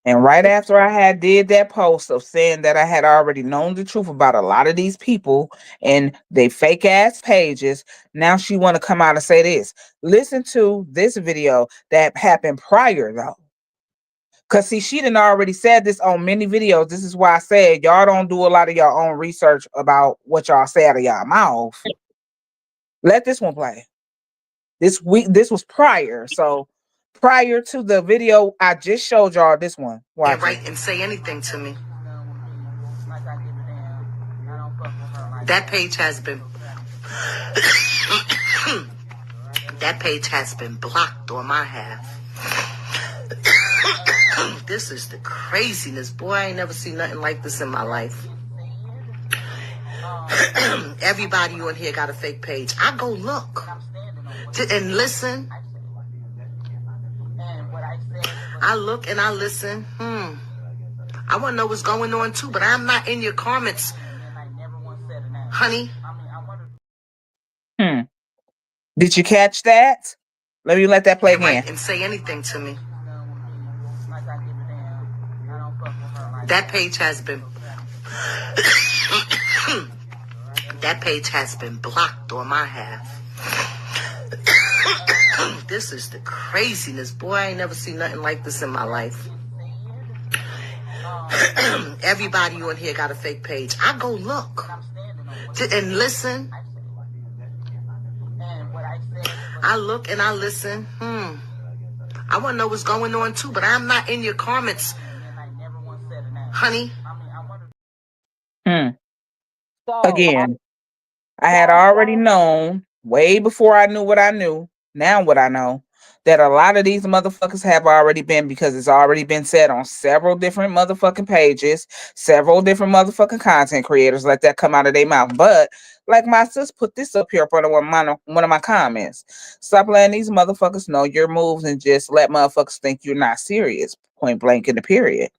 And right after I had did that post of saying that I had already known the truth about a lot of these people and they fake ass pages, now she want to come out and say this. Listen to this video that happened prior though. Cause see, she done already said this on many videos. This is why I said y'all don't do a lot of your own research about what y'all say out of y'all mouth. Let this one play. This was prior. So prior to the video I just showed y'all, this one. Watch Can't write and say anything to me. That page has been that page has been blocked on my half. This is the craziness. Boy, I ain't never seen nothing like this in my life. Everybody on here got a fake page. I go look and listen. I look and I listen. I want to know what's going on too, but I'm not in your comments, honey. Did you catch that? Let that play again. And say anything to me. That page has been that page has been blocked on my half. This is the craziness. Boy, I ain't never seen nothing like this in my life. Everybody on here got a fake page. I go look and listen. I look and I listen. I want to know what's going on too, but I'm not in your comments, honey. Again, I had already known way before I knew what I knew. Now what I know, that a lot of these motherfuckers have already been, because it's already been said on several different motherfucking pages, several different motherfucking content creators let that come out of their mouth. But like my sis put this up here for one of my comments. Stop letting these motherfuckers know your moves and just let motherfuckers think you're not serious. Point blank in the period.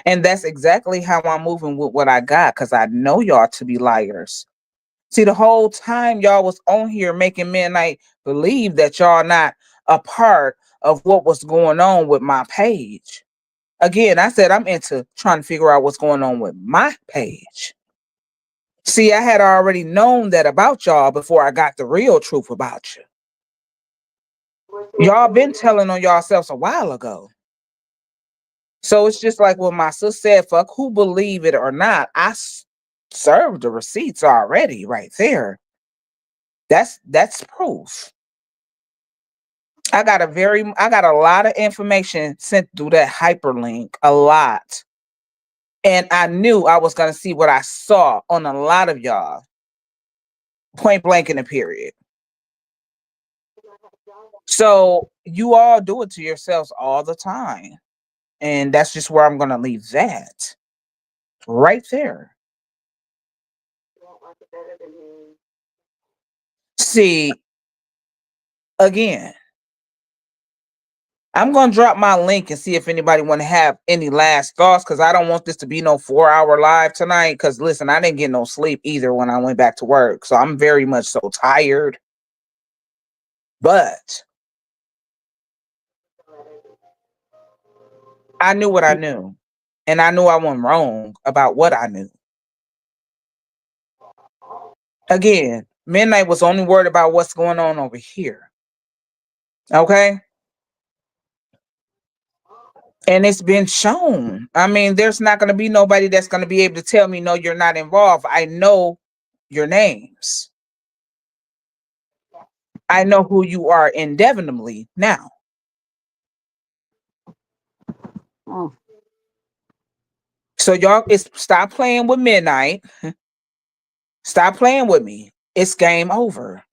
And that's exactly how I'm moving with what I got, because I know y'all to be liars. See, the whole time y'all was on here making Midnight believe that y'all not a part of what was going on with my page. Again, I said I'm into trying to figure out what's going on with my page. See, I had already known that about y'all before I got the real truth about you. Y'all been telling on yourselves a while ago. So it's just like what my sister said, fuck who believe it or not. I served the receipts already right there. That's proof. I got a lot of information sent through that hyperlink, a lot. And I knew I was going to see what I saw on a lot of y'all. Point blank in the period. So you all do it to yourselves all the time. And that's just where I'm going to leave that. Right there. See, again, I'm going to drop my link and see if anybody want to have any last thoughts, because I don't want this to be no 4-hour live tonight. Because listen, I didn't get no sleep either when I went back to work. So I'm very much so tired. But I knew what I knew. And I knew I wasn't wrong about what I knew. Again, Midnight was only worried about what's going on over here. Okay? And it's been shown. I mean, there's not going to be nobody that's going to be able to tell me, no, you're not involved. I know your names. I know who you are indefinitely now. So y'all, it's stop playing with midnight. Stop playing with me. It's game over.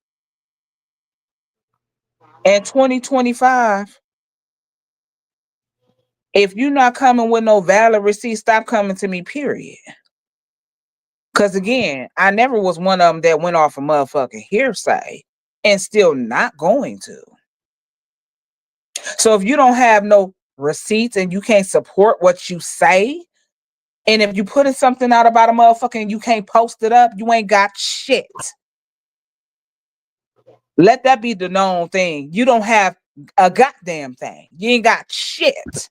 In 2025, if you're not coming with no valid receipt, stop coming to me, period. Because again, I never was one of them that went off a motherfucking hearsay and still not going to. So if you don't have no receipts and you can't support what you say, and if you putting something out about a motherfucker and you can't post it up, you ain't got shit. Let that be the known thing. You don't have a goddamn thing. You ain't got shit.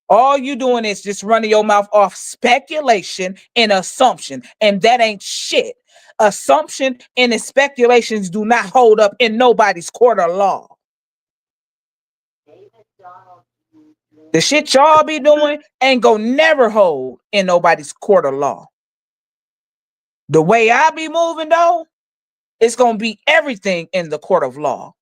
All you doing is just running your mouth off speculation and assumption, and that ain't shit. Assumption and speculations do not hold up in nobody's court of law. The shit y'all be doing ain't gonna never hold in nobody's court of law. The way I be moving though, it's gonna be everything in the court of law.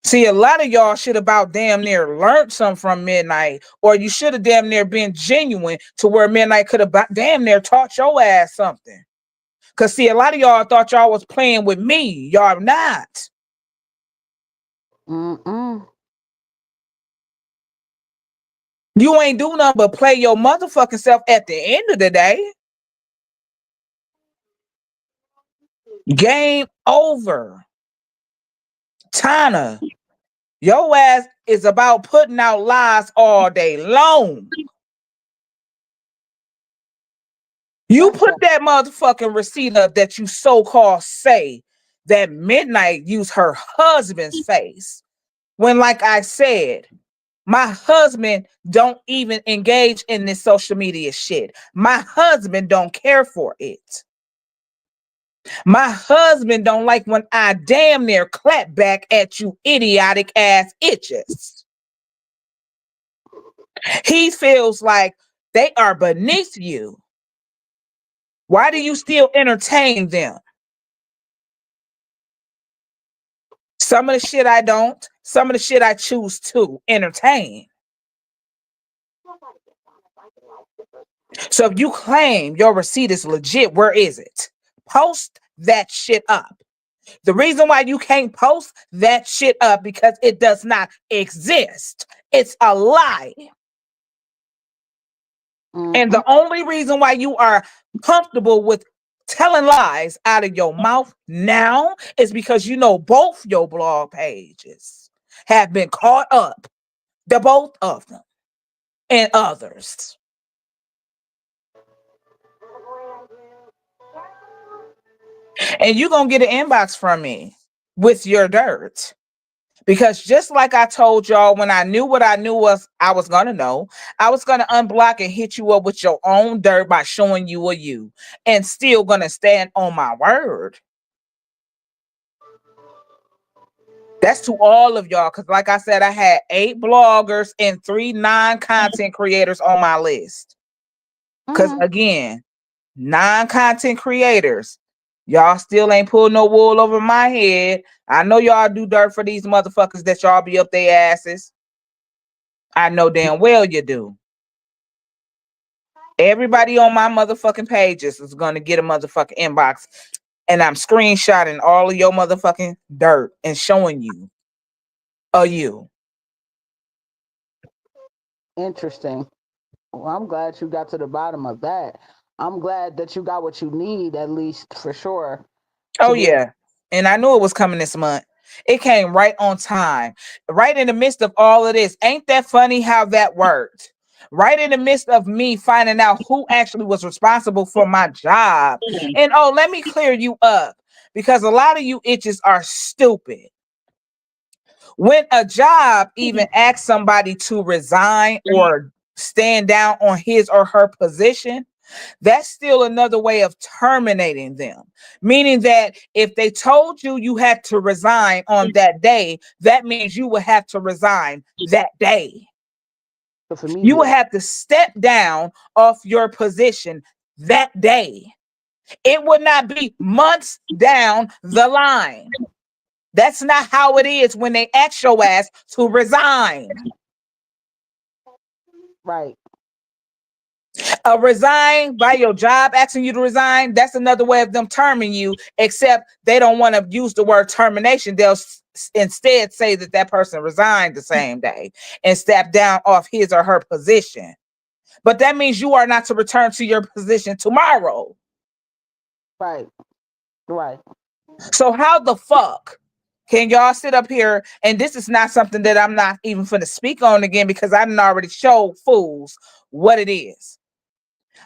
See, a lot of y'all should about damn near learned something from Midnight, or you should have damn near been genuine to where Midnight could have damn near taught your ass something. Cause see, a lot of y'all thought y'all was playing with me. Y'all not. You ain't do nothing but play your motherfucking self at the end of the day. Game over. Tana, your ass is about putting out lies all day long. You put that motherfucking receipt up that you so-called say that Midnight used her husband's face. When, like I said, my husband don't even engage in this social media shit. My husband don't care for it. My husband don't like when I damn near clap back at you idiotic ass itches. He feels like they are beneath you. Why do you still entertain them? Some of the shit I don't, some of the shit I choose to entertain. So if you claim your receipt is legit, where is it? Post that shit up. The reason why you can't post that shit up because it does not exist. It's a lie. And the only reason why you are comfortable with telling lies out of your mouth now is because you know both your blog pages have been caught up, the both of them and others. And you're going to get an inbox from me with your dirt. Because just like I told y'all, when I knew what I knew was I was going to know, I was going to unblock and hit you up with your own dirt by showing you a you, and still going to stand on my word. That's to all of y'all. Because like I said, I had 8 bloggers and 3 non-content creators on my list. Because again, non-content creators, y'all still ain't pulled no wool over my head. I know y'all do dirt for these motherfuckers that y'all be up their asses. I know damn well you do. Everybody on my motherfucking pages is going to get a motherfucking inbox, and I'm screenshotting all of your motherfucking dirt and showing you you. Interesting. Well, I'm glad you got to the bottom of that. I'm glad that you got what you need, at least for sure. Oh yeah. And I knew it was coming this month. It came right on time, right in the midst of all of this. Ain't that funny how that worked? Right in the midst of me finding out who actually was responsible for my job. And oh, let me clear you up, because a lot of you itches are stupid. When a job even asks somebody to resign or stand down on his or her position, that's still another way of terminating them. Meaning that if they told you you had to resign on that day, that means you would have to resign that day. You would have to step down off your position that day. It would not be months down the line. That's not how it is when they ask your ass to resign. Right. Resign by your job asking you to resign, that's another way of them terming you, except they don't want to use the word termination. They'll instead say that that person resigned the same day and step down off his or her position. But that means you are not to return to your position tomorrow. Right. Right. So how the fuck can y'all sit up here, and this is not something that I'm not even finna speak on again because I didn't already show fools what it is.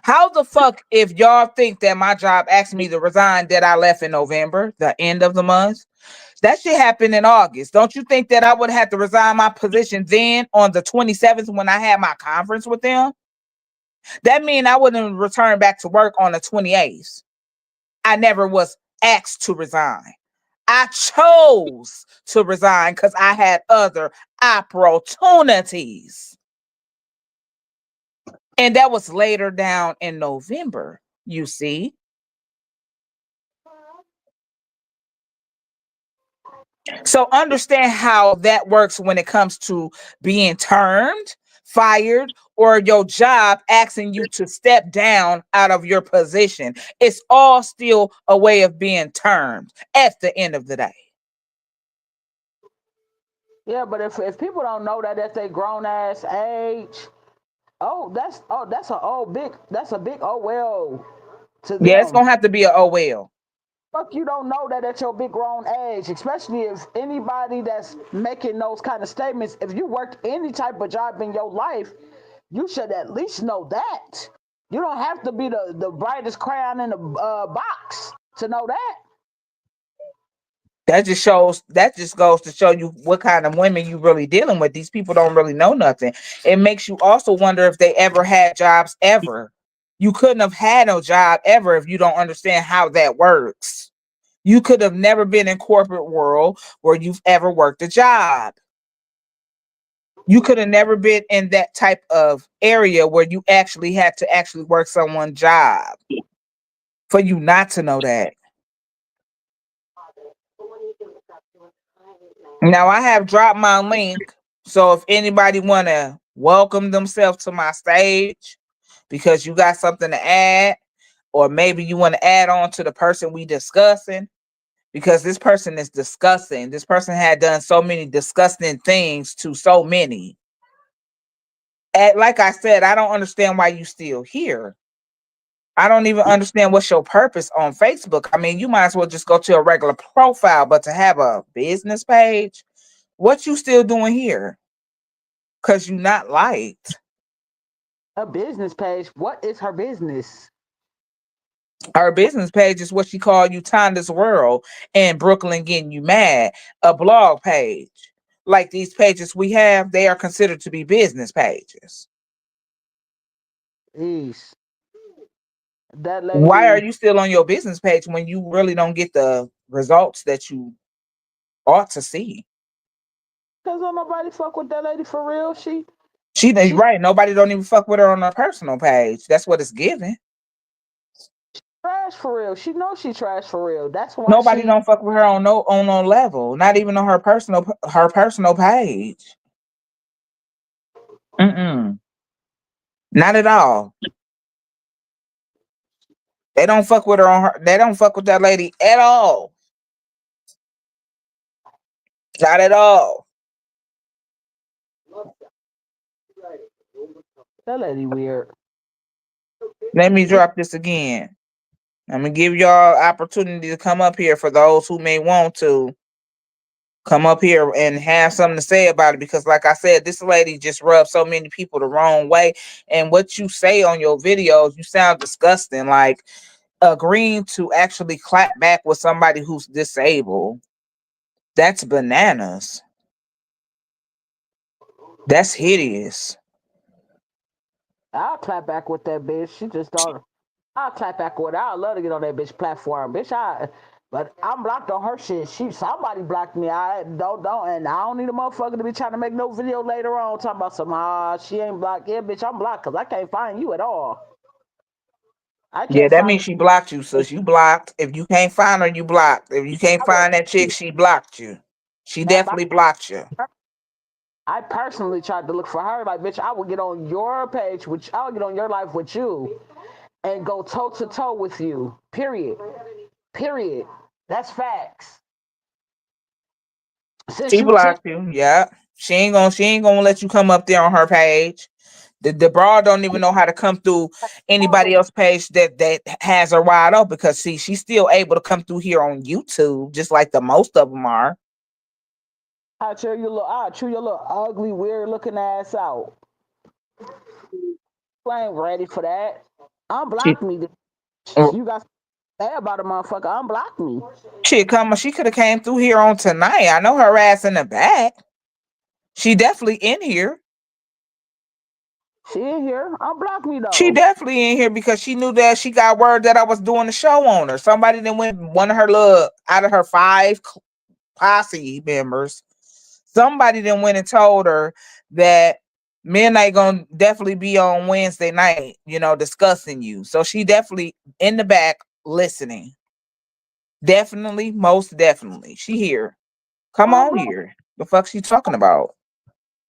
How the fuck, if y'all think that my job asked me to resign, that I left in November, the end of the month? That shit happened in August. Don't you think that I would have to resign my position then on the 27th when I had my conference with them? That mean I wouldn't return back to work on the 28th. I never was asked to resign. I chose to resign because I had other opportunities. And that was later down in November, you see. So understand how that works when it comes to being termed, fired, or your job asking you to step down out of your position. It's all still a way of being termed at the end of the day. Yeah, but if people don't know that at their grown ass age, that's a big oh well to Yeah, it's them. gonna have to be a oh well. Fuck, you don't know that at your big grown age, especially if anybody that's making those kind of statements, if you worked any type of job in your life, you should at least know that. You don't have to be the brightest crayon in the box to know that. That just goes to show you what kind of women you really dealing with. These people don't really know nothing. It makes you also wonder if they ever had jobs ever. You couldn't have had no job ever if you don't understand how that works. You could have never been in corporate world where you've ever worked a job. You could have never been in that type of area where you actually had to actually work someone's job for you not to know that. Now I have dropped my link, so if anybody want to welcome themselves to my stage because you got something to add, or maybe you want to add on to the person we discussing, because this person is disgusting. This person had done so many disgusting things to so many. And like I said, I don't understand why you still here. I don't even understand what's your purpose on Facebook. I mean, you might as well just go to a regular profile, but to have a business page, what you still doing here? Because you not liked. A business page. What is her business? Her business page is what she called you Tonda's World and Brooklyn Getting You Mad, a blog page. Like these pages we have, they are considered to be business pages. Jeez. That Why are lady. you still on your business page when you really don't get the results that you ought to see? Cause don't nobody fuck with that lady for real. She She right. Nobody don't even fuck with her on her personal page. That's what it's giving. trash for real. She knows she trash for real. That's why Nobody she. don't fuck with her on no level. Not even on her personal page. Mm-mm. Not at all. They don't fuck with her on her. They don't fuck with that lady at all. Not at all. That lady weird. Let me drop this again. I'm gonna give y'all opportunity to come up here for those who may want to come up here and have something to say about it, because like I said, this lady just rubs so many people the wrong way. And what you say on your videos, you sound disgusting. Like agreeing to actually clap back with somebody who's disabled. That's bananas. That's hideous. I'll clap back with that bitch. She just don't. I'll clap back with her. I'd love to get on that bitch platform, bitch. But I'm blocked on her shit. Somebody blocked me. I don't, and I don't need a motherfucker to be trying to make no video later on talking about some she ain't blocked. Yeah, bitch, I'm blocked because I can't find you at all. I Yeah, can't that find. means she blocked you, sis. You blocked. If you can't find her, you blocked. If you can't I would find that chick, she blocked you. She map. definitely blocked you. I personally tried to look for her. Like, bitch, I would get on your page, which I'll get on your life with you and go toe to toe with you. Period. Period. That's facts. Since She you took blocked you. Yeah. She ain't gonna let you come up there on her page. The broad don't even know how to come through anybody else's page that has her wide open because see, she's still able to come through here on YouTube, just like the most of them are. I'll chew your little ugly, weird looking ass out. You ain't ready for that. She Unblock me. uh, You got to say about a motherfucker. Unblock me. she could have came through here on tonight. I know her ass in the back. She definitely in here. She in here. Unblock me She though. definitely in here because she knew that she got word that I was doing the show on her. Somebody then went one of her little out of her five posse members. Somebody then went and told her that midnight gonna definitely be on Wednesday night, discussing you. So she definitely in the back listening. Definitely, most definitely. She here. Come on Unblock. here. The fuck she talking about?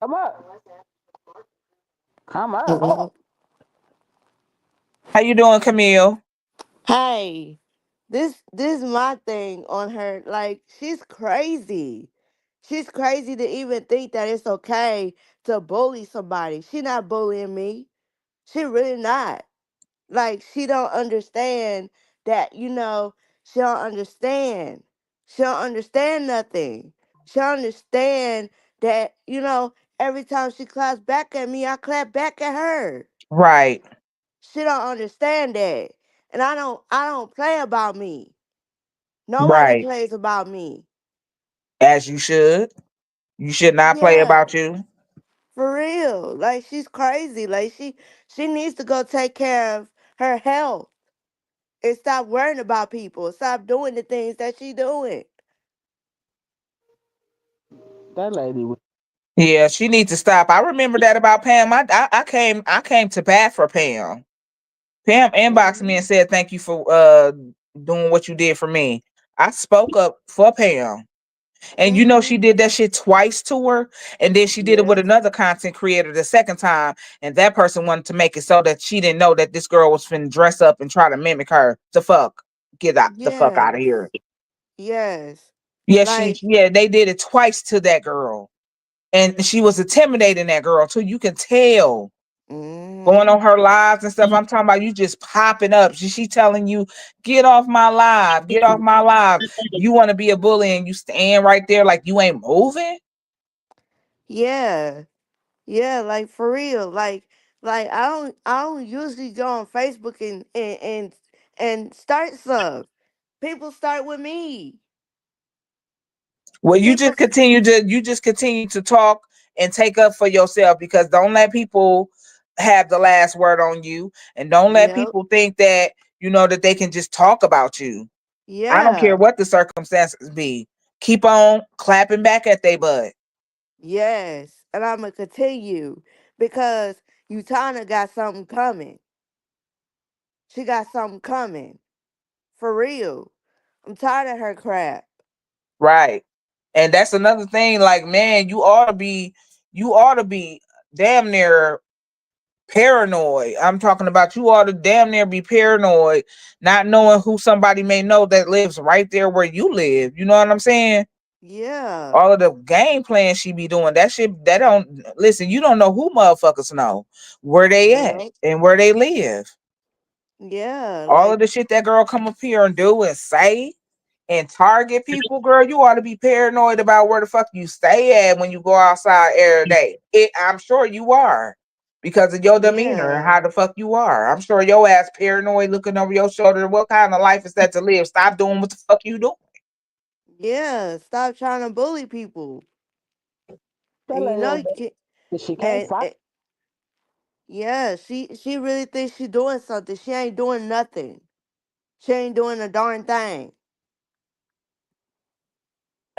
Come up. Come up. Mhm. How you doing, Camille? Hey, this is my thing on her. Like she's crazy. She's crazy to even think that it's okay to bully somebody. She not bullying me. She really not. Like she don't understand that, she don't understand. She don't understand nothing. She don't understand that, every time she claps back at me, I clap back at her. Right, She don't understand that. And I don't play about me. Nobody right. plays about me. As you should. You should not play Yeah, about you. for real. Like she's crazy. Like she needs to go take care of her health and stop worrying about people. Stop doing the things that she doing. That lady. Yeah, she needs to stop. I remember that about Pam. I came to bat for Pam. Pam inboxed me Mhm. and said thank you for doing what you did for me. I spoke up for Pam. And she Mhm. did that shit twice to her. And then she did it with Yes. another content creator the second time. And that person wanted to make it so that she didn't know that this girl was finna dress up and try to mimic her. The fuck. Get out the fuck out of Yes. here. Yes. Yeah, Like. they did it twice to that girl. And she was intimidating that girl too. You can tell. Going Mhm. on her lives and stuff. I'm talking about you just popping up. She telling you, get off my live, get off my live. You want to be a bully and you stand right there like you ain't moving? Yeah. Yeah, like for real. Like I don't usually go on Facebook and start stuff. People start with me. Well, People you just continue to talk and take up for yourself because don't let people have the last word on you and don't let Yep. people think that that they can just talk about you. I don't care Yeah. what the circumstances be. Keep on clapping back at they butt. Yes. And I'ma continue because Utana got something coming. She got something coming. For real. I'm tired of her crap. Right. And that's another thing, like, man, you ought to be damn near paranoid. I'm talking about you ought to damn near be paranoid, not knowing who somebody may know that lives right there where you live. You know what I'm saying? Yeah. All of the game plans she be doing, that shit, that don't listen, you don't know who motherfuckers know where they at Yep. and where they live. Yeah. All of Like the shit that girl come up here and do and say and target people, girl, you ought to be paranoid about where the fuck you stay at when you go outside every day. I'm sure you are because of your demeanor and yeah. how the fuck you are. I'm sure your ass paranoid looking over your shoulder. What kind of life is that to live? Stop doing what the fuck you do. Yeah. Stop trying to bully people. That And you lady know don't you can think she can't and, fight. and yeah, she really thinks she doing something. She ain't doing nothing. She ain't doing a darn thing.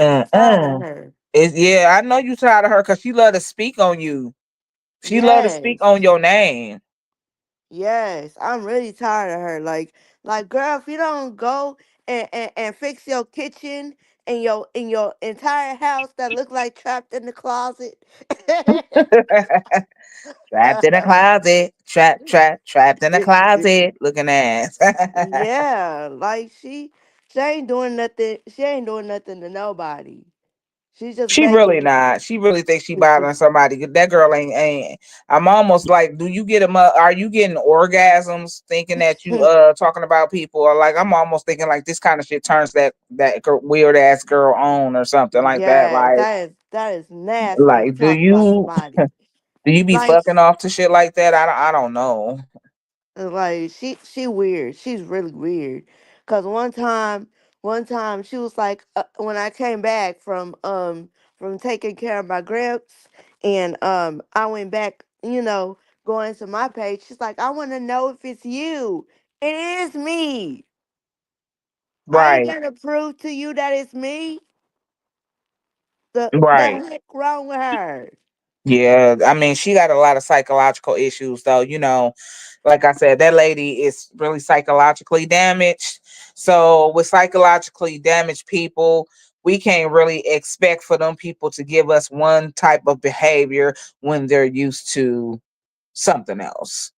I'm tired of Uh-uh. her. Yeah, I know you tired of her because she love to speak on you. She love to speak on Yes. your name. Yes. I'm really tired of her. Like girl, if you don't go and fix your kitchen in your entire house that look like trapped in the closet. Trapped in a closet. Trapped in a closet. Looking ass. Yeah, like she ain't doing nothing. She ain't doing nothing to nobody. She's just She really making. not. She really thinks she bothering somebody. That girl ain't. I'm almost like, do you get them? Are you getting orgasms thinking that you talking about people? Or like, I'm almost thinking like this kind of shit turns that weird ass girl on or something like that. Yes, that is nasty to Like, talk about somebody. do you be Like fucking off to shit like that? I don't know. like she weird. She's really weird. Cause one time she was like when I came back from taking care of my grips and I went back, going to my page. She's like, I want to know if it's you. It is me. I ain't Right, gotta prove to you that it's me. The right. heck wrong with her? Yeah, I mean, she got a lot of psychological issues, though. Like I said, that lady is really psychologically damaged. So, with psychologically damaged people, we can't really expect for them people to give us one type of behavior when they're used to something else.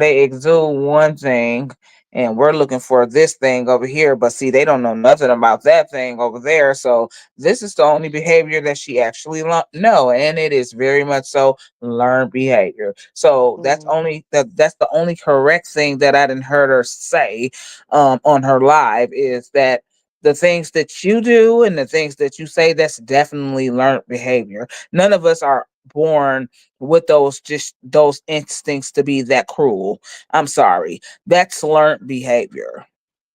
They exude one thing and we're looking for this thing over here, but see, they don't know nothing about that thing over there. So this is the only behavior that she actually know, and it is very much so learned behavior. So Mm, that's the only correct thing that I didn't heard her say on her live is that the things that you do and the things that you say, that's definitely learned behavior. None of us are born with those instincts to be that cruel. I'm sorry. That's learned behavior.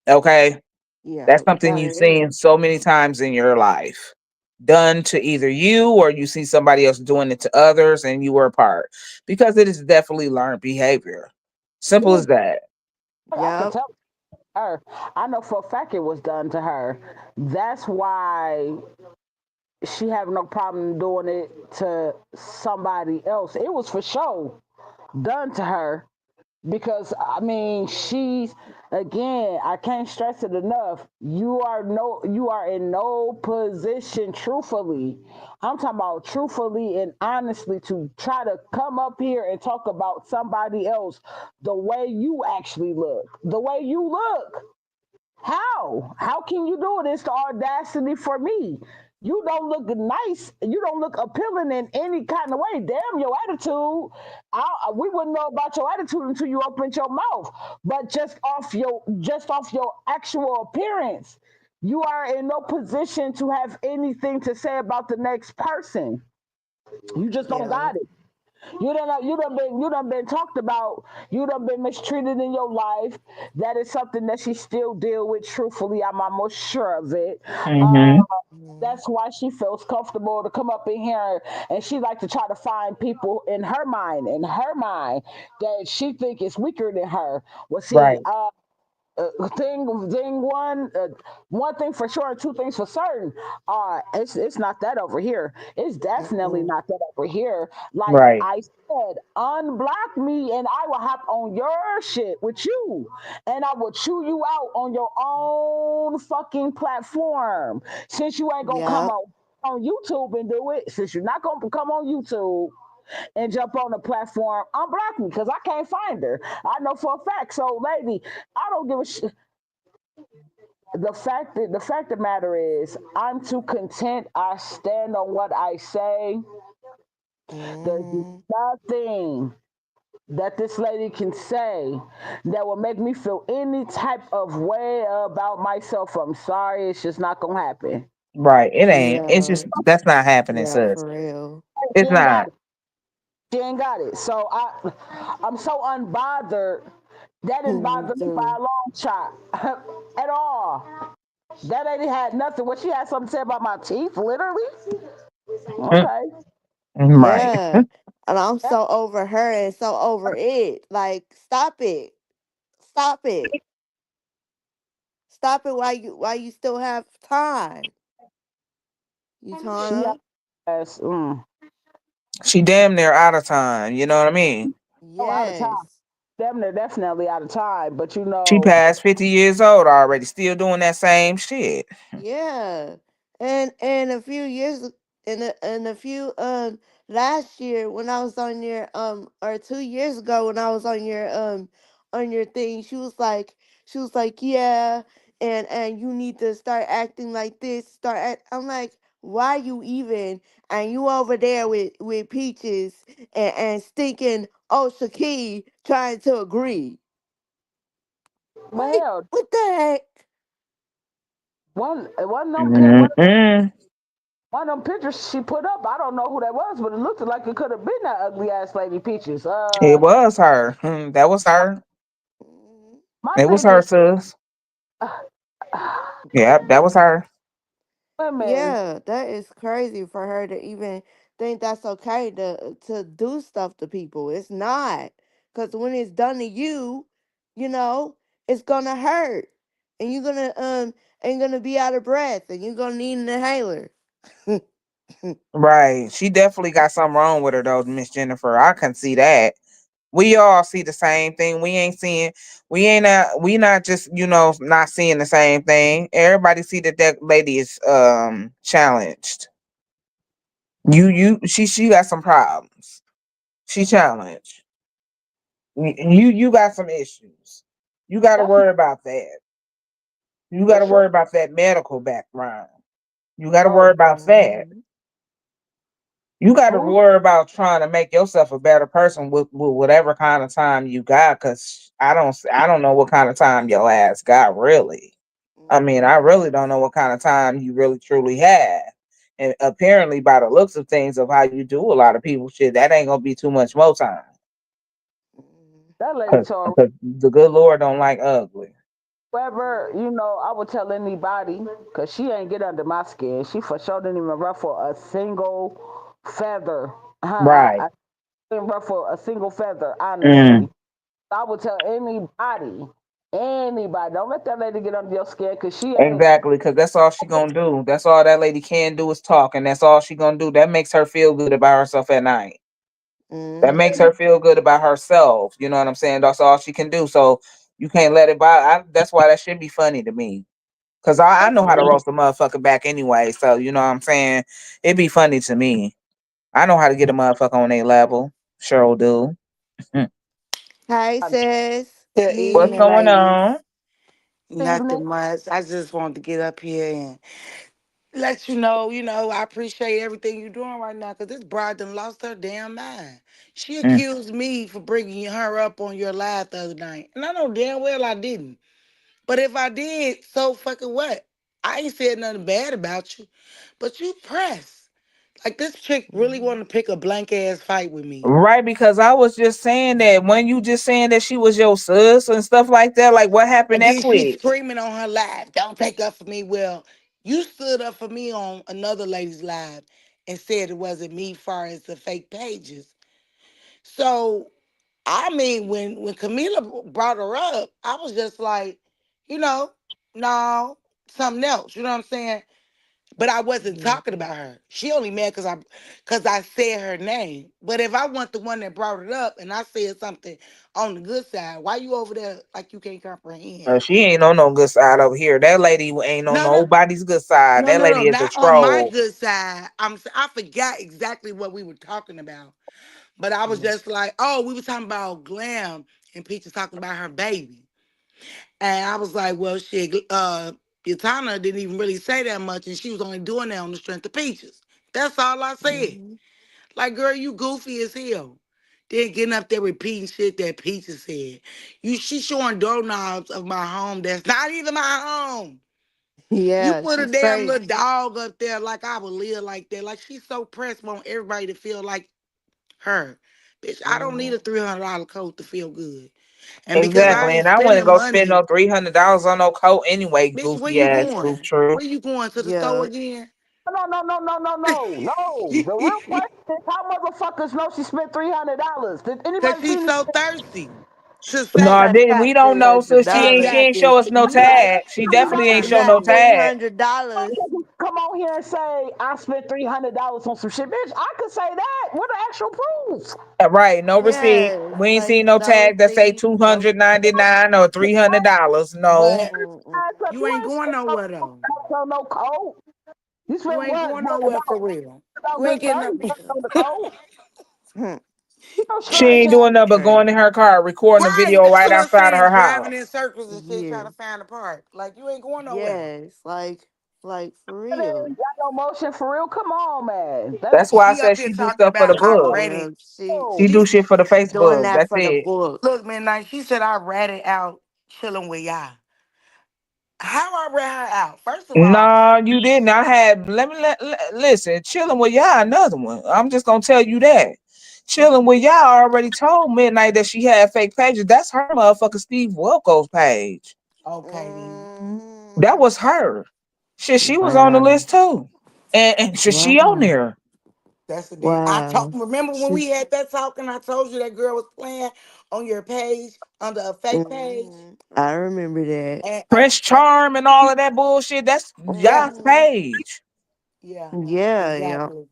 Okay? yeah, That's something that you've is. seen so many times in your life. Done to either you or you see somebody else doing it to others and you were a part. Because it is definitely learned behavior. It Simple was. as that. I could Yep. tell her. I know for a fact it was done to her. That's why she have no problem doing it to somebody else. It was for sure done to her because I mean she's again. I can't stress it enough. You are in no position, truthfully. I'm talking about truthfully and honestly to try to come up here and talk about somebody else the way you actually look, the way you look. How? How can you do it? It's the audacity for me. You don't look nice. You don't look appealing in any kind of way. Damn your attitude. We wouldn't know about your attitude until you opened your mouth. But just off your actual appearance, you are in no position to have anything to say about the next person. You just don't Yeah. got it. You done been talked about. You done been mistreated in your life. That is something that she still deal with. Truthfully, I'm almost sure of it. Uh, Mm-hmm. Mm, that's why she feels comfortable to come up in here and she like to try to find people in her mind that she think is weaker than her. Well, see, Right. one thing for sure, two things for certain. It's not that over here. It's definitely mm-mm. not that over here. Like Right. I said, unblock me and I will hop on your shit with you, and I will chew you out on your own fucking platform. Since you ain't gonna come Yep. on YouTube and do it, since you're not gonna come on YouTube and jump on the platform, unblock me because I can't find her. I know for a fact. So, lady, I don't give a shit. The fact of the matter is, I'm too content. I stand on what I say. There's Mm, nothing that this lady can say that will make me feel any type of way about myself. I'm sorry, it's just not gonna happen. Right. It ain't. It's yeah. just that's not happening, Yeah, sis. for real. She It's ain't got not. it. She ain't got it. So I'm so unbothered. That didn't Me bother me by a too. long shot at all. That lady had nothing. What she had something to say about my teeth, literally. Okay. Right. Yeah. And I'm so over her and so over it. Like, stop it. Stop it. Stop it while you still have time. You She Tana? has She damn near out of time. You know what I mean? out of time. Yes. Them they're definitely out of time. But She passed 50 years old already, still doing that same shit. Yeah. And a few years in a few last year when I was on your or 2 years ago when I was on your thing, she was like, yeah, and you need to start acting like this. I'm like, why you even, and you over there with Peaches and stinking Oshaki trying to agree. But Like, hell, what the heck? Mm-mm. one of them pictures she put up. I don't know who that was, but it looked like it could have been that ugly ass lady Peaches. It was her. That was her. Mhm. My It was thing her, is, sis. Yep, that was her. women. Yeah, that is crazy for her to even think that's okay to do stuff to people. It's not, because when it's done to you, you know, it's gonna hurt, and you're gonna ain't gonna be out of breath, and you're gonna need an inhaler. Right. She definitely got something wrong with her though, Miss Jennifer. I can see that. We all see the same thing. We not just, not seeing the same thing. Everybody see that that lady is challenged. She got some problems. She challenged. You got some issues. You got to That's worry about that. You got for to sure. worry about that medical background. You got to Oh, worry about that. Mhm. You got to who? worry about trying to make yourself a better person with whatever kind of time you got. Cause I don't know what kind of time your ass got really. I mean, I Mhm. really don't know what kind of time you really truly have. And apparently, by the looks of things of how you do a lot of people shit, that ain't gonna be too much more time. Mhm. That lady Cause, told 'cause the good Lord don't like ugly. whoever, I would tell anybody, because she ain't get under my skin. She for sure didn't even ruffle a single feather. Right. I didn't ruffle a single feather, Mm. honestly. I would tell anybody, don't let that lady get under your skin, because she ain't. Exactly, because that's all she gonna do. That's all that lady can do is talk, and that's all she gonna do. That makes her feel good about herself at night. That makes Mhm. her feel good about herself. You know what I'm saying? That's all she can do. So you can't let it by. That's why that should be funny to me. Cause I know how to roast a motherfucker back anyway. So you know what I'm saying? It'd be funny to me. I know how to get a motherfucker on their level. Sure do. Hey sis, Good What's evening, me. going ladies. on? Evening. Nothing much. I just wanted to get up here and let you know, I appreciate everything you're doing right now because this bride done lost her damn mind. She Mm. accused me for bringing her up on your live the other night. And I know damn well I didn't. But if I did, so fucking what? I ain't said nothing bad about you. But you press. Like this chick really Mhm. want to pick a blank ass fight with me. Right, because I was just saying that when you just saying that she was your sis and stuff like that, like what happened And that then she's quick? screaming on her live, don't take up for me. Well, you stood up for me on another lady's live and said it wasn't me far as the fake pages. So, I mean, when Camila brought her up, I was just like, you know, no, something else. You know what I'm saying? But I wasn't talking Mhm. about her. She only mad because I said her name. But if I want the one that brought it up and I said something on the good side, why you over there like you can't comprehend? She ain't on no good side over here. That lady ain't on No, no, nobody's good side. no, That no, no, lady is a not on my troll. good side. I forgot exactly what we were talking about, but I was just like, oh, we were talking about glam, and Peach was talking about her baby, and I was like, well, shit, Yatana didn't even really say that much, and she was only doing that on the strength of Peaches. That's all I said. Mhm. Like, girl, you goofy as hell. Then getting up there repeating shit that Peaches said. She showing doorknobs of my home that's not even my home. You Yeah, put a she's damn crazy. little dog up there like I would live like that. Like she's so pressed, want everybody to feel like her. Bitch, I don't need Mhm. a $300 coat to feel good. And because I Exactly. ain't And I wouldn't spending go spend money, no $300 on no coat anyway, bitch, where goofy you ass goof going? troop. Where you going to the store Yeah. again? No, no, no, no, no, no, no. The real question is how motherfuckers know she spent $300. Did Cause anybody see she's me? so thirsty to No, say. we don't know. So she ain't Exactly. show us no You got tag. She She definitely ain't spent show that no exactly. tag. $300. Come on here and say I spent $300 on some shit, bitch. I could say that. What the actual proof? Right, no receipt. Yes, We ain't like seen no no tag that say receipt, no. $299 or $300. No. But Ass Mm-mm. up. you You ain't ain't going spent nowhere though. no coat. You spent You ain't going what nowhere for real. about You ain't good getting 30 up. minutes on the coast? Hmm. You know, She short ain't doing ass. nothing but going in her car, recording a Right. video That's right what I'm outside of her saying. house. Driving in circles and shit trying Yeah. to find a park. Like you ain't going nowhere. Yes. Like for And real. then got no motion for real. Come on, man. That's That's why I She up said here she do talking stuff for the about I bug. read Yeah. it. She oh, do She shit for the She doing Facebook. that That's for the it. book. look, midnight. She said I read it out chilling with y'all. How I read her out? First of all, Nah, you didn't. I had listen, chilling with y'all another one. I'm just gonna tell you that. Chilling with y'all already told Midnight that she had fake pages. That's her motherfucker Steve Wilko's page. okay then. That Mm, was her. Shit, she was on the wow. list too. And she on Wow. there. That's the deal. I told. Wow. Remember when we had that talk and I told you that girl was playing on your page under a fake page, I remember that. and Prince Charm and all of that bullshit. That's yeah, y'all's Hmm. page. yeah, Yeah, yeah. exactly.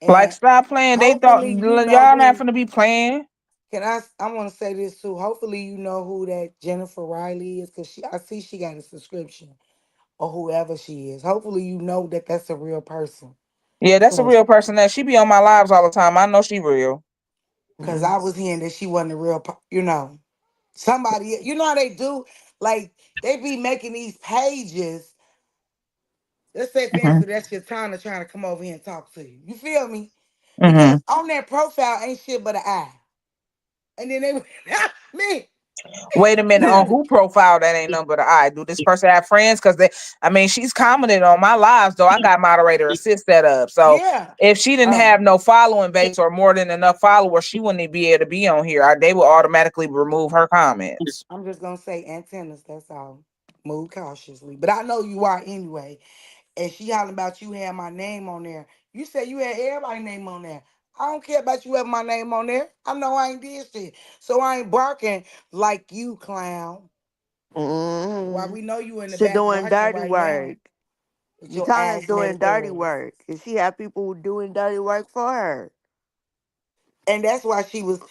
Like And stop playing. They thought hopefully you know y'all not who. finna be playing. Can I want to say this too. Hopefully you know who that Jennifer Riley is, cause I see she got a subscription or whoever she is. Hopefully you know that that's a real person. Yeah, that's a Cause real person that she be on my lives all the time. I know she real. Mm. I was hearing that she wasn't a real, somebody. You know how they do, like they be making these pages. Let's say, for Hmm. instance, that's your time to trying to come over here and talk to you. You feel me? Hmm. Because on that profile ain't shit but an eye. And then they went at me. Wait a minute, on who profile that ain't nothing but an eye? Do this person have friends? Because I mean, she's commented on my lives though. I got moderator assist set up, so Yeah. if she didn't Um, have no following base or more than enough followers, she wouldn't even be able to be on here. They will automatically remove her comments. I'm just gonna say antennas, that's all. Move cautiously. But I know you are anyway. And she hollering about you had my name on there. You said you had everybody's name on there. I don't care about you having my name on there. I know I ain't did shit. So I ain't barking like you, clown. While Hmm. we know you in the She back doing barking dirty right now work. with You your kind of ass doing dirty metaphors. work. And she have people doing dirty work for her. And that's why she was,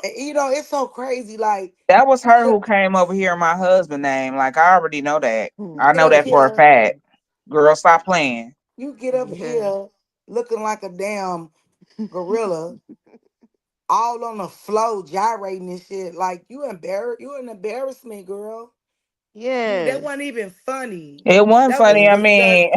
it's so crazy. Like, That was you her get, who came over here in my husband name. Like I already know that. Hmm. I get know up that for a here, fact. Girl, stop playing. you get up Yeah. here looking like a damn gorilla, all on the floor, gyrating and shit. Like you an embarrassment, girl. That Yes. wasn't even funny. It wasn't That was funny. disgusting.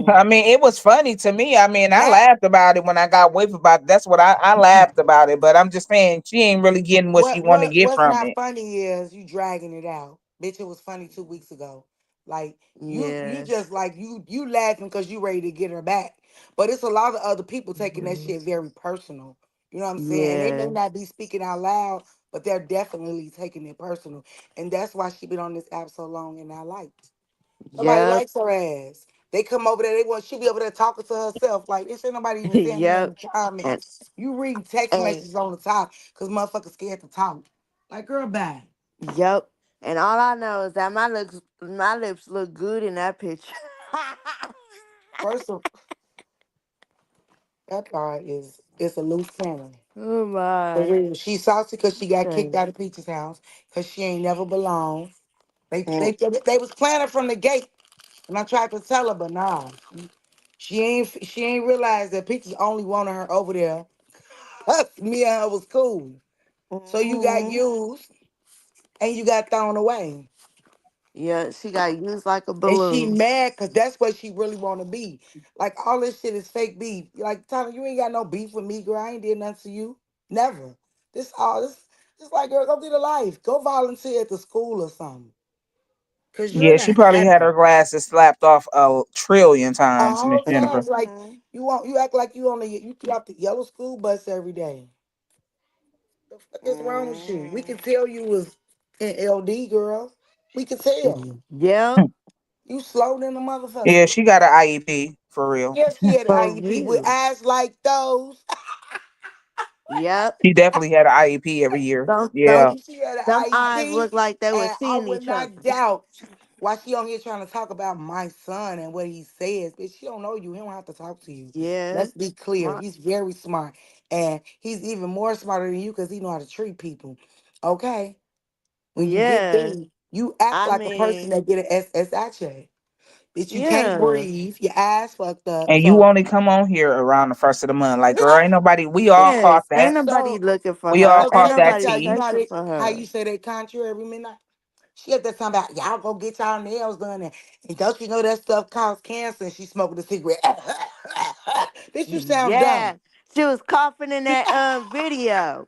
It was funny to me. I mean, I That laughed about it when I got with about it. That's what I laughed about it. But I'm just saying she ain't really getting what she want to get what's from not it. funny is you dragging it out. Bitch, it was funny 2 weeks ago. Like you Yes. just like you laughing because you ready to get her back. But it's a lot of other people taking that shit Yes. very personal. You know what I'm saying? And they may Yeah. not be speaking out loud, but they're definitely taking it personal. And that's why she been on this app so long and I liked. Nobody Yep. likes her ass. They come over there, she be over there talking to herself. Like, this ain't nobody even saying it in Yep. the And comments. You reading text and messages on the top because motherfuckers scared to talk. Like, girl, bye. yep. And all I know is that my lips look good in that picture. First of that part is it's a loose cannon. Oh For my. real. She salty because she got kicked Okay. out of Peach's house because she ain't never belonged. They, Mm, they they was planning from the gate. And I tried to tell her, but nah. She ain't realized that Peaches only wanted her over there. Me and her was cool. So you got mhm. used and you got thrown away. Yeah, she got used like a And she balloon. mad because that's what she really want to be. Like all this shit is fake beef. Like Tyler, you ain't got no beef with me, girl. I ain't did nothing to you. Never. This like girl, go get a life. Go volunteer at the school or something. Cause you're Yeah, she not probably had her happy. glasses slapped off a trillion A times, Miss whole Jennifer. time. Like Mhm. you act like you get off the yellow school bus every day. The fuck is wrong with you? We can Mhm. tell you was in LD, girl. We can tell. Yep. You slow than a Yeah, motherfucker. she got an IEP for real. Yes, she had an For IEP with real. eyes like those. Yep. She definitely had an IEP every year. Some Yeah. some She had an some eyes IEP, look like they were and I seeing would each other. not doubt why she on here trying to talk about my son and what he says. Bitch, she don't know you. He don't have to talk to you. Yeah. Let's be clear. My, He's very smart, and he's even more smarter than you because he know how to treat people. Okay, when you get yeah. through, you act I like a person mean, that get an SSI check. Bitch, you can't Yeah. breathe. Your eyes fucked up. And you So only come on here around the first of the month. Like, girl, ain't nobody. We all caught Yes. Ain't that. nobody so looking for We all her. so Ain't caught check that this nobody out. You tea. know searching for how you her. say that country every midnight? She at that time about y'all go get y'all nails done and don't you know that stuff causes cancer and she smoking a cigarette. Bitch, you sound dumb. Yeah. She was coughing in that video.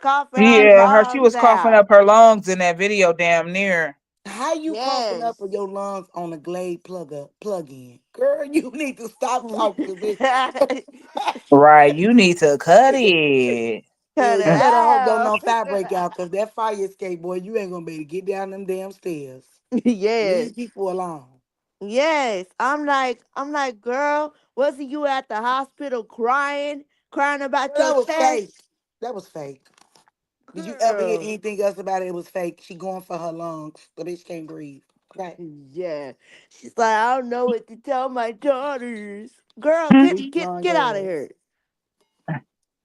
Coughing her Yeah, her. She lungs was coughing out. up her lungs in that video. Damn near. How you coughing up Yes. with your lungs on a Glade plug in? Girl, you need to stop talking to me. Cut Right. You need to cut it. Yeah, it you better hope don't out. no fire break out because that fire escape, boy, you ain't gonna be able to get down them damn stairs. Yes. Leave people alone. Yes. I'm like, girl, wasn't you at the hospital crying about Girl, your that was fake. test? That was fake. Did you ever hear Girl. anything else about it? It was fake. She going for her lungs. The bitch can't breathe. Okay. Yeah. She's like, I don't know what to tell my daughters. Girl, Hmm. get out of here.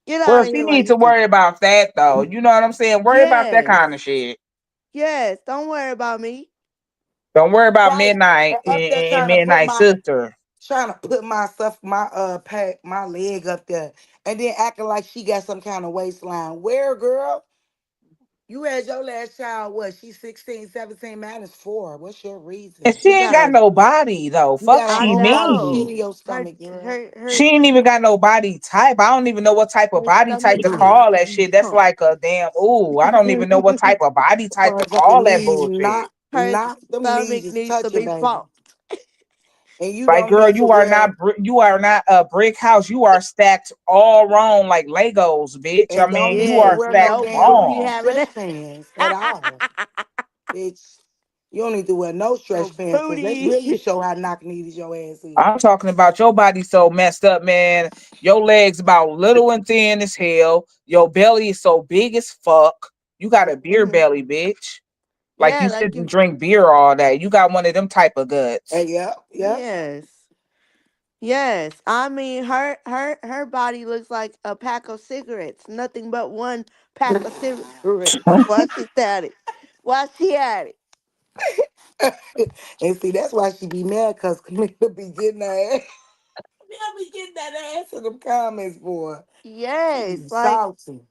Get Well, out of she here while needs you to can. worry about that though. You know what I'm saying? Worry about that Yes. kind of shit. Yes. Don't worry about me. Don't worry about Right. midnight And up there and midnight sister. trying to put my stuff, my pack, my leg up there, and then acting like she got some kind of waistline. Where, girl? You had your last child, what? She's 16, 17, minus 4. What's your And reason? she She ain't got got a no body though. You Fuck got a I she whole lot of shit know. mean. in your Her stomach, girl. her her She ain't even got no body type. I don't even know what type of her body type stomach to is call that shit. That's like a damn ooh. I don't even know what type of body type to Motherfucking call that knees, bullshit. her not them knees stomach is needs to touching, be baby. pumped. And you Like, don't girl, need to you are not wear, you are not a brick house. You are stacked all wrong like Legos, bitch. I and don't mean, need you to are Yes, wear no stacked no damn booty wrong. having stretch it. pants at all. Bitch, you don't need to wear no No stretch pants because they really booty. show how knock knees your ass is. I'm talking about your body so messed up, man. Your legs about little and thin as hell. Your belly is so big as fuck. You got a beer Mm-hmm. belly, bitch. Like Yeah, you like sit and you. drink beer all day. You got one of them type of guts. And yep, yep. Yes. Yes. I mean, her body looks like a pack of cigarettes. Nothing but one pack of cigarettes. Why she at it? Why she at it? And see, that's why she be mad because Camilla be getting her ass. Camilla be getting that ass in them comments, boy. She Yes. be Like salty.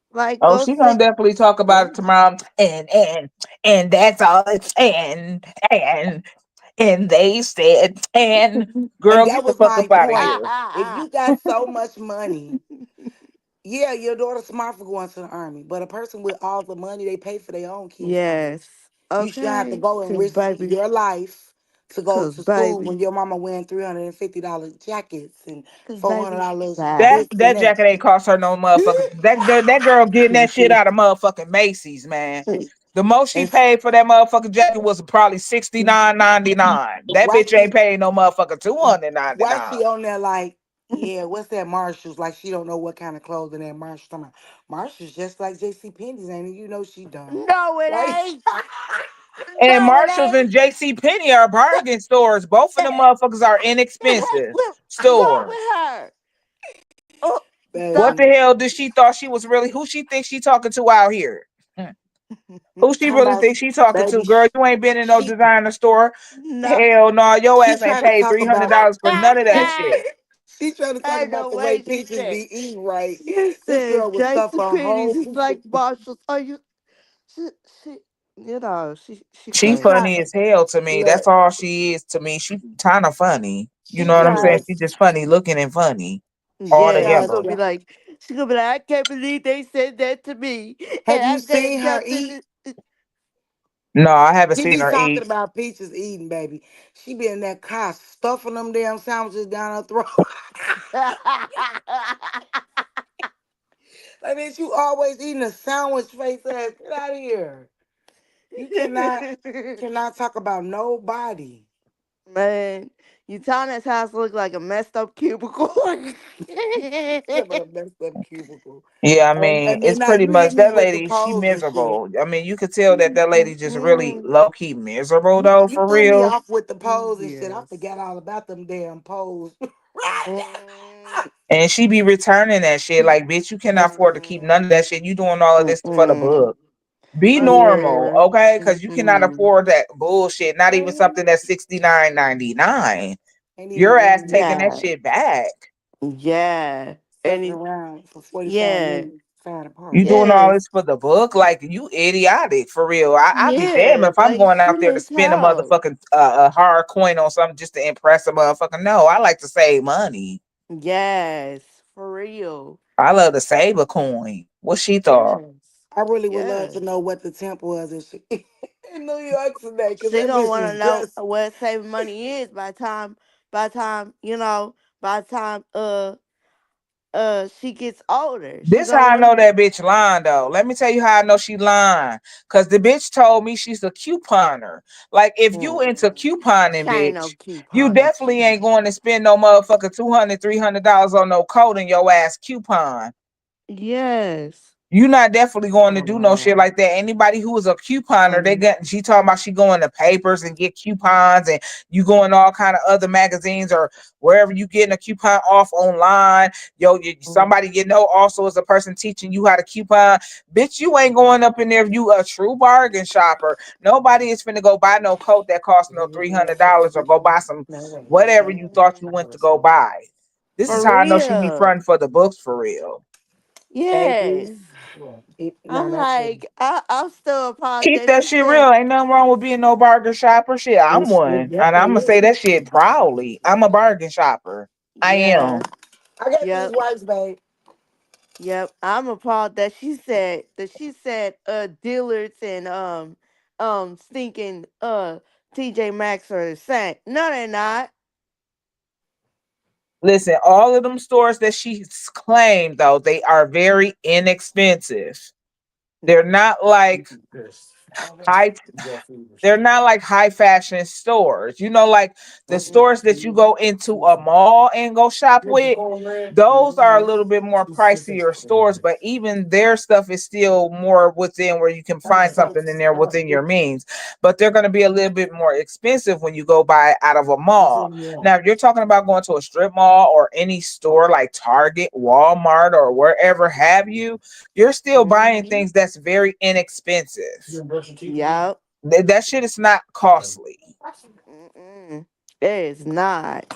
Oh, go she gonna sit. definitely talk about it Yeah. tomorrow. And that's all. And they said And girl, that get the was fuck my up out of point. here. If you got so much money, yeah, your daughter's smart for going to the army, but a person with all the money, they pay for their own kids' college. Yes. You should have to Okay. go and Cause risk baby. your life to go Cause to school baby. when your mama wearing $350 jackets and Cause baby. $400 Bye. this and That that. jacket ain't cost her no motherfucker. That girl getting that shit out of motherfucking Macy's, man. The most she And paid for that motherfucking jacket was probably 69.99. That why bitch ain't she paying no motherfucking why 299. she on there like, yeah, what's that Marshalls? Like she don't know what kind of clothing that Marshalls talking about. Marshalls just like JC Penney's, ain't it? You know she dumb. No, it Like ain't. And No, it Marshalls and ain't. J.C. Penney are bargain stores. Both of them motherfuckers are inexpensive What's wrong stores. with her? Oh, What stop the baby. hell did she thought she was really? Who she thinks she talking to out here? Hmm. Who she Talking really about thinks she talking to? baby Girl, you ain't been in no she designer store. No. Hell no, your she ass ain't trying to paid talk about $300 for none of that shit. she trying to talk Ain't about no the way way she peaches said. be eating right. She This said girl would stuff Jason a Penny's whole is piece of like Marshalls. Are you? She, she, she She she crazy. trying funny as hell to me. look. That's all she is to me. She kind of funny. You She know what I'm saying? tries She just funny looking and funny all she Yeah, tries together. she gonna be like, I can't believe they said that to me, and have you I'm gonna seen tell her to eat? the. No, I haven't She seen be her talking eat. about peaches eating, baby. She be in that car stuffing them damn sandwiches down her throat. I mean, you always eating a sandwich face ass. Get out of here. You cannot talk about nobody. Man, Utana's house look like a messed up cubicle. Talk about a messed up cubicle. Yeah, I mean, And it's then now pretty you hit much me that with the lady. She pose and shit. miserable. I mean, you could tell that that lady just really low key miserable though, You for threw me real. off with the pose and shit. I Yes. forgot all about them damn pose. Mm, And she be returning that shit. Like, bitch, you cannot afford to keep mm, none of that shit. You doing all of this for the mm. book. Be normal, Yeah. okay? Because you cannot Mm-mm. afford that bullshit. Not even something that's 69.99. Ain't even Your ass going taking that Yeah. shit back. Yeah. fucking around for 45 Yeah. minutes side apart. You doing all Yes. this for the book? Like you idiotic for real. I be damn Yeah. if I'm Like going out she there to needs spend a help. motherfucking a hard coin on something just to impress a motherfucker. No, I like to save money. Yes. For real. I love to save a coin. What she thought? Yes. I really would love to Yes. know what the temp was in New York today, because She that gonna bitch wanna was know dust. what saving money is by the time she gets older. She This gonna how I know wanna that bitch lying though. Let me tell you how I know she lying. Cause the bitch told me she's a couponer. Like if you into mm, couponing, she ain't no bitch, you couponer. definitely ain't going to spend no motherfucking $200, $300 on no coat in your ass coupon. Yes. You not definitely going to Oh do no shit wow. like that. Anybody who is a couponer, they Um, got she talking about she going to papers and get coupons and you going all kind of other magazines or wherever you getting a coupon off online. Yo, somebody you know also is a person teaching you how to coupon. Bitch, you ain't going up in there if you a true bargain shopper. Nobody is finna go buy no coat that costs no $300 or go buy some whatever you thought you went to go buy. This is For how I know she be real. fronting for the books for real. Yes. baby. No, I'm not you. like, I'm still appalled Keep that that she shit said real. Ain't nothing wrong with being no bargain shopper. Shit, I'm It one. And I'm definitely gonna say is. that shit proudly. I'm a bargain shopper. I am. yeah. I got these Yep. wipes, babe. Yep. I'm appalled that she said Dillard's and stinking TJ Maxx are the same. No, they're not. Listen, all of them stores that she's claimed though, they are very inexpensive. They're not like high they're not like high fashion stores. You know, like the stores that you go into a mall and go shop with, those are a little bit more pricier stores, but even their stuff is still more within where you can find something in there within your means. But they're going to be a little bit more expensive when you go buy out of a mall. Now, if you're talking about going to a strip mall or any store like Target, Walmart, or wherever have you, you're still buying Mm-hmm. things that's very inexpensive. Yep. That shit is not costly. Mm-mm. It is not.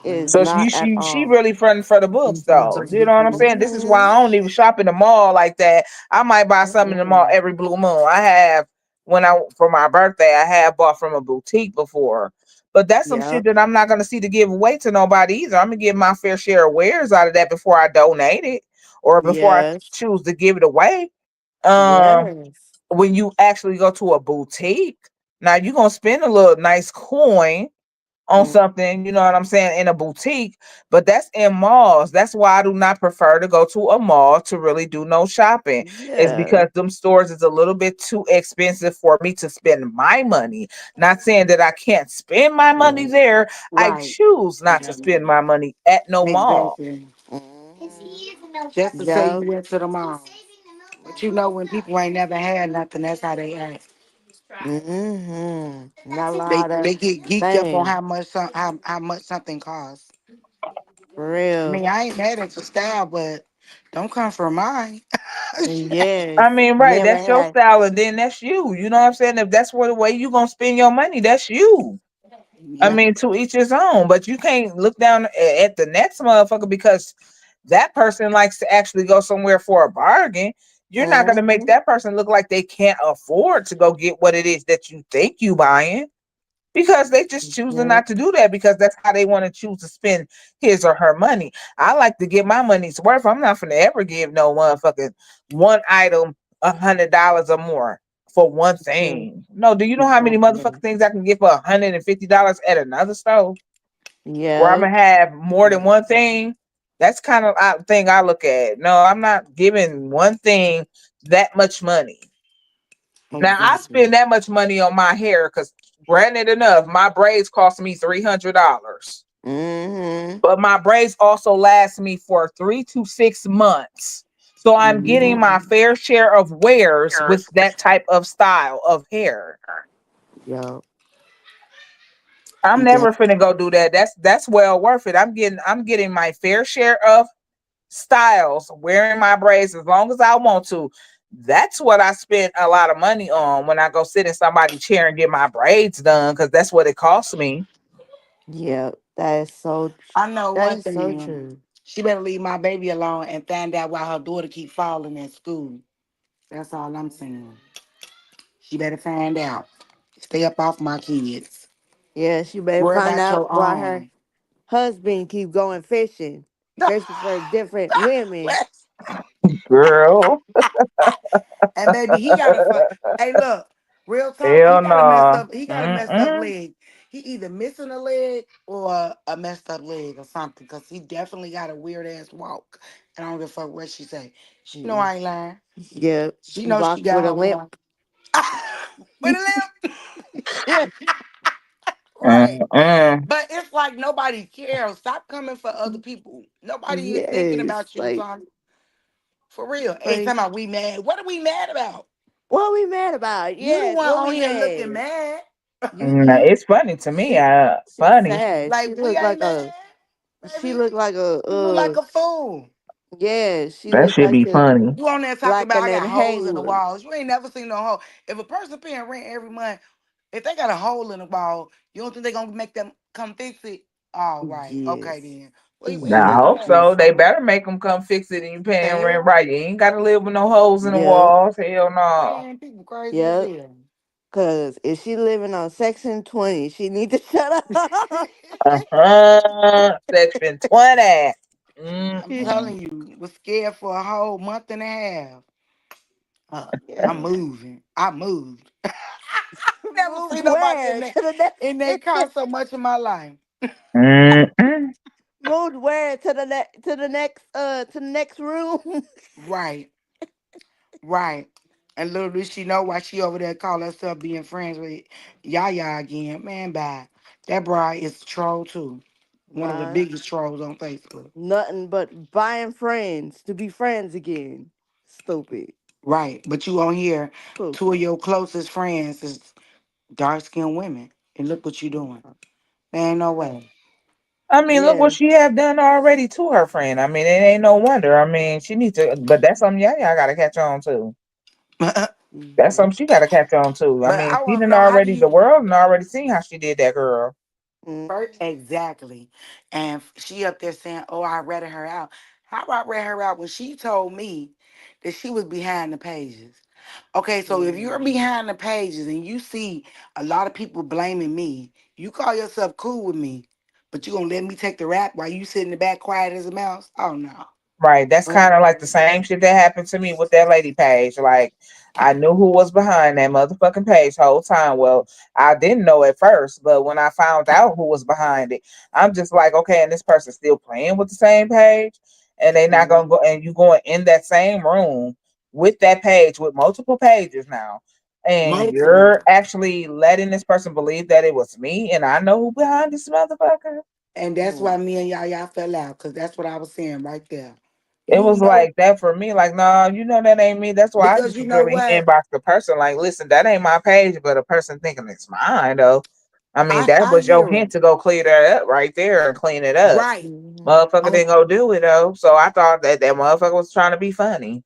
It is So not at she all. really fronting for the books though. You know what I'm saying? This is why Mm-hmm. I don't even shop in the mall like that. I might buy something in the mall every blue moon. I have when I for my birthday, I have bought from a boutique before. But that's some shit Yep. that I'm not gonna see to give away to nobody either. I'm gonna get my fair share of wares out of that before I donate it or before I Yes. choose to give it away. Um Yes. when you actually go to a boutique, now you're gonna spend a little nice coin on Mm, something, you know what I'm saying, in a boutique, but that's in malls. That's why I do not prefer to go to a mall to really do no shopping. It's yeah. because them stores is a little bit too expensive for me to spend my money. Not saying that I can't spend my money there. I Right. choose not to spend my money at no mall. Exactly. Mhm. Just to say you Yep. went to the mall. But you know when people ain't never had nothing, that's how they act. Not a They lot of they get geeked up on things. how much something costs. For I real. mean, I ain't mad at your style, but don't come for mine. Yes. I mean, right, Never that's your had. style, and then that's you. You know what I'm saying? If that's where the way you gonna spend your money, that's you. I Yeah. mean, to each his own, but you can't look down at the next motherfucker because that person likes to actually go somewhere for a bargain. You're not going to make Mm-hmm. that person look like they can't afford to go get what it is that you think you buying because they just choosing Yep. not to do that because that's how they want to choose to spend his or her money. I like to get my money's worth. I'm not going to ever give no motherfucking one item $100 or more for one thing. No, do you know how many motherfucking things I can get for $150 at another store where I'm Yep. gonna have more than one thing? That's kind of a thing I look at. No, I'm not giving one thing that much money. Now I Exactly. spend that much money on my hair because, granted enough, my braids cost me $300, Mm-hmm. but my braids also last me for 3 to 6 months. So I'm getting my Mhm. fair share of wears with that type of style of hair. Yep. I'm You never definitely. finna go do that. That's well worth it. I'm getting my fair share of styles, wearing my braids as long as I want to. That's what I spent a lot of money on when I go sit in somebody's chair and get my braids done, because that's what it costs me. Yeah, that is so. I know That one is so thing. true. She better leave my baby alone and find out why her daughter keep falling in school. That's all I'm saying. She better find out. Stay up off my kids. Yeah, she better Worry find about out your why her own. husband keep going fishing for different women. What? Girl. And baby, he got a fuck. Hey, look, real talk. He Hell got a messed no. up. He got a messed up Mm-mm. leg. He either missing a leg or a messed up leg or something. Cause he definitely got a weird ass walk. And I don't give a fuck what she say. She know Mm. I ain't lying. Yeah, She he knows she walks got with a her limp. one. With a limp. Right. Mm-mm. But it's like nobody cares. Stop coming for other people. Nobody is thinking Yes, about you, like son. For real. Hey, like talking about we mad. What are we mad about? what we mad about? You the Yes, one what on we here looking mad? mad. Mm-hmm. It's funny to me. She's Funny. sad. Like we ain't mad, She baby. looked like a You look like a fool. yeah, she That looked should like be funny. You on there talking like about an I got holes in the inhaler. walls. You ain't never seen no hole. If a person paying rent every month, if they got a hole in the wall, you don't think they gonna make them come fix it? All right. Okay Yes. then. We Now, I just hope Mm-hmm. so. asked. They better make them come fix it and you paying rent Hell, right. You ain't got to live with no holes in the Yep. walls. Hell no. man, people crazy as Yep. hell. Cause if she living on section 20, she need to shut up. Section 20. I'm Mm-mm. telling you, was scared for a whole month and a half. I'm Yeah. moving. I moved. Never Moved seen nobody where? To the in that next car so much in my life. Mm-mm. moved where? To the next room. Right, right. And little did she know why she over there call herself being friends with Yaya again. Man, bye. That bride is a troll too. One of the Buying biggest trolls on Facebook. nothing but buying friends to be friends again. Stupid. Right. But you on here, two of Stupid. your closest friends is dark skinned women. And look what you doing. Man, no way. I mean, look what Yeah. she have done already to her friend. I mean, it ain't no wonder. I mean, she needs to, but that's something y'all gotta catch on to. But That's Mm-hmm. something she gotta catch on to. I mean, I she want to done know how do already, the you world and already seen how she did that girl. first Mm-hmm. exactly. And she up there saying, "Oh, I ratted her out." How I read her out when she told me that she was behind the pages. Okay, so if you're Mm-hmm. behind the pages and you see a lot of people blaming me, you call yourself cool with me, but you gonna let me take the rap while you sit in the back quiet as a mouse? Oh no. Right. That's kind of like the same shit that happened to me with that lady page. Like, I knew who was behind that motherfucking page whole time. Well, I didn't know at first, but when I found out who was behind it, I'm just like, okay, and this person's still playing with the same page, and they not gonna Mm-hmm. go, and you going in that same room with that page with multiple pages now, and Multiple. you're actually letting this person believe that it was me, and I know who behind this motherfucker. And that's Mm-hmm. why me and y'all fell out, because that's what I was saying right there. It You was know, like that for me. Like, nah, you know that ain't me. That's why I because just you know really what? inbox the person. Like, listen, that ain't my page, but a person thinking it's mine though. I mean, I that I was your hear it. hint to go clear that up right there and clean it up. Right. Motherfucker On didn't go do it though. So I thought that that motherfucker was trying to be funny.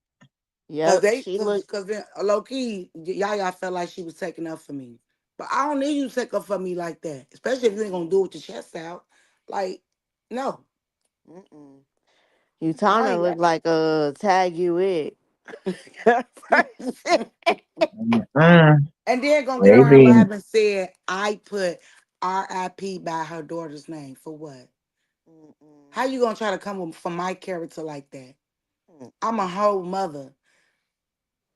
Cause Yep. they, She cause, looked. cause then low key, y'all felt like she was taking up for me, but I don't need you to take up for me like that. Especially if you ain't gonna do it with your chest out. Like, no, Mm-mm. You I Tana ain't look got like a tag you it person. it. Mm-mm. And then gonna get on her Maybe live and said I put R.I.P. by her daughter's name for what? How Mm-mm. you gonna try to come for my character like that? I'm a Mm-mm. whole mother.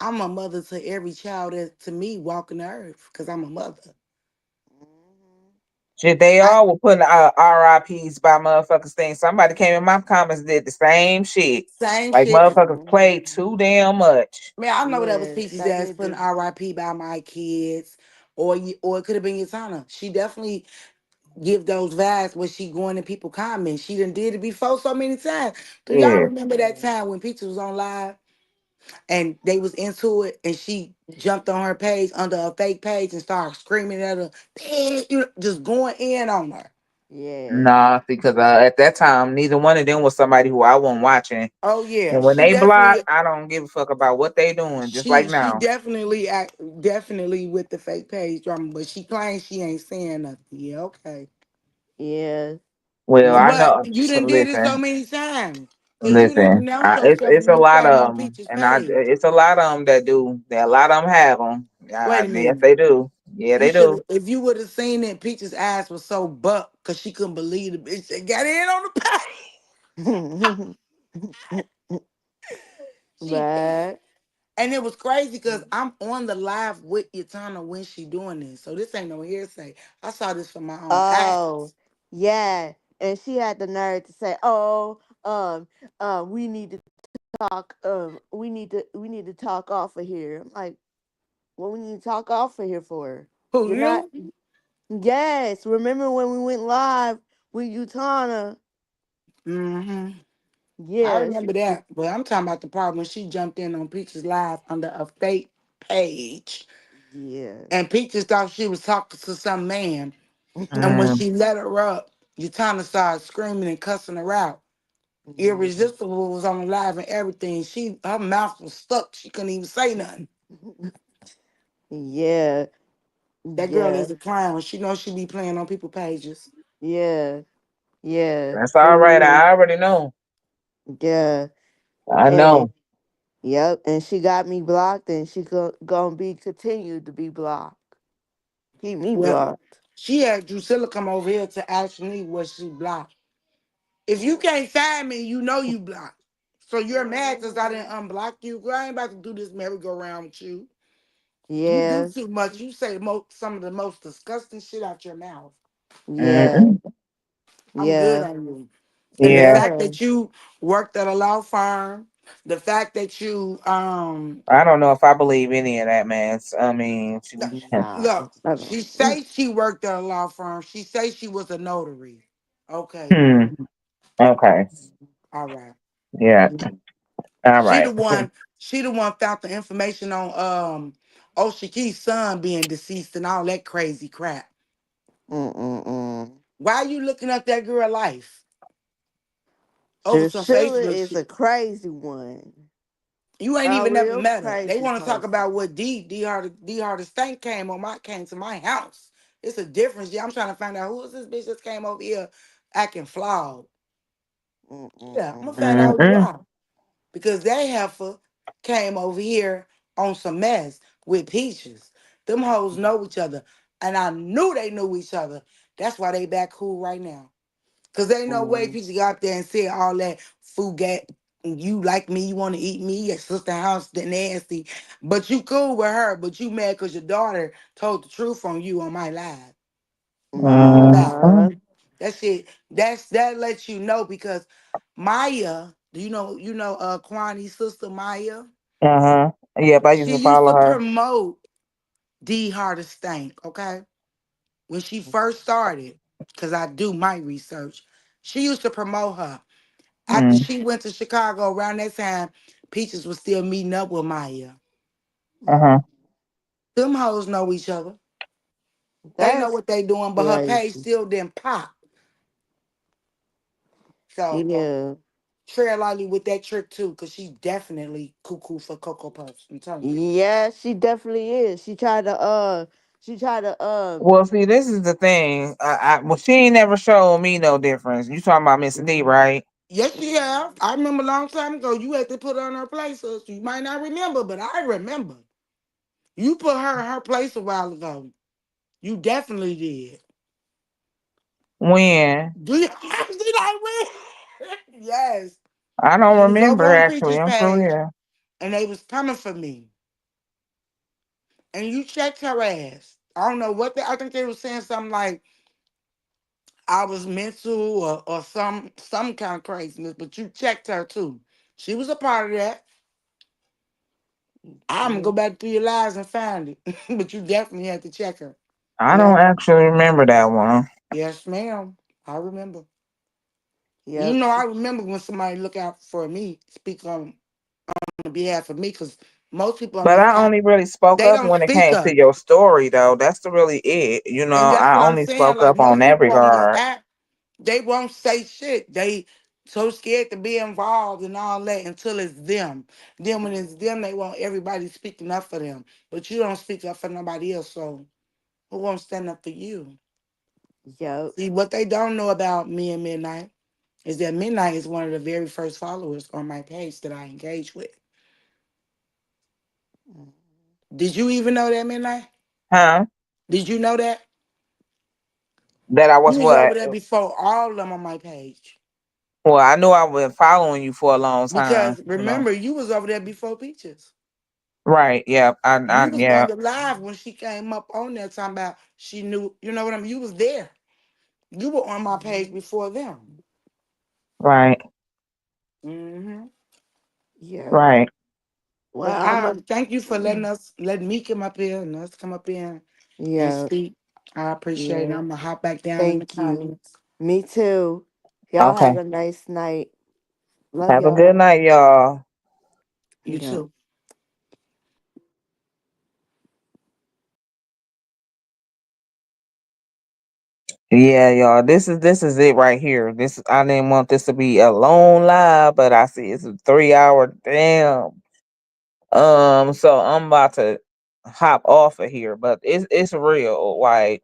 I'm a mother to every child that to me walking the earth because I'm a mother. Mhm. shit. They I all were putting RIPs by motherfuckers things. Somebody came in my comments and did the same shit. same Like shit. motherfuckers Mhm. played too damn much. Man, I know that was Yes, Peaches that that's did putting do. RIP by my kids, or it could have been Yatana. She definitely give those vibes when she going in people comments. She done did it before so many times. Do y'all Yeah. remember that Mhm. time when Peaches was on live and they was into it and she jumped on her page under a fake page and started screaming at her, "Eh," you know, just going in on her. Yeah. Nah, because at that time, neither one of them was somebody who I wasn't watching. Oh yeah, And when she they block, definitely I don't give a fuck about what they doing. Just like she now. definitely act definitely with the fake page drama, but she claims she ain't saying nothing. Yeah, okay. Yeah. Well, I Yeah. But know. you done did it so Listen, many times because you didn't listen. denounce yourself It's when a you lot came on of them, Peach's and I page. it's a lot of them that do. A lot of them have them. Wait a Yes, minute. they do. Yeah, You they should have, do. if you would have seen it, Peach's ass was so buck because she couldn't believe the bitch that got in on the page. She But and it was crazy because I'm on the live with Yatana when she doing this. So this ain't no hearsay. I saw this from my own oh, eyes. yeah. And she had the nerve to say, "Oh, we need to talk. We need to talk off of here." I'm like, "What we need to talk off of here for? Who You're not." you? Yes. Remember when we went live with Utana? Mm-hmm. I Yeah. remember that. But I'm talking about the part when she jumped in on Peach's live under a fake page. Yeah. And Peaches thought she was talking to some man. And when Mm, she let her up, Yatana started screaming and cussing her out. Irresistible was on the live and everything. Her mouth was stuck. She couldn't even say nothing. Yeah. That girl Yeah. is a clown. She knows she be playing on people's pages. Yeah. Yeah. that's For all right. real. I already know. Yeah. I And know. yep. And she got me blocked, and she gonna be continued to be blocked. Keep me Well, blocked. she had Drusilla come over here to ask me was she blocked. If you can't find me, you know you blocked. So you're mad because I didn't unblock you. Girl, I ain't about to do this merry-go-round with you. You do Yeah. too much. You say some of the most disgusting shit out your mouth. Yeah. Mm-mm. I'm good Yeah. on you. And the Yeah, fact Yeah. that you worked at a law firm, the fact that you I don't know if I believe any of that, man. I mean, no, Nah. look, I she don't. say she worked at a law firm. She say she was a notary. Okay, hmm. Okay. all right. Yeah. All She right. the one. She the one found the information on Oshaki's son being deceased and all that crazy crap. Mm-mm-mm. Why you looking up that girl life over some Drusilla Facebook is shit? a crazy one. You ain't A even never real met her. They crazy want to talk person. about what D Hardest Stank came to my house. It's a difference. Yeah, I'm trying to find out who is this bitch that came over here acting flawed. Yeah, I'm gonna Mm-mm-mm. find out who you Mm-mm. are. Because that heifer came over here on some mess with Peaches. Them hoes know each other. And I knew they knew each other. That's why they back cool right now. Cause ain't no way Mm. Peaches got up there and said all that Fugate. You like me, you want to eat me, your sister house, the nasty. But you cool with her, but you mad because your daughter told the truth on you on my live. That's a fact. Nah. Mm-mm. That shit, that lets you know because Maya, do you know Kwani's sister Maya? Uh-huh. Yep, I used She to used follow to her. promote D Hardest Stank, okay? When she first started, because I do my research, she used to promote her. After Mm. she went to Chicago around that time, Peaches was still meeting up with Maya. Uh-huh. Them hoes know each other. They know That's what they doing, but her page crazy. still didn't pop. So Yeah. tread lightly with that trick too, because she definitely cuckoo for Cocoa Puffs. I'm telling you. Yeah, she definitely is. She tried to Well, see, this is the thing. Well, she ain't never showed me no difference. You talking about Miss D, right? Yes, she have. I remember a long time ago you had to put her in her place. So you might not remember, but I remember. You put her in her place a while ago. You definitely did. When? Do you did I win? Yes. I don't You was over remember on actually. Peach's I'm for page real. and they was coming for me. And you checked her ass. I don't know what I think they were saying something like I was mental or some kind of craziness, but you checked her too. She was a part of that. I'm gonna go Mhm. back through your lives and find it. But you definitely had to check her. I Yeah. don't actually remember that one. Yes, ma'am. I remember. You Yep. know, I remember when somebody look out for me, speak on behalf of me, because most people on But this I app, only really spoke they up don't when it speak came to up. your story, though. That's the really it. And that's I what I'm only saying. spoke Like up on most that people on this regard. app, They won't say shit. They so scared to be involved and all that until it's them. Then when it's them, they want everybody speaking up for them. But you don't speak up for nobody else, so who won't stand up for you? Yep. See, what they don't know about me and Midnight is that Midnight is one of the very first followers on my page that I engage with. Mm. Did you even know that, Midnight? Huh? Did you know that? That I You was was over what? there before all of them on my page. Well, I knew I've been following you for a long time, Because you know. remember, you was over there before Peaches. Right, yeah. You was Yeah. on the live when she came up on there talking about she knew, you know what I mean? You was there. You were on my page before them. Right, Hmm. Yep. right. But Well, I'm I a. thank you for letting me come up here and us come up here and Yep. speak. I appreciate it. Yeah. I'm gonna hop back down in the Thank you. comments. Me too. Y'all have Okay. a nice night. Love Have a good y'all. night, y'all. You Yeah. too. Yeah, y'all. This is it right here. This I didn't want this to be a long live, but I see it's a 3 hour. Damn. So I'm about to hop off of here, but it's real. Like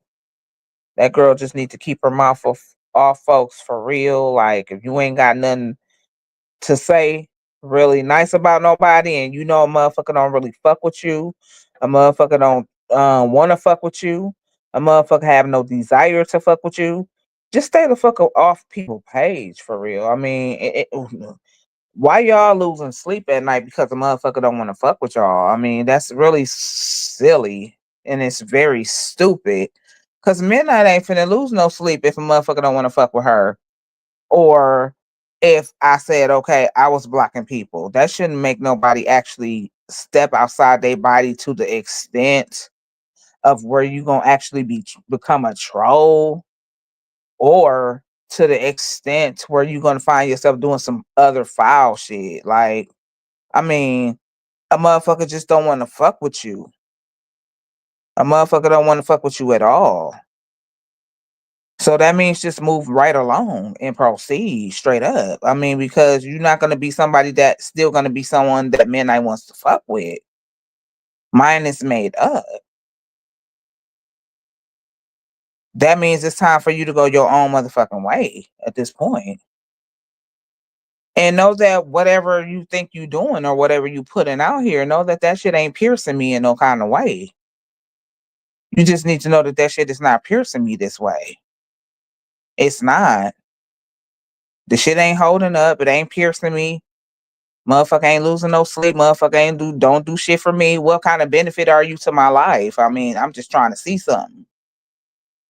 that girl just need to keep her mouth off folks for real. Like if you ain't got nothing to say really nice about nobody and you know a motherfucker don't really fuck with you, a motherfucker don't want to fuck with you, a motherfucker have no desire to fuck with you, just stay the fuck off people page for real. I mean, why y'all losing sleep at night because a motherfucker don't want to fuck with y'all? I mean, that's really silly and it's very stupid. Cause Midnight ain't finna lose no sleep if a motherfucker don't want to fuck with her, or if I said, okay, I was blocking people. That shouldn't make nobody actually step outside their body to the extent of where you gonna actually become a troll, or to the extent where you gonna find yourself doing some other foul shit. Like, I mean, a motherfucker just don't want to fuck with you. A motherfucker don't want to fuck with you at all. So that means just move right along and proceed straight up. I mean, because you're not gonna be somebody that's still gonna be someone that Midnight wants to fuck with. Mine is made up. That means it's time for you to go your own motherfucking way at this point. And know that whatever you think you doing or whatever you putting out here, know that that shit ain't piercing me in no kind of way. You just need to know that that shit is not piercing me this way. It's not. The shit ain't holding up. It ain't piercing me. Motherfucker ain't losing no sleep. Motherfucker ain't don't do shit for me. What kind of benefit are you to my life? I mean, I'm just trying to see something.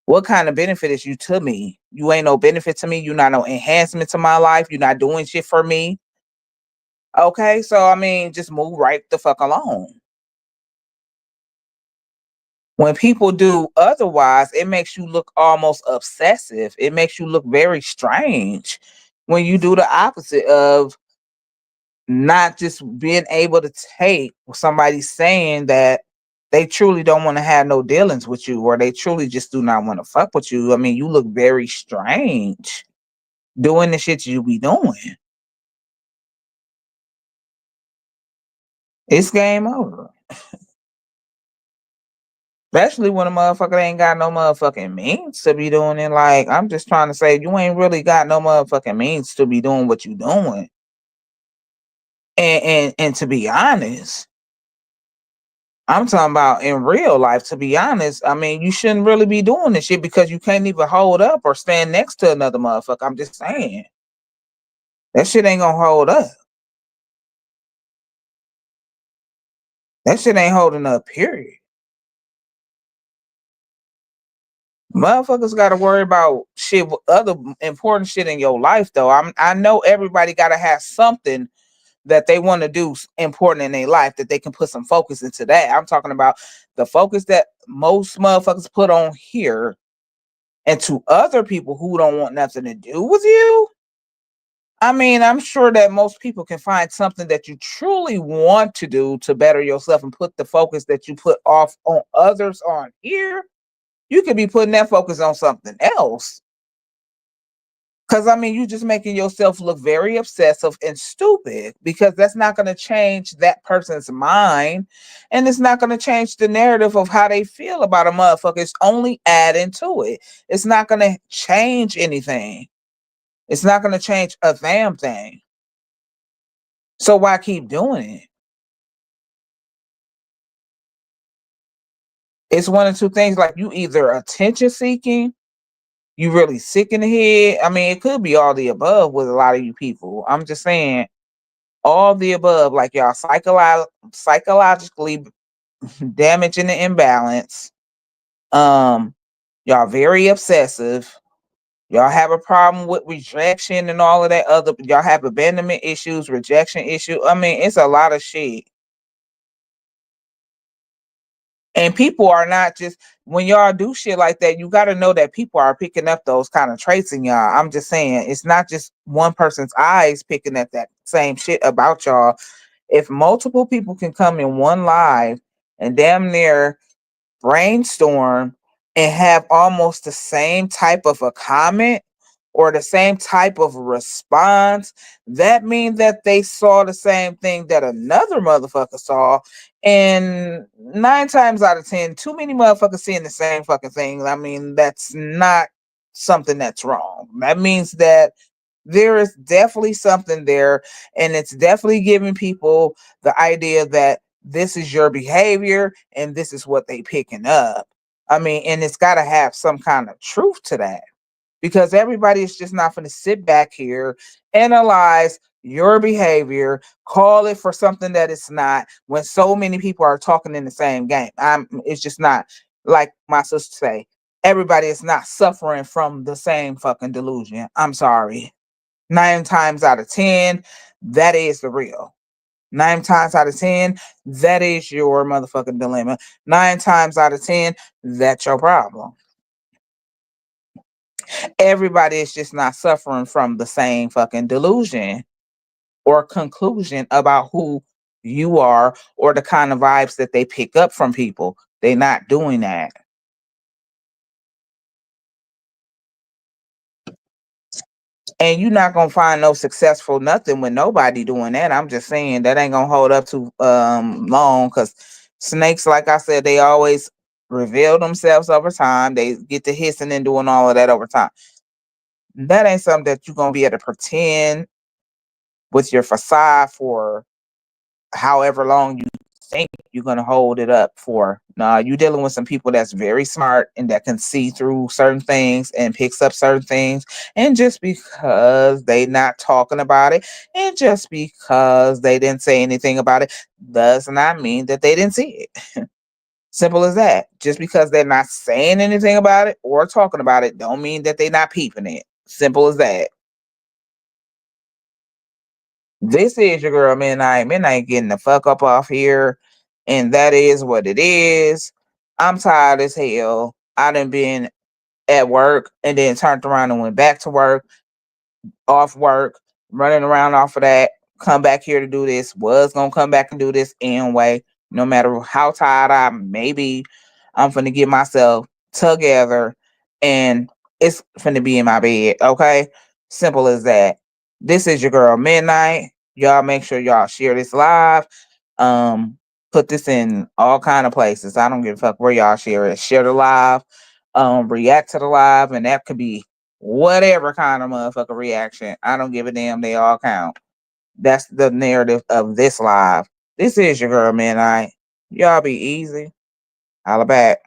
What kind of benefit is you to me? You ain't no benefit to me. You not no enhancement to my life. You not doing shit for me. Okay, so I mean, just move right the fuck along. When people do otherwise, it makes you look almost obsessive. It makes you look very strange when you do the opposite of not just being able to take somebody saying that they truly don't want to have no dealings with you, or they truly just do not want to fuck with you. I mean, you look very strange doing the shit you be doing. It's game over. Especially when a motherfucker ain't got no motherfucking means to be doing it. Like, I'm just trying to say, you ain't really got no motherfucking means to be doing what you doing. And to be honest, I'm talking about in real life, to be honest. I mean, you shouldn't really be doing this shit because you can't even hold up or stand next to another motherfucker. I'm just saying. That shit ain't gonna hold up. That shit ain't holding up, period. Motherfuckers gotta worry about shit with other important shit in your life though. I know everybody gotta have something that they want to do important in their life that they can put some focus into that. I'm talking about the focus that most motherfuckers put on here, and to other people who don't want nothing to do with you. I mean, I'm sure that most people can find something that you truly want to do to better yourself and put the focus that you put off on others on here. You could be putting that focus on something else. Because I mean, you just making yourself look very obsessive and stupid because that's not going to change that person's mind, and it's not going to change the narrative of how they feel about a motherfucker. It's only adding to it. It's not going to change anything. It's not going to change a damn thing. So why keep doing it? It's one of two things. Like, you either attention seeking, you really sick in the head. I mean, it could be all the above with a lot of you people. I'm just saying, all the above, like y'all psychologically damaging the imbalance. Um, y'all very obsessive. Y'all have a problem with rejection and all of that other. Y'all have abandonment issues, rejection issue. I mean, it's a lot of shit. And people are not just, when y'all do shit like that, you got to know that people are picking up those kind of traits in y'all. I'm just saying, it's not just one person's eyes picking up that same shit about y'all. If multiple people can come in one live and damn near brainstorm and have almost the same type of a comment or the same type of response, that means that they saw the same thing that another motherfucker saw. And 9 times out of 10, too many motherfuckers seeing the same fucking thing. I mean, that's not something that's wrong. That means that there is definitely something there, and it's definitely giving people the idea that this is your behavior and this is what they picking up. I mean, and it's got to have some kind of truth to that, because everybody is just not going to sit back here, analyze your behavior, call it for something that it's not, when so many people are talking in the same game. It's just not. Like my sister say, everybody is not suffering from the same fucking delusion. I'm sorry. 9 times out of 10, that is the real. 9 times out of 10, that is your motherfucking dilemma. 9 times out of 10, that's your problem. Everybody is just not suffering from the same fucking delusion or conclusion about who you are or the kind of vibes that they pick up from people. They're not doing that. And you're not gonna find no successful nothing with nobody doing that. I'm just saying that ain't gonna hold up too long, because snakes, like I said, they always reveal themselves over time. They get to hissing and doing all of that over time. That ain't something that you're gonna be able to pretend with your facade for however long you think you're gonna hold it up for. Nah, you dealing with some people that's very smart and that can see through certain things and picks up certain things. And just because they not talking about it, and just because they didn't say anything about it, does not mean that they didn't see it. Simple as that. Just because they're not saying anything about it or talking about it, don't mean that they're not peeping it. Simple as that. This is your girl Midnight. Midnight getting the fuck up off here. And that is what it is. I'm tired as hell. I done been at work and then turned around and went back to work, off work, running around off of that, come back here to do this, was gonna come back and do this anyway. No matter how tired I may be, I'm finna get myself together and it's finna be in my bed, okay? Simple as that. This is your girl Midnight. Y'all make sure y'all share this live. Um, Put this in all kind of places. I don't give a fuck where y'all share it. Share the live, react to the live, and that could be whatever kind of motherfucker reaction. I don't give a damn. They all count. That's the narrative of this live. This is your girl, Midnight. Y'all be easy. Holla back.